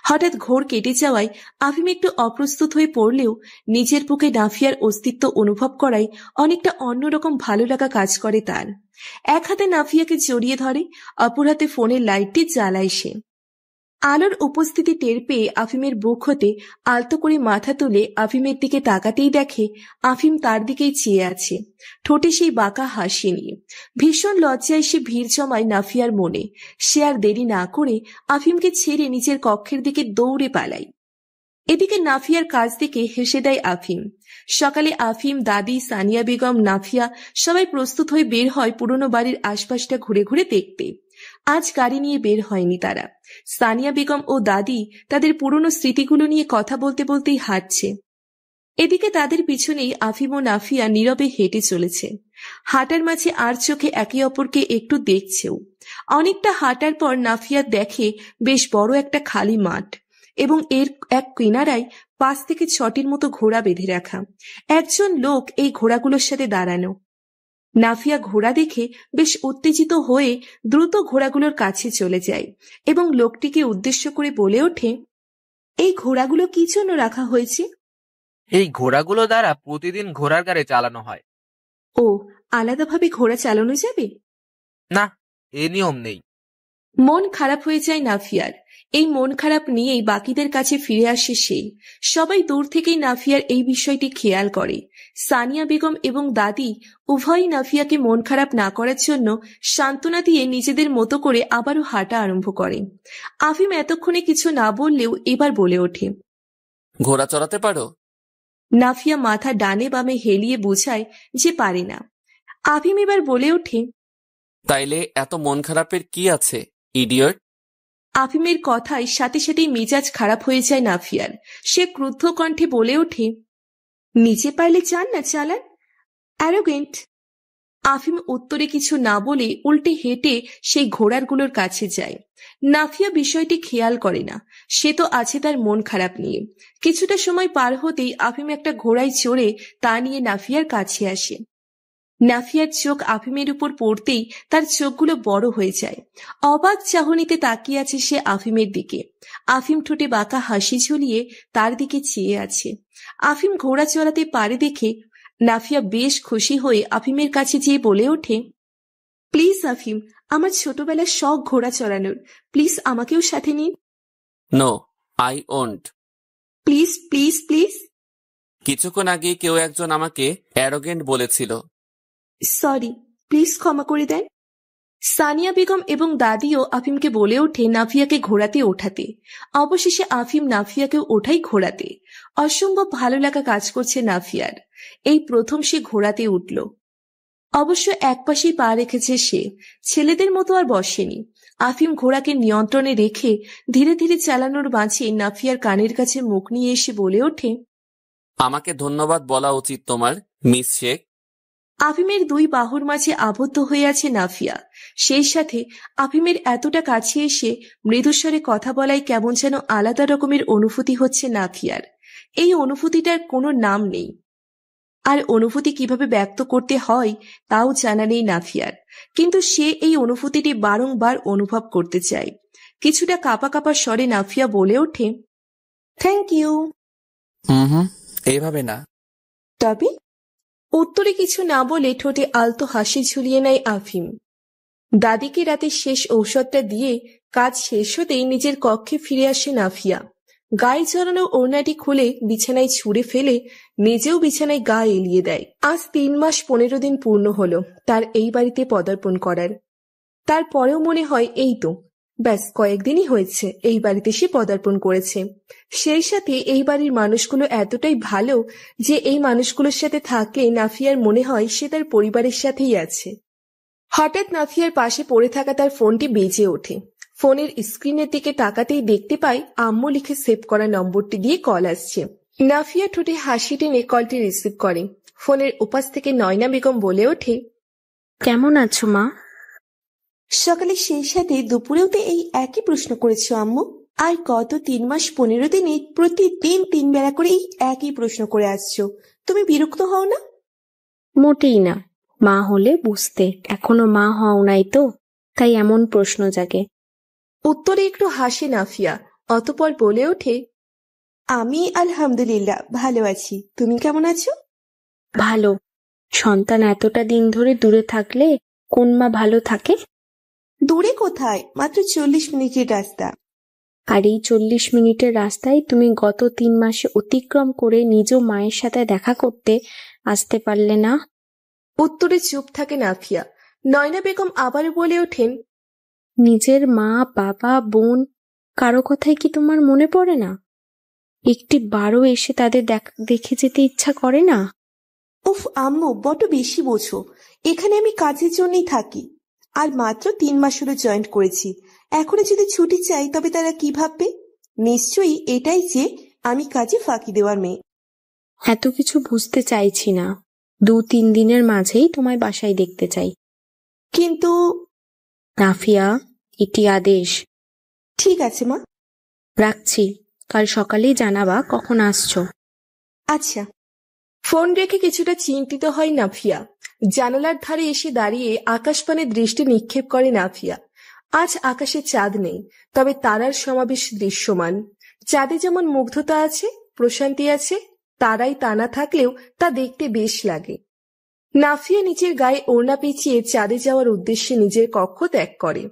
হঠাৎ ঘোর কেটে যাওয়ায় আফিম একটু অপ্রস্তুত হয়ে পড়লেও নিজের বুকে নাফিয়ার অস্তিত্ব অনুভব করায় অনেকটা অন্যরকম ভালো লাগা কাজ করে তার। এক হাতে নাফিয়াকে জড়িয়ে ধরে, অপর হাতে ফোনের লাইটটি জ্বালায় সে। আলোর উপস্থিতি টের পেয়ে আফিমের বুক হতে আলতো করে মাথা তুলে আফিমের দিকে তাকাতেই দেখে আফিম তার দিকেই চেয়ে আছে, ঠোঁটে সেই বাঁকা হাসি নিয়ে। ভীষণ লজ্জায় সে ভিড় জমায় নাফিয়ার মনে। সে আর দেরি না করে আফিমকে ছেড়ে নিজের কক্ষের দিকে দৌড়ে পালায়। এদিকে নাফিয়ার কাজ দেখে হেসে দেয় আফিম। সকালে আফিম, দাদি, সানিয়া বেগম, নাফিয়া সবাই প্রস্তুত হয়ে বের হয় পুরনো বাড়ির আশপাশটা ঘুরে ঘুরে দেখতে। আজ গাড়ি নিয়ে বের হয়নি তারা। সানিয়া বেগম ও দাদি তাদের পুরনো স্মৃতিগুলো নিয়ে কথা বলতে বলতেই হাঁটছে। এদিকে তাদের পিছনেই আফিম ও নাফিয়া নীরবে হেঁটে চলেছে। হাঁটার মাঝে আর চোখে একে অপরকে একটু দেখছেও। অনেকটা হাঁটার পর নাফিয়া দেখে বেশ বড় একটা খালি মাঠ এবং এর এক কিনারায় 5 থেকে 6টির মতো ঘোড়া বেঁধে রাখা। একজন লোক এই ঘোড়াগুলোর সাথে দাঁড়ানো। নাফিয়া ঘোড়া দেখে বেশ উত্তেজিত হয়ে দ্রুত ঘোড়াগুলোর কাছে চলে যায় এবং লোকটিকে উদ্দেশ্য করে বলে ওঠে, এই ঘোড়াগুলো কি জন্য রাখা হয়েছে? এই ঘোড়াগুলো দ্বারা প্রতিদিন ঘোড়ার গাড়ি চালানো হয়। ও, আলাদাভাবে ঘোড়া চালানো যাবে না, এ নিয়ম নেই। মন খারাপ হয়ে যায় নাফিয়ার। এই মন খারাপ নিয়েই বাকিদের কাছে ফিরে আসে সে। সবাই দূর থেকেই নাফিয়ার এই বিষয়টি খেয়াল করে। সানিয়া বেগম এবং দাদি উভয়ই নাফিয়াকে মন খারাপ না করার জন্য সান্ত্বনা দিয়ে নিজেদের মতো করে আবারও হাঁটা আরম্ভ করে। আফিম এতক্ষণে কিছু না বললেও এবার বলে ওঠে, ঘোড়া চড়াতে পারো? নাফিয়া মাথা ডানে বামে হেলিয়ে বোঝায় যে পারে না। আফিম এবার বলে ওঠে, তাইলে এত মন খারাপের কি আছে, ইডিয়ট? আফিমের কথায় সাথে সাথেই মেজাজ খারাপ হয়ে যায় নাফিয়ার। সে ক্রুদ্ধ কণ্ঠে বলে ওঠে, নিজে পারলে চান না চালান, অ্যারোগেন্ট। আফিম উত্তরে কিছু না বলে উল্টে হেঁটে সেই ঘোড়ারগুলোর কাছে যায়। নাফিয়া বিষয়টি খেয়াল করে না, সে তো আছে তার মন খারাপ নিয়ে। কিছুটা সময় পার হতেই আফিম একটা ঘোড়ায় চড়ে তা নিয়ে নাফিয়ার কাছে আসে। নাফিয়ার চোখ আফিমের উপর পড়তেই তার চোখগুলো বড় হয়ে যায়। অবাক চাহনিতে তাকিয়ে আছে সে আফিমের দিকে। আফিম ঠোঁটে বাঁকা হাসি ঝুলিয়ে তার দিকে চেয়ে আছে। আফিম ঘোড়া চড়াতে পারে দেখে নাফিয়া বেশ খুশি হয়ে আফিমের কাছে যেয়ে বলে ওঠে, প্লিজ আফিম, আমার ছোটবেলার শখ ঘোড়া চড়ানোর, প্লিজ আমাকেও সাথে নিন। No, I won't. Please please please. কিছুক্ষণ আগে কেউ একজন আমাকে অ্যারোগেন্ট বলেছিল। সরি, প্লিজ ক্ষমা করে দেন। সানিয়া বেগম এবং দাদিও আফিমকে বলে ওঠে নাফিয়াকে ঘোড়াতে ওঠাতে। অবশেষে আফিম নাফিয়াকেও ওঠাই ঘোড়াতে। অসম্ভব ভালো লাগা কাজ করছে নাফিয়ার। এই প্রথম সে ঘোড়াতে উঠল। অবশ্য একপাশেই পা রেখেছে সে, ছেলেদের মতো আর বসেনি। আফিম ঘোড়াকে নিয়ন্ত্রণে রেখে ধীরে ধীরে চালানোর মাঝে নাফিয়ার কানের কাছে মুখ নিয়ে এসে বলে ওঠে, আমাকে ধন্যবাদ বলা উচিত তোমার, মিস শেখ। আফিমের দুই বাহুর মাঝে আবদ্ধ হয়ে আছে নাফিয়া। সেই সাথে আফিমের এতটা কাছে এসে মৃদুস্বরে কথা বলায় কেমন যেন আলাদা রকমের অনুভূতি হচ্ছে নাফিয়ার। এই অনুভূতিটার কোনো নাম নেই, আর অনুভূতি কিভাবে ব্যক্ত করতে হয় তাও জানা নেই নাফিয়ার। কিন্তু সে এই অনুভূতিটি বারংবার অনুভব করতে চায়। কিছুটা কাঁপা কাঁপা স্বরে নাফিয়া বলে ওঠে, থ্যাংক ইউ। এইভাবে না। তবে উত্তরে কিছু না বলে ঠোঁটে আলতো হাসি ঝুলিয়ে নেয় আফিম। দাদিকে রাতে শেষ ঔষধটা দিয়ে কাজ শেষ হতেই নিজের কক্ষে ফিরে আসে নাফিয়া। গায়ে জড়ানো ওড়নাটি খুলে বিছানায় ছুঁড়ে ফেলে নিজেও বিছানায় গা এলিয়ে দেয়। আজ 3 মাস 15 দিন পূর্ণ হলো তার এই বাড়িতে পদার্পণ করার। তারপরেও মনে হয় এই তো ব্যাস কয়েকদিনই হয়েছে এই বাড়িতে সে পদার্পণ করেছে। সেই সাথে এই বাড়ির মানুষগুলো এতটাই ভালো যে এই মানুষগুলোর সাথে থাকলে নাফিয়ার মনে হয় সে তার পরিবারের সাথেই আছে। হঠাৎ নাফিয়ার পাশে পড়ে থাকা তার ফোনটি বেজে ওঠে। ফোনের স্ক্রিনের দিকে তাকাতেই দেখতে পাই আম্মু লিখে সেভ করা নম্বরটি দিয়ে কল আসছে। নাফিয়া ঠোঁটে হাসি টেনে কলটি রিসিভ করে। ফোনের উপাস থেকে নয়না বেগম বলে ওঠে, কেমন আছো মা? সকালে সেই সাথে দুপুরেও তো এই একই প্রশ্ন করেছো আম্মু। আর গত 3 মাস 15 দিনে প্রতিদিন 3 বেলা করে এই একই প্রশ্ন করে আসছো। তুমি বিরক্ত হও না? মোটেই না, মা হলে বুঝতে, এখনো মা হও নাই তো, তাই এমন প্রশ্ন জাগে। উত্তরে একটু হাসে নাফিয়া, অতঃপর বলে ওঠে, আমি আলহামদুলিল্লাহ ভালো আছি, তুমি কেমন আছো? ভালো। সন্তান এতটা দিন ধরে দূরে থাকলে কোন মা ভালো থাকে? দূরে কোথায়, মাত্র 40 মিনিটের রাস্তা। আর এই 40 মিনিটের রাস্তায় তুমি গত 3 মাসে অতিক্রম করে নিজ মায়ের সাথে দেখা করতে আসতে পারলে না? উত্তরে চুপ থাকে নাফিয়া। নয়না বেগম আবারও বলে ওঠেন, নিজের মা বাবা বোন কারো কথাই কি তোমার মনে পড়ে না? একটি বারও এসে তাদের দেখে যেতে ইচ্ছা করে না? উফ আম্মু, বড্ড বেশি বোঝো। এখানে আমি কাজের জন্যই থাকি, আর মাত্র 3 মাস হলো জয়েন করেছি। এখনো যদি ছুটি চাই তবে তারা কি ভাববে? নিশ্চয়ই এটাই যে আমি কাজে ফাঁকি দেওয়ার মেয়ে। এত কিছু বুঝতে চাইছি না, 2-3 দিনের মাঝেই তোমায় বাসায় দেখতে চাই। কিন্তু নাফিয়া, এটি আদেশ। ঠিক আছে মা, রাখছি, কাল সকালেই জানাবা কখন আসছো। আচ্ছা। ফোন রেখে কিছুটা চিন্তিত হয় নাফিয়া। জানালার ধারে এসে দাঁড়িয়ে আকাশপানে দৃষ্টি নিক্ষেপ করে নাফিয়া। আজ আকাশে চাঁদ নেই, তবে তারার সমাবেশ দৃশ্যমান। চাঁদে যেমন মুগ্ধতা আছে, প্রশান্তি আছে, তারাই তা না থাকলেও তা দেখতে বেশ লাগে। নাফিয়া নিজের গায়ে ওড়না পেঁচিয়ে চাঁদে যাওয়ার উদ্দেশ্যে নিজের কক্ষ ত্যাগ করে।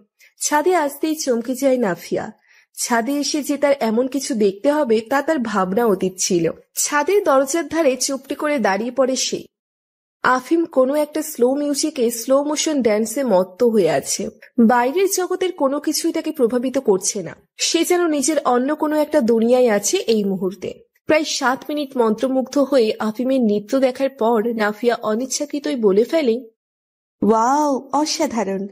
ছাদে আসতেই চমকে যায় নাফিয়া। ছাদে এসে যে তার এমন কিছু দেখতে হবে তা তার ভাবনা অতীত ছিল। ছাদের দরজার ধারে চুপটি করে দাঁড়িয়ে পড়ে সে। আফিম কোনো একটা স্লো মিউজিকে স্লো মোশন ড্যান্সে মত্ত হয়ে আছে। বাইরের জগতের কোনো কিছুই তাকে প্রভাবিত করছে না। সে যেন নিজের অন্য কোনো একটা দুনিয়ায় আছে এই মুহূর্তে। প্রায় 7 মিনিট মন্ত্রমুগ্ধ হয়ে আফিমের নৃত্য দেখার পর নাফিয়া অনিচ্ছাকৃতই বলে ফেলে, ওয়াও, অসাধারণ।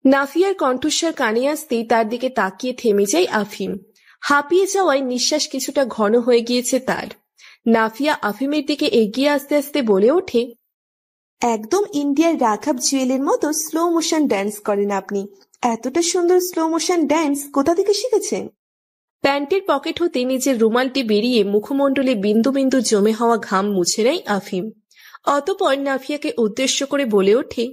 নাফিয়ার কণ্ঠস্বর কানে আসতেই তার দিকে তাকিয়ে থেমে যায় আফিম। হাঁপিয়ে যাওয়ায় নিঃশ্বাস কিছুটা ঘন হয়ে গিয়েছে তার। নাফিয়া আফিমের দিকে এগিয়ে আসতে আসতে বলে ওঠে, একদম ইন্ডিয়ার রাঘব জুয়েলের মতো স্লো মোশন ড্যান্স করেন আপনি। এতটা সুন্দর স্লো মোশন ড্যান্স কোথা থেকে শিখেছেন? প্যান্টের পকেট হতে নিজের রুমালটি বেরিয়ে মুখমণ্ডলে বিন্দু বিন্দু জমে হওয়া ঘাম মুছে নেয় আফিম। অতঃপর নাফিয়াকে উদ্দেশ্য করে বলে ওঠে,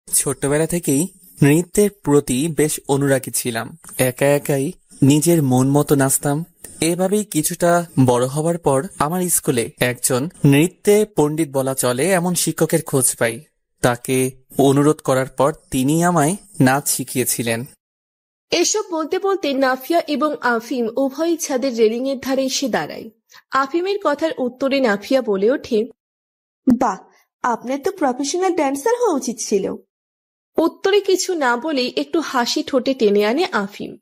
ছোটবেলা থেকেই নৃত্যের প্রতি বেশ অনুরাগী ছিলাম। একা একাই নিজের মন মতো নাচতাম। এভাবেই কিছুটা বড় হবার পর আমার স্কুলে একজন নৃত্যে পণ্ডিত বলা চলে এমন শিক্ষকের খোঁজ পাই। তাকে অনুরোধ করার পর তিনি আমায় নাচ শিখিয়েছিলেন। এসব বলতে বলতে নাফিয়া এবং আফিম উভয়ই ছাদের রেলিং এর ধারে এসে দাঁড়ায়। আফিমের কথার উত্তরে নাফিয়া বলে ওঠে, বাহ, আপনার তো প্রফেশনাল ড্যান্সার হওয়া উচিত ছিল। উত্তরে কিছু না বলেই একটু হাসি ঠোঁটে টেনে আনে আফিম।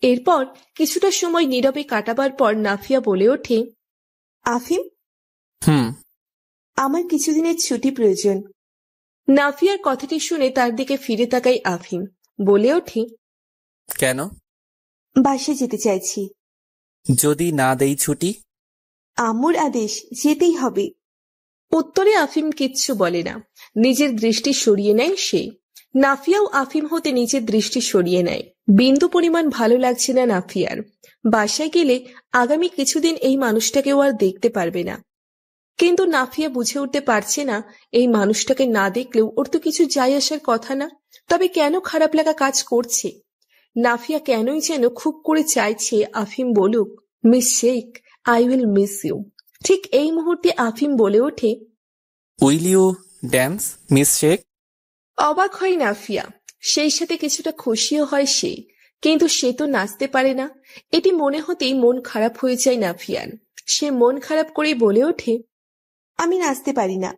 এরপর কিছুটা সময় নীরবে কাটাবার পর নাফিয়া বলে ওঠে, আফিম, আমার কিছুদিনের ছুটি প্রয়োজন। নাফিয়ার কথাটি শুনে তার দিকে ফিরে তাকায় আফিম। বলে ওঠে, কেন? বাসে যেতে চাইছি। যদি না দেই ছুটি? আম্মুর আদেশ, যেতেই হবে। উত্তরে আফিম কিচ্ছু বলে না, নিজের দৃষ্টি সরিয়ে নেয় সে। নাফিয়াও আফিম হতে নিজের দৃষ্টি সরিয়ে নেয়। বিন্দু পরিমাণ ভালো লাগছে না নাফিয়ার। বাসায় গেলে আগামী কিছুদিন এই মানুষটাকেও আর দেখতে পারবে না। কিন্তু নাফিয়া বুঝে উঠতে পারছে না, এই মানুষটাকে না দেখলেও ওর তো কিছু যায় আসার কথা না। তবে কেন খারাপ লাগা কাজ করছে? নাফিয়া কেনই যেন খুব করে চাইছে আফিম বলুক, miss Sheikh, I will miss you. ঠিক এই মুহূর্তে আফিম বলে ওঠে, will you dance miss Sheikh? অবাক হয় নাফিয়া, সেই সাথে কিছুটা খুশিও হয় সে। কিন্তু সে তো নাচতে পারে না। এটি মনে হতেই মন খারাপ হয়ে যায় নাফিয়ার। সে মন খারাপ করেই বলে ওঠে, আমি নাচতে পারি না।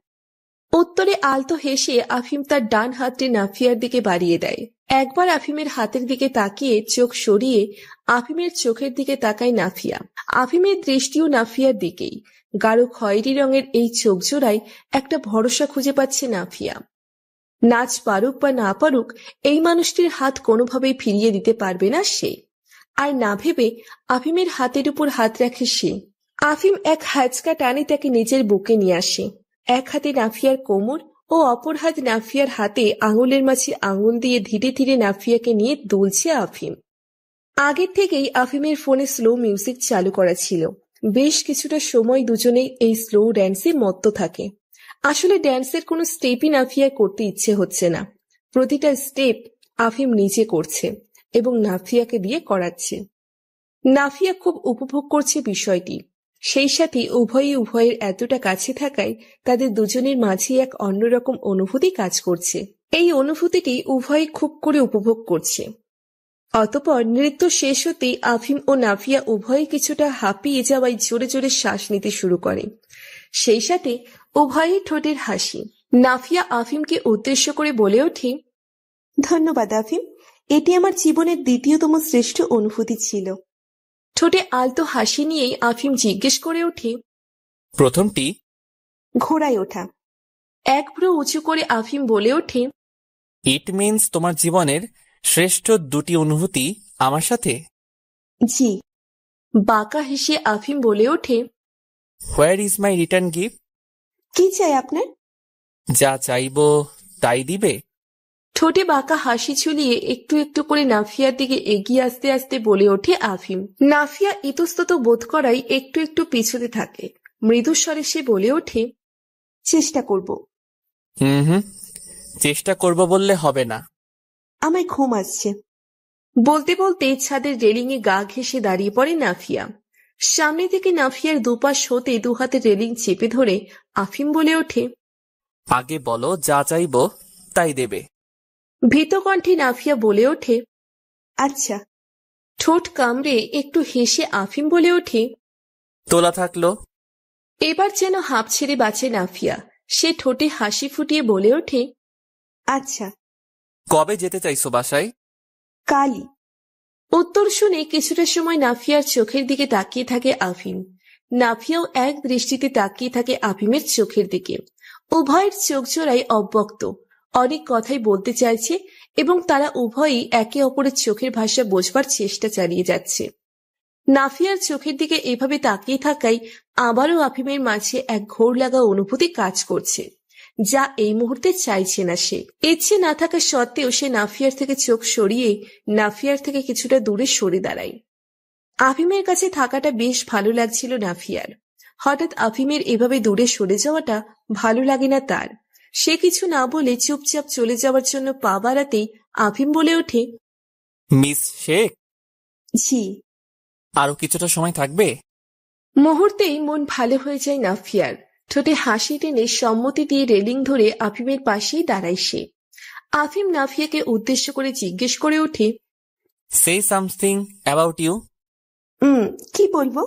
উত্তরে আলতো হেসে আফিম তার ডান হাতটি নাফিয়ার দিকে বাড়িয়ে দেয়। একবার আফিমের হাতের দিকে তাকিয়ে চোখ সরিয়ে আফিমের চোখের দিকে তাকায় নাফিয়া। আফিমের দৃষ্টিও নাফিয়ার দিকেই। গাঢ় খয়েরি রঙের এই চোখ জোড়ায় একটা ভরসা খুঁজে পাচ্ছে নাফিয়া। নাচ পারুক বা না পারুক, এই মানুষটির হাত কোনোভাবেই ফিরিয়ে দিতে পারবে না সে। আর না ভেবে আফিমের হাতের উপর হাত রাখে সে। আফিম এক হ্যাচকা টানে তাকে নিজের বুকে নিয়ে আসে। এক হাতে নাফিয়ার কোমর ও অপর হাত নাফিয়ার হাতে আঙুলের মাঝে আঙুল দিয়ে ধীরে ধীরে নাফিয়াকে নিয়ে দুলছে আফিম। আগের থেকেই আফিমের ফোনে স্লো মিউজিক চালু করা ছিল। বেশ কিছুটা সময় দুজনেই এই স্লো ড্যান্সে মত্ত থাকে। আসলে ড্যান্সের কোনো স্টেপই নাফিয়ার করতে ইচ্ছে হচ্ছে না। প্রতিটা স্টেপ আফিম নিজে করছে এবং নাফিয়াকে দিয়ে করাচ্ছে। নাফিয়া খুব উপভোগ করছে বিষয়টি। সেই সাথে উভয়ের এতটা কাছে থাকায় তাদের দুজনের মাঝে এক অন্যরকম অনুভূতি কাজ করছে। এই অনুভূতিটি উভয়ে খুব করে উপভোগ করছে। অতঃপর নৃত্য শেষ হতেই আফিম ও নাফিয়া উভয়ে কিছুটা হাঁপিয়ে যাওয়ায় জোরে জোরে শ্বাস নিতে শুরু করে। সেই সাথে উভয়ের ঠোঁটের হাসি। নাফিয়া আফিমকে উদ্দেশ্য করে বলে ওঠে, ধন্যবাদ আফিম, এটি আমার জীবনের দ্বিতীয়তম শ্রেষ্ঠ অনুভূতি ছিল। ঠোঁটে আলতো হাসি নিয়েই আফিম জিজ্ঞেস করে ওঠে, প্রথমটি? ঘোড়ায় ওঠা। এক ভ্রু উঁচু করে আফিম বলে ওঠে, ইট মিন্স তোমার জীবনের শ্রেষ্ঠ দুটি অনুভূতি আমার সাথে? জি। বাঁকা হেসে আফিম বলে ওঠে, where is my return gift? কি চাই আপনার? যা চাইব তাই দিবে? ঠোঁটে বাঁকা হাসি ঝুলিয়ে একটু একটু করে নাফিয়ার দিকে এগিয়ে আসতে আসতে বলে ওঠে আফিম। নাফিয়া ইতস্তত বোধ করাই একটু একটু পিছুতে থাকে। মৃদু স্বরে সে বলে ওঠে, চেষ্টা করব। চেষ্টা করব বললে হবে না। আমায় ঘুম আসছে। বলতে বলতে ছাদের রেলিংয়ে গা ঘেঁষে দাঁড়িয়ে পড়ে নাফিয়া। সামনে থেকে নাফিয়ার দুপাশ হতে দুহাতে রেলিং চেপে ধরে আফিম বলে ওঠে, আগে বলো যা চাইব তাই দেবে। ভীত কণ্ঠে নাফিয়া বলে ওঠে, আচ্ছা। ঠোঁট কামড়ে একটু হেসে আফিম বলে ওঠে, তোলা থাকলো। এবার যেন হাঁপ ছেড়ে বাঁচে নাফিয়া। সে ঠোঁটে হাসি ফুটিয়ে বলে ওঠে, আচ্ছা। কবে যেতে চাইছো বাসায়? কালই। উত্তর শুনে কিছুটা সময় নাফিয়ার চোখের দিকে তাকিয়ে থাকে আফিম। নাফিয়াও এক দৃষ্টিতে তাকিয়ে থাকে আফিমের চোখের দিকে। উভয়ের চোখ জোড়ায় অব্যক্ত। অনেক কথাই বলতে চাইছে এবং তারা উভয়ই একে অপরের চোখের ভাষা বোঝবার চেষ্টা চালিয়ে যাচ্ছে। নাফিয়ার চোখের দিকে এভাবে তাকিয়ে থাকায় আবারও আফিমের মাঝে এক ঘোর লাগা অনুভূতি কাজ করছে, যা এই মুহূর্তে চাইছে না সে। ইচ্ছে না থাকা সত্ত্বেও সে নাফিয়ার থেকে চোখ সরিয়ে নাফিয়ার থেকে কিছুটা দূরে সরে দাঁড়ায়। আফিমের কাছে থাকাটা বেশ ভালো লাগছিল নাফিয়ার। হঠাৎ আফিমের এভাবে দূরে সরে যাওয়াটা ভালো লাগে না তার। সে কিছু না বলে চুপচাপ চলে যাওয়ার জন্য পা বাড়াতেই আফিম বলে ওঠে, মিস শেখ, জি। আরো কিছুটা সময় থাকবে? মুহূর্তেই মন ভালো হয়ে যায় নাফিয়ার। ঠোঁটে হাসি টেনে সম্মতি দিয়ে রেলিং ধরে আফিমের পাশেই দাঁড়ায় সে। আফিম নাফিয়াকে উদ্দেশ্য করে জিজ্ঞেস করে ওঠে, সে সামথিং অ্যাবাউট ইউ। কি বলবো?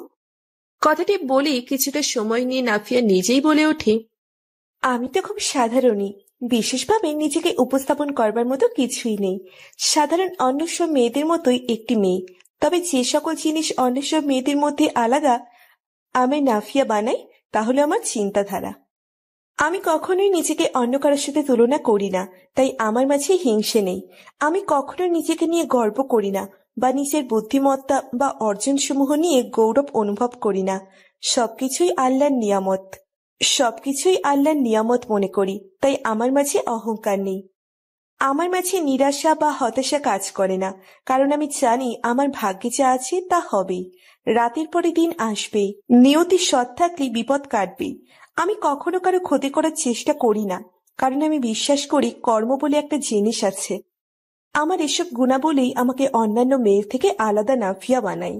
কথাটি বলে কিছুটা সময় নিয়ে নাফিয়া নিজেই বলে ওঠে, আমি তো খুব সাধারণই, বিশেষভাবে নিজেকে উপস্থাপন করবার মতো কিছুই নেই। সাধারণ অন্য সব মেয়েদের মতোই একটি মেয়ে। তবে যে সকল জিনিস অন্য সব মেয়েদের মধ্যে আলাদা আমি নাফিয়া বানাই তা হলো আমার চিন্তাধারা। আমি কখনোই নিজেকে অন্য কারোর সাথে তুলনা করি না, তাই আমার মাঝে হিংসে নেই। আমি কখনো নিজেকে নিয়ে গর্ব করি না বা নিজের বুদ্ধিমত্তা বা অর্জনসমূহ নিয়ে গৌরব অনুভব করি না। সবকিছুই আল্লাহর নিয়ামত মনে করি, তাই আমার মাঝে অহংকার নেই। আমার মাঝে নিরাশা বা হতাশা কাজ করে না, কারণ আমি জানি আমার ভাগ্যে যা আছে তা হবেই। রাতের পরে দিন আসবে, নিয়তি সৎ থাকলে বিপদ কাটবে। আমি কখনো কারো ক্ষতি করার চেষ্টা করি না, কারণ আমি বিশ্বাস করি কর্ম বলে একটা জিনিস আছে। আমার এসব গুণাবলী আমাকে অন্যান্য মেয়ের থেকে আলাদা নাফিয়া বানায়।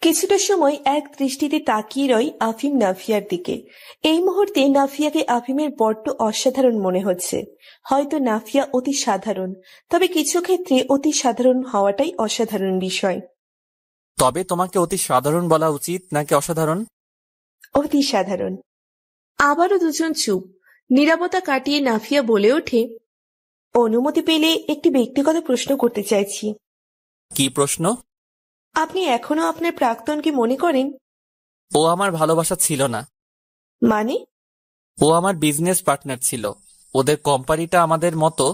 কিছুটা সময় এক দৃষ্টিতে তাকিয়ে রয় আফিম নাফিয়ার দিকে। এই মুহূর্তে নাফিয়াকে আফিমের বড্ড অসাধারণ মনে হচ্ছে। হয়তো নাফিয়া অতি সাধারণ, তবে কিছু ক্ষেত্রে অতি সাধারণ হওয়াটাই অসাধারণ বিষয়। তবে তোমাকে অতি সাধারণ বলা উচিত নাকি অসাধারণ? অতি সাধারণ। আবারও দুজন চুপ। নীরবতা কাটিয়ে নাফিয়া বলে ওঠে, অনুমতি পেলে একটি ব্যক্তিগত প্রশ্ন করতে চাইছি। কি প্রশ্ন? আপনি এখনো আপনার প্রাক্তনকে মনে করেন? ও আমার ভালোবাসা ছিল না। মানে? ও আমার বিজনেস পার্টনার ছিল। ওদের কোম্পানিটা আমাদের মতো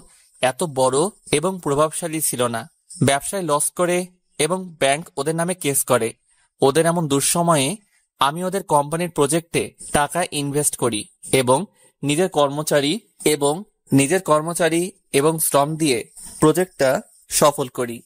এত বড় এবং প্রভাবশালী ছিল না। ব্যবসায় লস করে এবং ব্যাংক ওদের নামে কেস করে। ওদের এমন দুঃসময়ে আমি ওদের কোম্পানির প্রজেক্টে টাকা ইনভেস্ট করি এবং নিজের কর্মচারী এবং শ্রম দিয়ে প্রজেক্টটা সফল করি।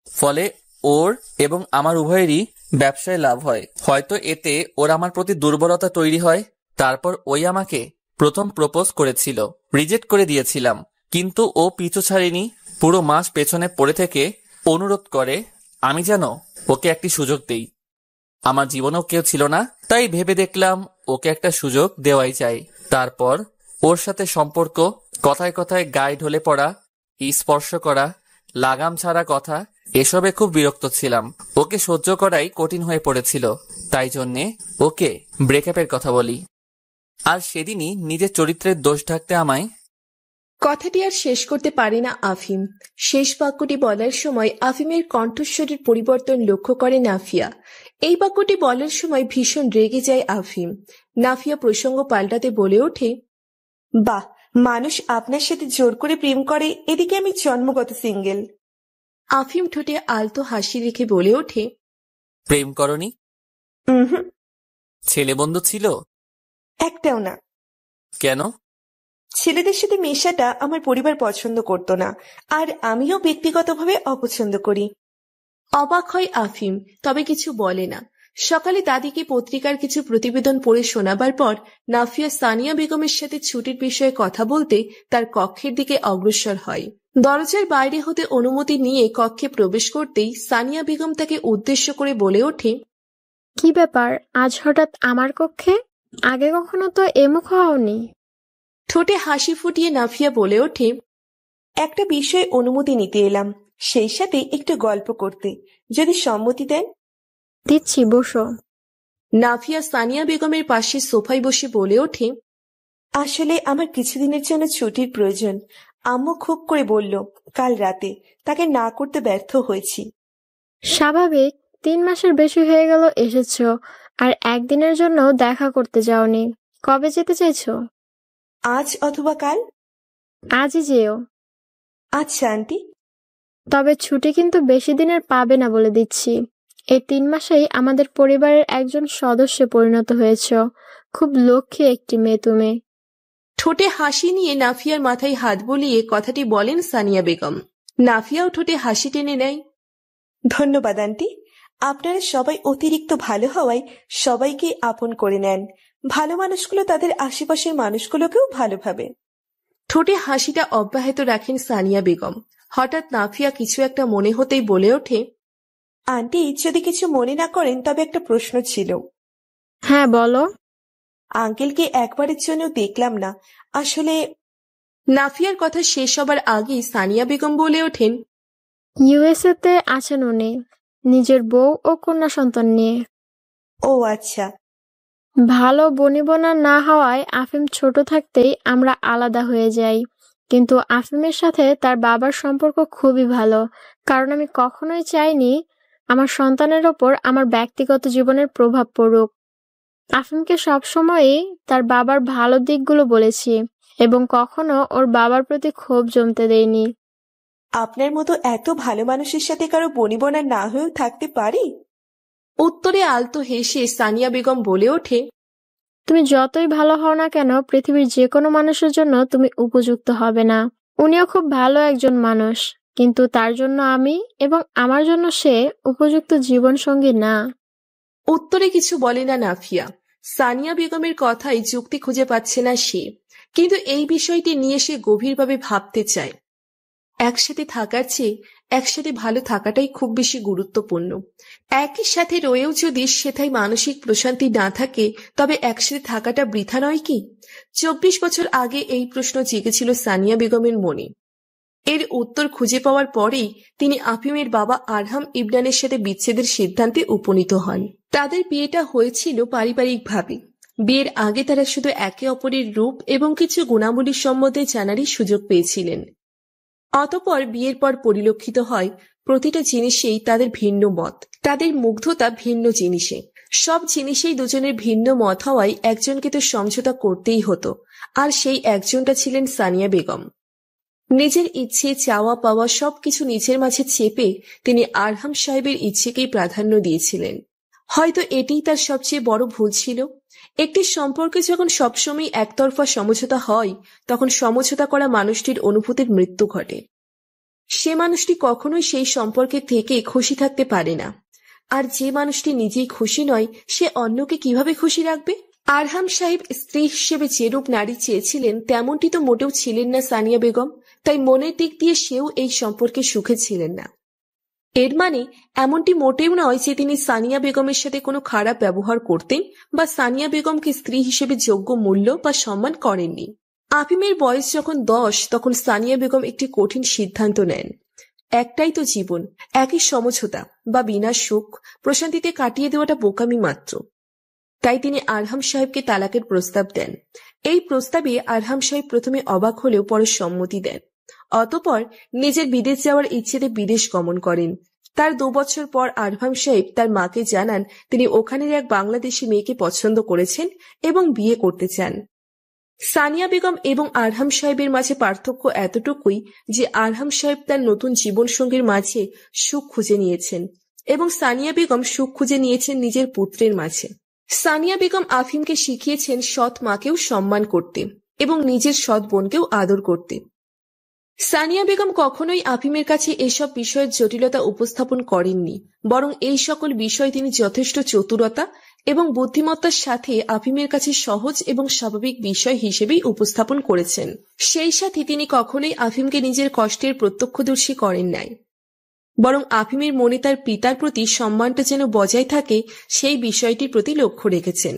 ফলে ওর এবং আমার উভয়েরই ব্যবসায় লাভ হয়। হয়তো এতে ওর আমার প্রতি দুর্বলতা তৈরি হয়। তারপর ওই আমাকে প্রথম প্রপোজ করেছিল, রিজেক্ট করে দিয়েছিলাম, কিন্তু ও পিছু ছাড়েনি। পুরো মাস পেছনে পড়ে থেকে অনুরোধ করে আমি যেন ওকে একটি সুযোগ দেই। আমার জীবনেও কেউ ছিল না, তাই ভেবে দেখলাম ওকে একটা সুযোগ দেওয়াই যায়। তারপর ওর সাথে সম্পর্ক, কথায় কথায় গায়ে ঢলে পড়া, স্পর্শ করা, লাগাম ছাড়া কথা, এসবে খুব বিরক্ত ছিলাম। ওকে সহ্য করাই কঠিন হয়ে পড়েছিল, তাই জন্যে ওকে ব্রেকআপের কথা বলি। আর সেদিনই নিজের চরিত্রের দোষ ঢাকতে আমায়। কথাটি আর শেষ করতে পারে না আফিম। শেষ বাক্যটি বলার সময় আফিমের কণ্ঠস্বরের পরিবর্তন লক্ষ্য করে নাফিয়া। এই বাক্যটি বলার সময় ভীষণ রেগে যায় আফিম। নাফিয়া প্রসঙ্গ পাল্টাতে বলে ওঠে, বাহ, মানুষ আপনার সাথে জোর করে প্রেম করে, এদিকে আমি জন্মগত সিঙ্গেল। আফিম ঠোঁটে আলতো হাসি রেখে বলে ওঠে, প্রেম করনি? ছেলে বন্ধু ছিল? একটাও না। কেন? ছেলেদের সাথে মেশাটা আমার পরিবার পছন্দ করত না, আর আমিও ব্যক্তিগতভাবে অপছন্দ করি। অবাক হয় আফিম, তবে কিছু বলে না। সকালে দাদিকে পত্রিকার কিছু প্রতিবেদন পড়ে শোনাবার পর নাফিয়া সানিয়া বেগমের সাথে ছুটির বিষয়ে কথা বলতে তার কক্ষের দিকে অগ্রসর হয়। দরজার বাইরে হতে অনুমতি নিয়ে কক্ষে প্রবেশ করতেই সানিয়া বেগম তাকে উদ্দেশ্য করে বলে ওঠে, কি ব্যাপার আজ হঠাৎ আমার কক্ষে? আগে কখনো তো এমুখ হওনি। ঠোঁটে হাসি ফুটিয়ে নাফিয়া বলে ওঠে, একটা বিষয়ে অনুমতি নিতে এলাম, সেই সাথে একটু গল্প করতে, যদি সম্মতি দেন। দিচ্ছি, বসো। নাফিয়া সানিয়া বেগমের পাশে সোফায় বসে বলে ওঠে, আসলে আমার কিছুদিনের জন্য ছুটির প্রয়োজন। আম্মু খুব করে বলল কাল রাতে, তাকে না করতে ব্যর্থ হয়েছি। স্বাভাবিক, 3 মাসের বেশি হয়ে গেল এসেছো, আর একদিনের জন্য দেখা করতে যাওনি। কবে যেতে চাইছো? আজ অথবা কাল। আজই যেও। আচ্ছা আন্টি। তবে ছুটি কিন্তু বেশি দিনের পাবে না বলে দিচ্ছি। এই 3 মাসেই আমাদের পরিবারের একজন সদস্যে পরিণত হয়েছ। খুব লক্ষ্মী একটি মেয়ে তুমি। ঠোঁটে হাসি নিয়ে নাফিয়ার মাথায় হাত বুলিয়ে কথাটি বলেন সানিয়া বেগম। নাফিয়াও ঠোঁটে হাসি টেনে নেয়। ধন্যবাদ আন্টি, আপনারা সবাই অতিরিক্ত ভালো হওয়ায় সবাইকে আপন করে নেন। ভালো মানুষগুলো তাদের আশেপাশের মানুষগুলোকেও ভালো ভাবে। ঠোঁটে হাসিটা অব্যাহত রাখেন সানিয়া বেগম। হঠাৎ নাফিয়া কিছু একটা মনে হতেই বলে ওঠে, আন্টি যদি কিছু মনে না করেন তবে একটা প্রশ্ন ছিল। হ্যাঁ বলো। আঙ্কেলকে একবারের জন্য দেখলাম না, আসলে। নাফিয়ার কথা শেষ হবার আগেই সানিয়া বেগম বলে ওঠেন, ইউএসএ তে আছেন উনি, নিজের বউ ও কন্যা সন্তান নিয়ে। ও আচ্ছা। ভালো বনিবনা না হওয়ায় আফিম ছোট থাকতেই আমরা আলাদা হয়ে যাই, কিন্তু আফিমের সাথে তার বাবার সম্পর্ক খুবই ভালো, কারণ আমি কখনোই চাইনি আমার সন্তানের ওপর আমার ব্যক্তিগত জীবনের প্রভাব পড়ুক। আফিমকে সবসময়ই তার বাবার ভালো দিকগুলো বলেছি এবং কখনো ওর বাবার প্রতি ক্ষোভ জমতে দেইনি। আপনার মতো এত ভালো মানুষের সাথে কারো বনিবনা না হয়েও থাকতে পারে? উত্তরে আলতো হেসে সানিয়া বেগম বলে ওঠে, তুমি যতই ভালো হও না কেন পৃথিবীর যে কোনো মানুষের জন্য তুমি উপযুক্ত হবে না। উনিও খুব ভালো একজন মানুষ, কিন্তু তার জন্য আমি এবং আমার জন্য সে উপযুক্ত জীবনসঙ্গী না। উত্তরে কিছু বলে না নাফিয়া। সানিয়া বেগমের কথাই যুক্তি খুঁজে পাচ্ছে না সে, কিন্তু এই বিষয়টি নিয়ে সে গভীরভাবে ভাবতে চায়। একসাথে থাকার চেয়ে একসাথে ভালো থাকাটাই খুব বেশি গুরুত্বপূর্ণ। একই সাথে রয়েও যদি সেথায় মানসিক প্রশান্তি না থাকে তবে একসাথে থাকাটা বৃথা নয় কি? 24 বছর আগে এই প্রশ্ন জেগেছিল সানিয়া বেগমের মনে। এর উত্তর খুঁজে পাওয়ার পরেই তিনি আফিমের বাবা আরহাম ইবনানের সাথে বিচ্ছেদের সিদ্ধান্তে উপনীত হন। তাদের বিয়েটা হয়েছিল পারিবারিকভাবে। বিয়ের আগে তারা শুধু একে অপরের রূপ এবং কিছু গুণাবলী সম্বন্ধে জানারই সুযোগ পেয়েছিলেন। অতঃপর বিয়ের পর পরিলক্ষিত হয় প্রতিটা জিনিসেই তাদের ভিন্ন মত, তাদের মুগ্ধতা ভিন্ন জিনিসে। সব জিনিসেই দুজনের ভিন্ন মত হওয়ায় একজনকে তো সমঝোতা করতেই হতো, আর সেই একজনটা ছিলেন সানিয়া বেগম। নিজের ইচ্ছে, চাওয়া পাওয়া সবকিছু নিজের মাঝে চেপে তিনি আরহাম সাহেবের ইচ্ছেকেই প্রাধান্য দিয়েছিলেন। হয়তো এটিই তার সবচেয়ে বড় ভুল ছিল। একটি সম্পর্কে যখন সবসময় একতরফা সমঝোতা হয় তখন সমঝোতা করা মানুষটির অনুভূতির মৃত্যু ঘটে। সে মানুষটি কখনোই সেই সম্পর্কে থেকে খুশি থাকতে পারে না, আর যে মানুষটি নিজেই খুশি নয় সে অন্যকে কিভাবে খুশি রাখবে? আরহাম সাহেব স্ত্রী হিসেবে যেরূপ নারী চেয়েছিলেন তেমনটি তো মোটেও ছিলেন না সানিয়া বেগম, তাই মনের দিক দিয়ে সেও এই সম্পর্কে সুখে ছিলেন না। এর মানে এমনটি মোটেও নয় যে তিনি সানিয়া বেগমের সাথে কোনো খারাপ ব্যবহার করতেন বা সানিয়া বেগমকে স্ত্রী হিসেবে যোগ্য মূল্য বা সম্মান করেননি। আফিমের বয়স যখন 10 তখন সানিয়া বেগম একটি কঠিন সিদ্ধান্ত নেন। একটাই তো জীবন, একই সমঝোতা বা বিনা সুখ প্রশান্তিতে কাটিয়ে দেওয়াটা বোকামি মাত্র। তাই তিনি আরহাম সাহেবকে তালাকের প্রস্তাব দেন। এই প্রস্তাবে আরহাম সাহেব প্রথমে অবাক হলেও পরে সম্মতি দেন। অতঃপর নিজের বিদেশ যাওয়ার ইচ্ছেতে বিদেশ গমন করেন। তার 2 বছর পর আরহাম সাহেব তার মাকে জানান তিনি ওখানের এক বাংলাদেশি মেয়েকে পছন্দ করেছেন এবং বিয়ে করতে চান। সানিয়া বেগম এবং আরহাম সাহেবের মাঝে পার্থক্য এতটুকুই যে আরহাম সাহেব তার নতুন জীবনসঙ্গীর মাঝে সুখ খুঁজে নিয়েছেন এবং সানিয়া বেগম সুখ খুঁজে নিয়েছেন নিজের পুত্রের মাঝে। সানিয়া বেগম আফিমকে শিখিয়েছেন সৎ মাকেও সম্মান করতে এবং নিজের সৎ বোনকেও আদর করতে। সানিয়া বেগম কখনোই আফিমের কাছে এসব বিষয়ের জটিলতা উপস্থাপন করেননি, বরং এই সকল বিষয় তিনি যথেষ্ট চতুরতা এবং বুদ্ধিমত্তার সাথে আফিমের কাছে সহজ এবং স্বাভাবিক বিষয় হিসেবেই উপস্থাপন করেছেন। সেই সাথে তিনি কখনোই আফিমকে নিজের কষ্টের প্রত্যক্ষদর্শী করেন নাই, বরং আফিমের মনে তার পিতার প্রতি সম্মানটা যেন বজায় থাকে সেই বিষয়টির প্রতি লক্ষ্য রেখেছেন।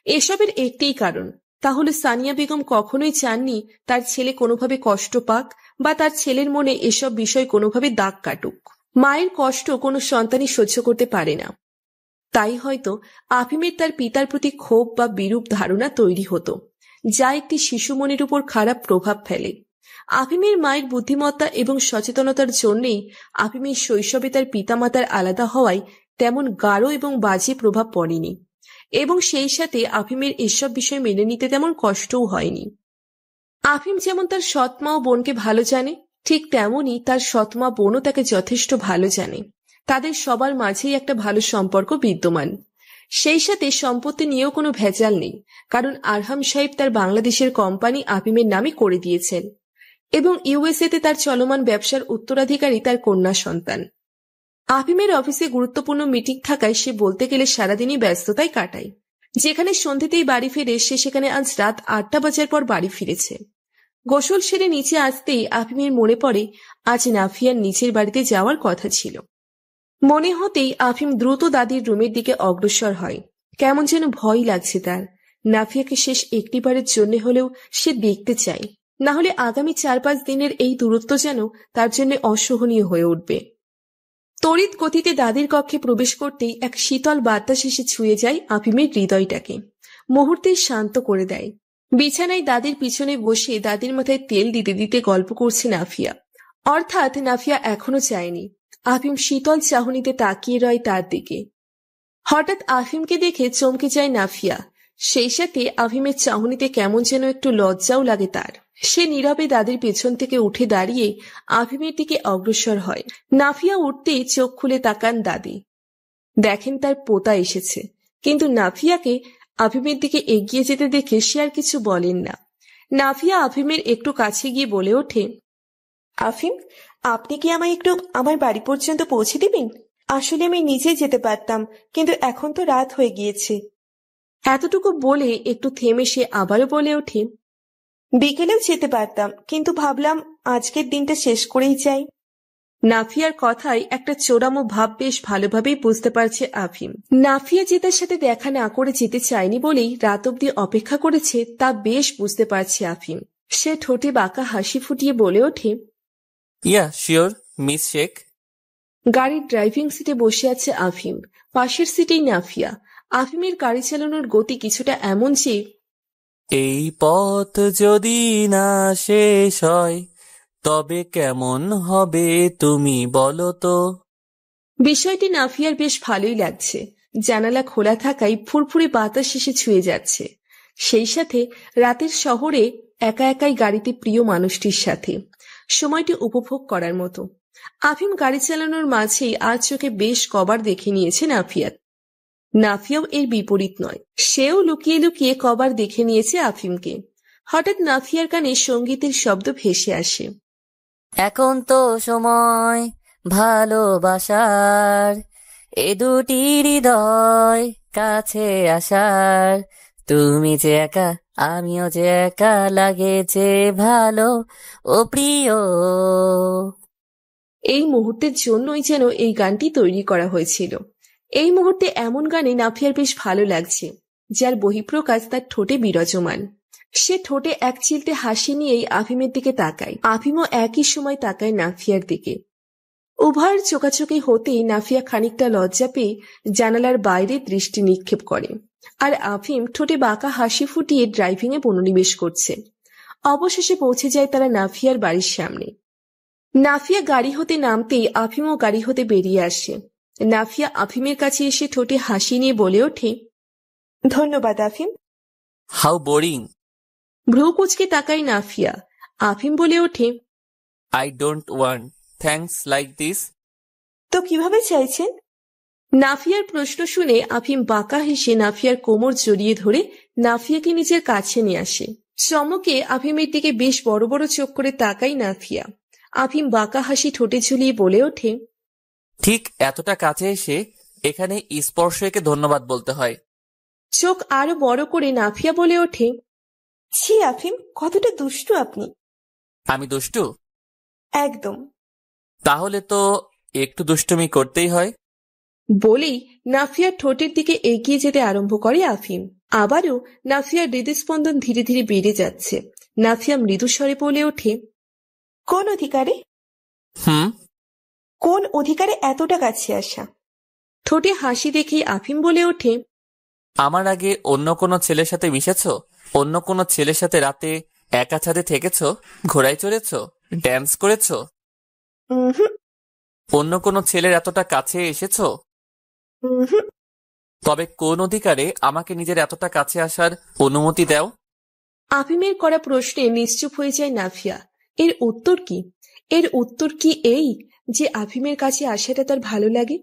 এসবের একটিই কারণ, তাহলে সানিয়া বেগম কখনোই চাননি তার ছেলে কোনোভাবে কষ্ট পাক বা তার ছেলের মনে এসব বিষয় কোনোভাবে দাগ কাটুক। মায়ের কষ্ট কোনো সন্তানই সহ্য করতে পারে না, তাই হয়তো আফিমের তার পিতার প্রতি ক্ষোভ বা বিরূপ ধারণা তৈরি হতো, যা একটি শিশু মনের উপর খারাপ প্রভাব ফেলে। আফিমের মায়ের বুদ্ধিমত্তা এবং সচেতনতার জন্যেই আফিমের শৈশবে তার পিতামাতার আলাদা হওয়ায় তেমন গাঢ় এবং বাজে প্রভাব পড়েনি, এবং সেই সাথে আফিমের এসব বিষয় মেনে নিতে তেমন কষ্টও হয়নি। আফিম যেমন তার সৎমা ও বোনকে ভালো জানে, ঠিক তেমনই তার সৎমা বোনও তাকে যথেষ্ট ভালো জানে। তাদের সবার মাঝেই একটা ভালো সম্পর্ক বিদ্যমান। সেই সাথে সম্পত্তি নিয়েও কোনো ভেজাল নেই, কারণ আরহাম সাহেব তার বাংলাদেশের কোম্পানি আফিমের নামে করে দিয়েছেন এবং ইউএসএতে তার চলমান ব্যবসার উত্তরাধিকারী তার কন্যা সন্তান। আফিমের অফিসে গুরুত্বপূর্ণ মিটিং থাকায় সে বলতে গেলে সারাদিনই ব্যস্ততায় কাটায়। যেখানে সন্ধ্যেতেই বাড়ি ফিরে সে সেখানে আজ রাত 8টা বাজার পর বাড়ি ফিরেছে। গোসল সেরে নিচে আসতেই আফিমের মনে পড়ে আজ নাফিয়ার নিচের বাড়িতে যাওয়ার কথা ছিল। মনে হতেই আফিম দ্রুত দাদির রুমের দিকে অগ্রসর হয়। কেমন যেন ভয় লাগছে তার। নাফিয়াকে শেষ একটিবারের জন্য হলেও সে দেখতে চায়, না হলে আগামী 4-5 দিনের এই দূরত্ব যেন তার জন্য অসহনীয় হয়ে উঠবে। তড়িৎ গতিতে দাদির কক্ষে প্রবেশ করতেই এক শীতল বাতাস এসে ছুঁয়ে যায় আফিমের হৃদয়টাকে, মুহূর্তেই শান্ত করে দেয়। বিছানায় দাদির পিছনে বসে দাদির মাথায় তেল দিতে দিতে গল্প করছে নাফিয়া। অর্থাৎ নাফিয়া এখনো চায়নি। আফিম শীতল চাহনিতে তাকিয়ে রয় তার দিকে। হঠাৎ আফিমকে দেখে চমকে যায় নাফিয়া। সেই সাথে আফিমের চাহনিতে কেমন যেন একটু লজ্জাও লাগে তার। সে নীরবে দাদির পেছন থেকে উঠে দাঁড়িয়ে আফিমের দিকে অগ্রসর হয়। নাফিয়া উঠতেই চোখ খুলে তাকান দাদি। দেখেন তার পোতা এসেছে, কিন্তু নাফিয়াকে আফিমের দিকে এগিয়ে যেতে দেখে সে আর কিছু বলেন না। নাফিয়া আফিমের একটু কাছে গিয়ে বলে ওঠে, আফিম, আপনি কি আমায় একটু আমার বাড়ি পর্যন্ত পৌঁছে দিবেন? আসলে আমি নিজে যেতে পারতাম, কিন্তু এখন তো রাত হয়ে গিয়েছে। এতটুকু বলে একটু থেমে সে আবারও বলে ওঠে, বিকেলেও যেতে পারতাম, কিন্তু ভাবলাম আজকের দিনটা শেষ করেই যাই। নাফিয়ার কথায় একটা চোরামো ভাব বেশ ভালোভাবেই বুঝতে পারছে আফিম। নাফিয়া যে তার সাথে দেখা না করে যেতে চায়নি বলেই রাত অব্দি অপেক্ষা করেছে তা বেশ বুঝতে পারছে আফিম। সে ঠোঁটে বাঁকা হাসি ফুটিয়ে বলে ওঠে, ইয়া শিওর মিস শেখ। গাড়ির ড্রাইভিং সিটে বসে আছে আফিম, পাশের সিটেই নাফিয়া। আফিমের গাড়ি চালানোর গতি কিছুটা এমন যে, এই পথ যদি না শেষ হয় তবে কেমন হবে তুমি বলো তো। বিষয়টি নাফিয়ার বেশ ভালোই লাগছে। জানালা খোলা থাকায় ফুরফুরে বাতাস এসে ছুঁয়ে যাচ্ছে। সেই সাথে রাতের শহরে একা একাই গাড়িতে প্রিয় মানুষটির সাথে সময়টি উপভোগ করার মতো। আফিম গাড়ি চালানোর মাঝেই আর চোখে বেশ কবার দেখে নিয়েছে নাফিয়া। নাফিয়াও এর বিপরীত নয়, সেও লুকিয়ে লুকিয়ে কবার দেখে নিয়েছে আফিমকে। হঠাৎ নাফিয়ার কানে সঙ্গীতের শব্দ ভেসে আসে। এখন তো সময় ভালোবাসার, এ দুটি হৃদয় কাছে আসার, তুমি যে একা আমিও যে একা, লাগেছে ভালো ও প্রিয়। এই মুহূর্তের জন্যই যেন এই গানটি তৈরি করা হয়েছিল। এই মুহূর্তে এমন গানে নাফিয়ার বেশ ভালো লাগছে, যার বহিঃপ্রকাশ তার ঠোঁটে বিরাজমান। সে ঠোঁটে এক চিলতে হাসি নিয়েই আফিমের দিকে তাকায়। আফিমও একই সময় তাকায় নাফিয়ার দিকে। উভয়ের চোখাচোখি হতেই নাফিয়া খানিকটা লজ্জা পেয়ে জানালার বাইরে দৃষ্টি নিক্ষেপ করে, আর আফিম ঠোঁটে বাঁকা হাসি ফুটিয়ে ড্রাইভিং এ মনোনিবেশ করছে। অবশেষে পৌঁছে যায় তারা নাফিয়ার বাড়ির সামনে। নাফিয়া গাড়ি হতে নামতেই আফিমও গাড়ি হতে বেরিয়ে আসে। নাফিয়া আফিমের কাছে এসে ঠোঁটে হাসি নিয়ে বলে ওঠে, ধন্যবাদ আফিম। How boring. ভ্রু কুচকে তাকায় নাফিয়া। আফিম বলে ওঠে, I don't want thanks like this. তো কিভাবে চাইছেন? নাফিয়ার প্রশ্ন শুনে আফিম বাঁকা হেসে নাফিয়ার কোমর জড়িয়ে ধরে নাফিয়াকে নিজের কাছে নিয়ে আসে। চমকে আফিমের দিকে বেশ বড় বড় চোখ করে তাকায় নাফিয়া। আফিম বাঁকা হাসি ঠোঁটে ঝুলিয়ে বলে ওঠে, ঠিক এতটা কাছে এসে এখানে স্পর্শকে ধন্যবাদ বলতে হয়। চোখ আরো বড় করে নাফিয়া বলে ওঠে, ছি আফিম, কতটা দুষ্টু আপনি। আমি দুষ্টু? একদম। তাহলে তো একটু দুষ্টুমি করতেই হয়। বলেই নাফিয়ার ঠোঁটের দিকে এগিয়ে যেতে আরম্ভ করে আফিম। আবারও নাফিয়ার হৃদস্পন্দন ধীরে ধীরে বেড়ে যাচ্ছে। নাফিয়া মৃদু স্বরে বলে ওঠে, কোন অধিকারে? কোন অধিকারে এতটা কাছে আসা? ঠোঁটে হাসি দেখে আফিম বলে ওঠে, আমার আগে অন্য কোনো ছেলের সাথে মিশেছ? অন্য কোনো ছেলের সাথে রাতে একা ছাদে থেকেছ? ঘোড়ায় চড়েছ? ড্যান্স করেছ? অন্য কোনো ছেলের এতটা কাছে এসেছ? তবে কোন অধিকারে আমাকে নিজের এতটা কাছে আসার অনুমতি দাও? আফিমের করা প্রশ্নে নিশ্চুপ হয়ে যায় নাফিয়া। এর উত্তর কি? এর উত্তর কি এই যে আফিমের কাছে আসাটা তার ভালো লাগে।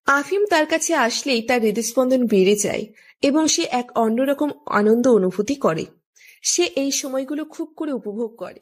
আফিম তার কাছে আসলেই তার হৃদস্পন্দন বেড়ে যায় এবং সে এক অন্যরকম আনন্দ অনুভূতি করে। সে এই সময়গুলো খুব করে উপভোগ করে।